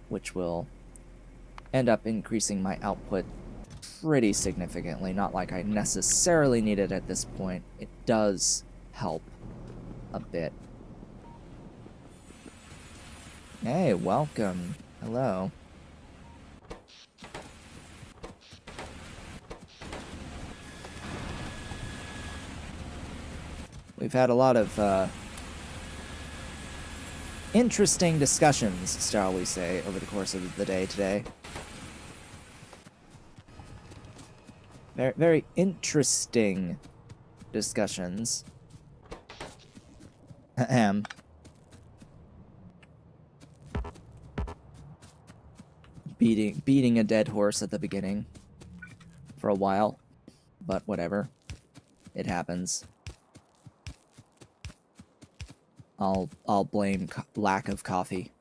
which will end up increasing my output pretty significantly. Not like I necessarily need it at this point. It does help a bit. Hey, welcome. Hello. We've had a lot of interesting discussions, shall we say, over the course of the day today. Very, very interesting discussions. Ahem. Beating a dead horse at the beginning for a while, but whatever. It happens. I'll blame lack of coffee.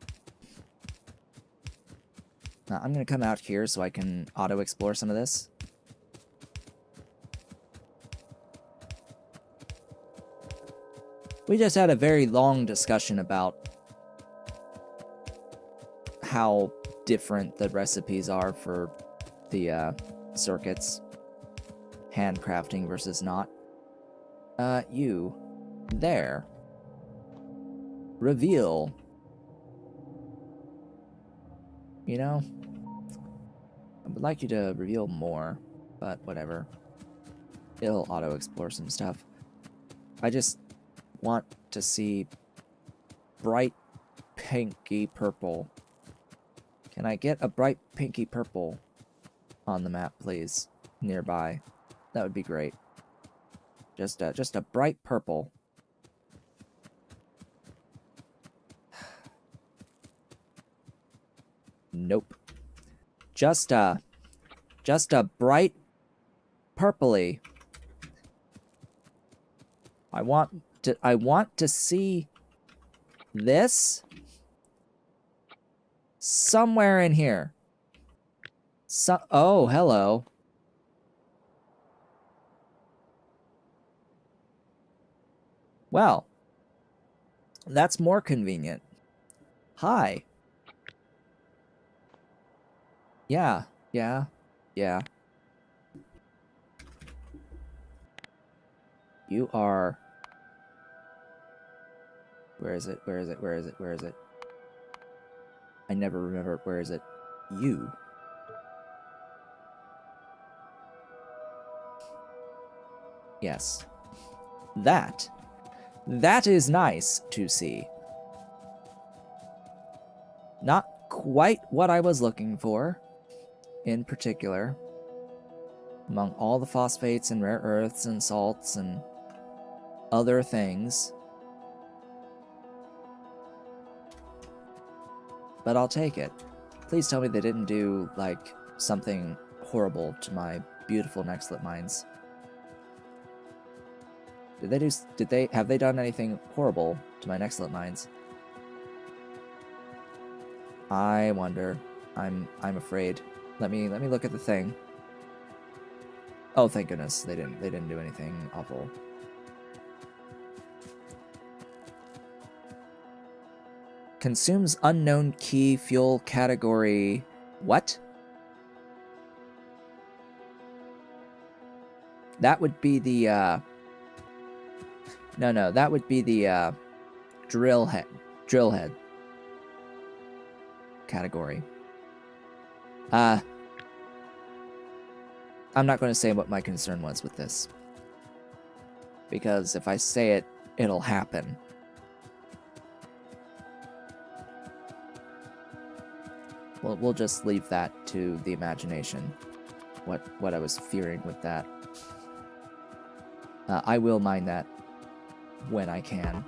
Now, I'm gonna come out here so I can auto-explore some of this. We just had a very long discussion about how different the recipes are for the circuits. Handcrafting versus not. You. There. Reveal. You know? I would like you to reveal more, but whatever. It'll auto-explore some stuff. I just want to see bright pinky purple. Can I get a bright pinky purple on the map, please? Nearby. That would be great. Just a bright purple. Nope. Just a bright purpley. I want to see this somewhere in here. Oh, hello. Well, that's more convenient. Hi. Yeah. You are... Where is it? I never remember. Where is it? You. Yes. That is nice to see. Not quite what I was looking for, in particular. Among all the phosphates and rare earths and salts and other things. But I'll take it. Please tell me they didn't do, like, something horrible to my beautiful Nextlit mines. Have they done anything horrible to my Nextlit mines? I wonder. I'm afraid. Let me look at the thing. Oh, thank goodness they didn't do anything awful. Consumes unknown key fuel category. What? That would be the No, that would be the drill head category. I'm not going to say what my concern was with this, because if I say it, it'll happen. Well, we'll just leave that to the imagination, what I was fearing with that. I will mine that when I can.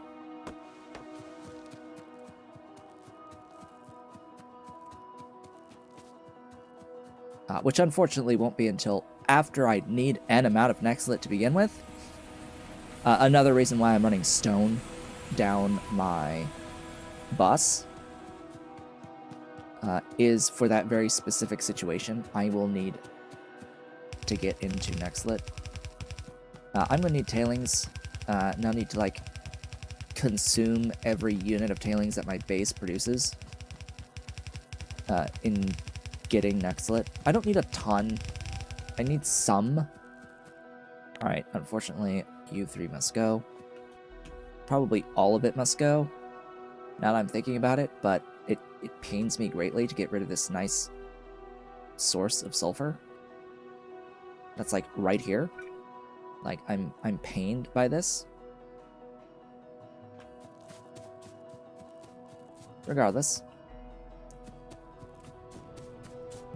Which unfortunately won't be until after I need an amount of Nextlit to begin with. Another reason why I'm running stone down my bus is for that very specific situation. I will need to get into Nextlit. I'm going to need tailings. Now need to, like, consume every unit of tailings that my base produces in getting Nextlit. I don't need a ton. I need some. Alright, unfortunately, U3 must go. Probably all of it must go, now that I'm thinking about it, but it pains me greatly to get rid of this nice source of sulfur. That's, like, right here. Like, I'm pained by this. Regardless.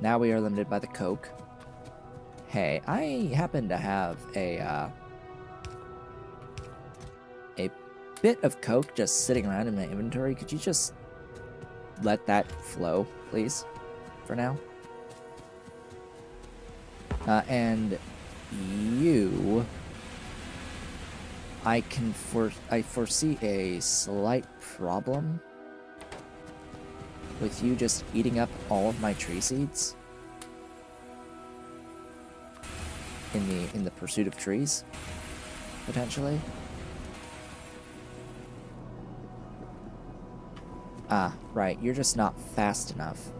Now we are limited by the coke. Hey, I happen to have a bit of coke just sitting around in my inventory. Could you just let that flow, please, for now? And you... I foresee a slight problem with you just eating up all of my tree seeds in the pursuit of trees, potentially. Ah, right, you're just not fast enough.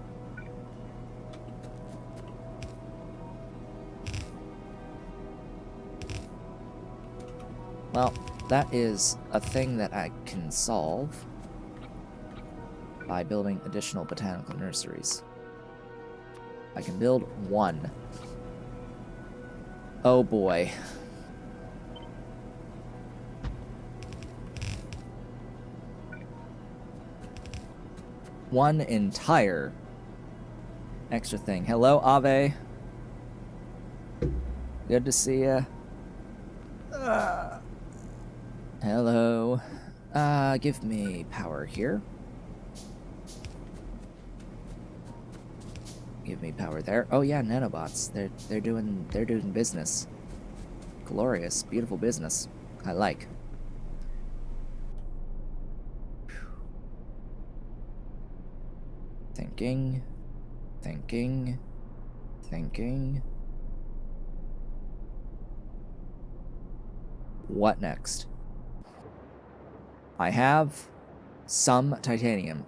Well, that is a thing that I can solve by building additional botanical nurseries. I can build one. Oh boy. One entire extra thing. Hello, Ave. Good to see ya. Hello. Give me power here. Give me power there. Oh yeah, nanobots. They're doing business. Glorious, beautiful business. I like. Thinking. Thinking. Thinking. What next? I have some titanium.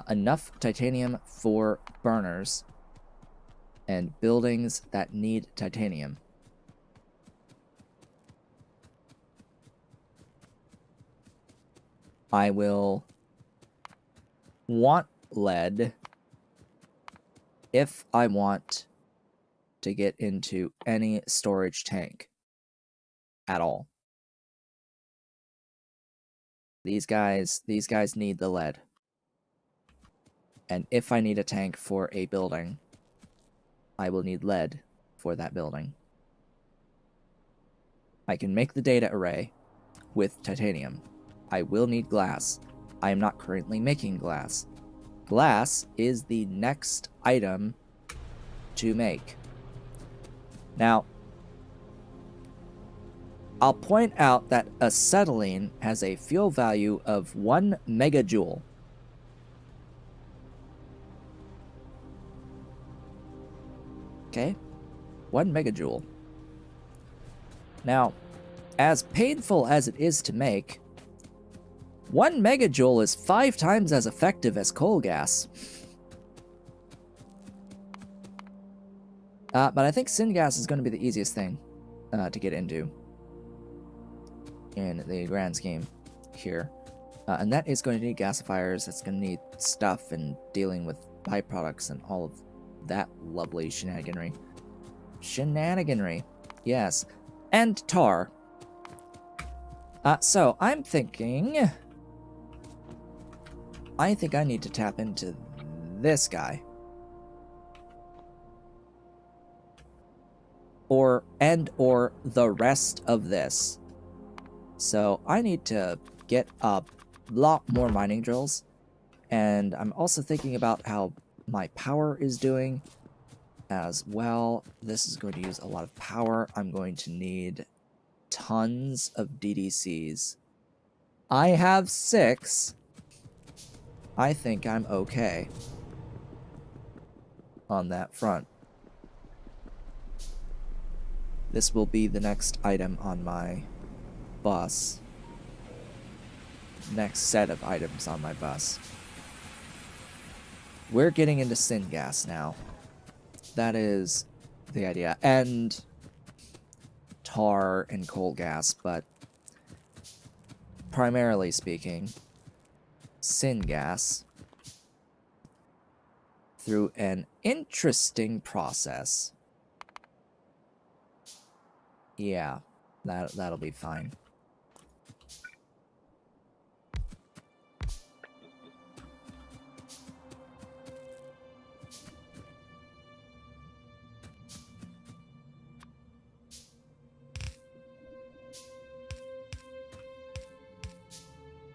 Enough titanium for burners and buildings that need titanium. I will want lead if I want to get into any storage tank at all. These guys need the lead. And if I need a tank for a building, I will need lead for that building. I can make the data array with titanium. I will need glass. I am not currently making glass. Glass is the next item to make. Now, I'll point out that acetylene has a fuel value of 1 megajoule. Okay? 1 megajoule. Now, as painful as it is to make, 1 megajoule is 5 times as effective as coal gas. But I think syngas is going to be the easiest thing to get into in the grand scheme here. And that is going to need gasifiers, it's going to need stuff and dealing with byproducts and all of that lovely shenaniganry. Shenaniganry, yes. And tar. So I'm thinking... I think I need to tap into this guy. Or the rest of this. So I need to get a lot more mining drills. And I'm also thinking about how my power is doing as well. This is going to use a lot of power. I'm going to need tons of DDCs. I have 6. I think I'm okay on that front. This will be the next item on my bus. Next set of items on my bus. We're getting into syngas now. That is the idea. And tar and coal gas, but primarily speaking, syngas through an interesting process. Yeah, that'll be fine.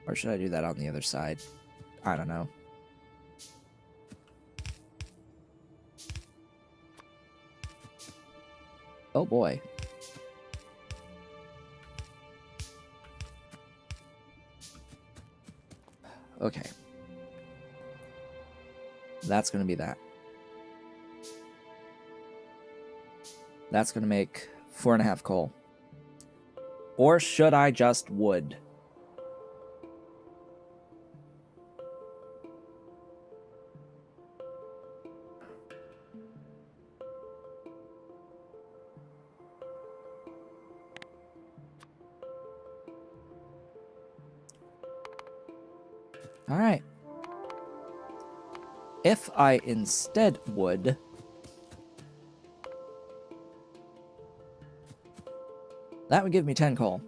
Or should I do that on the other side? I don't know. Oh boy. Okay. That's gonna be that. That's gonna make 4.5 coal. Or should I just wood? Alright. If I instead would... that would give me 10 coal.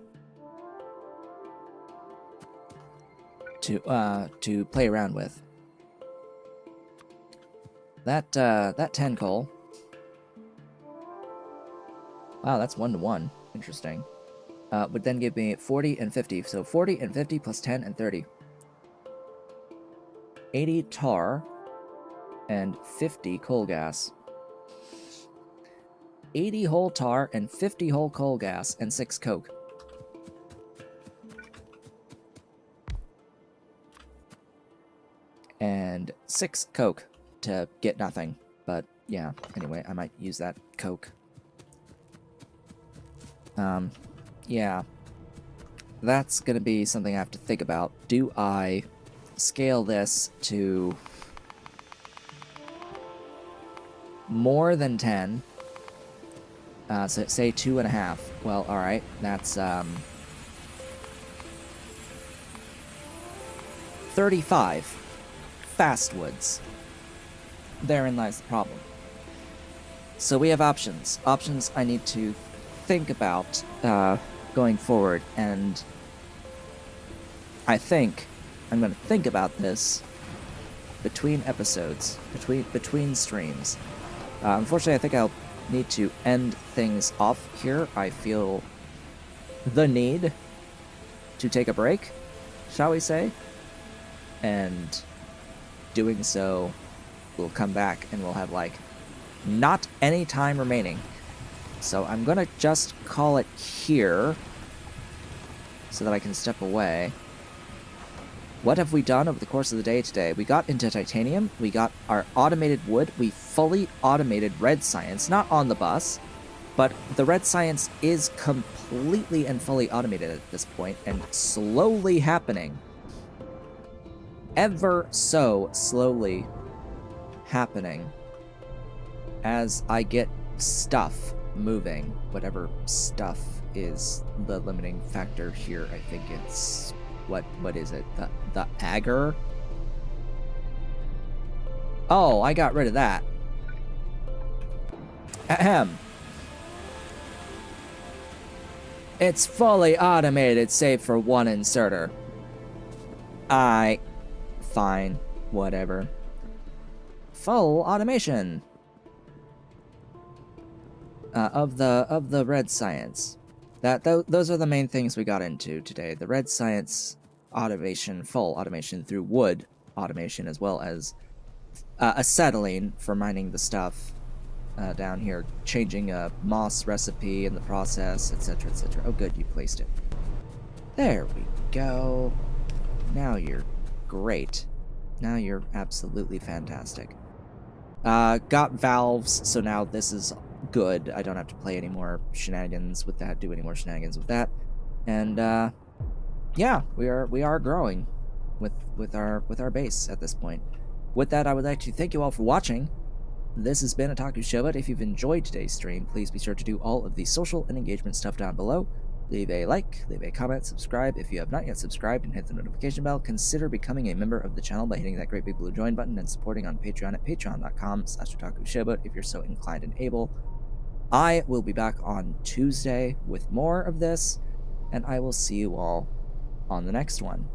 To play around with. That 10 coal... wow, that's 1 to 1. Interesting. Would then give me 40 and 50. So 40 and 50 plus 10 and 30. 80 tar and 50 coal gas. 80 whole tar and 50 whole coal gas and 6 coke. And 6 coke to get nothing. But yeah, anyway, I might use that coke. Yeah. That's gonna be something I have to think about. Do I scale this to more than 10? So say 2.5. Well, alright, that's 35 fastwoods. Therein lies the problem. So we have options. Options I need to think about going forward, and I think I'm going to think about this between episodes, between streams. Unfortunately, I think I'll need to end things off here. I feel the need to take a break, shall we say, and doing so, we'll come back and we'll have, like, not any time remaining. So I'm gonna just call it here so that I can step away. What have we done over the course of the day today? We got into titanium, we got our automated wood, we fully automated red science, not on the bus, but the red science is completely and fully automated at this point, and slowly happening. Ever so slowly happening as I get stuff moving. Whatever stuff is the limiting factor here. I think it's what is it? The agar? Oh, I got rid of that. Ahem. It's fully automated save for one inserter. Fine, whatever. Full automation of the red science. Those are the main things we got into today. The red science automation, full automation through wood automation, as well as acetylene for mining the stuff down here, changing a moss recipe in the process, etc., etc. Oh, good, you placed it. There we go. Now you're great. Now you're absolutely fantastic. Got valves, so now this is good. I don't have to play any more shenanigans with that, do any more shenanigans with that. And yeah, we are growing with our base at this point. With that, I would like to thank you all for watching. This has been Otaku Showboat. If you've enjoyed today's stream, please be sure to do all of the social and engagement stuff down below. Leave a like, leave a comment, subscribe. If you have not yet subscribed, and hit the notification bell, consider becoming a member of the channel by hitting that great big blue join button and supporting on Patreon at patreon.com/otakushowboat if you're so inclined and able. I will be back on Tuesday with more of this, and I will see you all on the next one.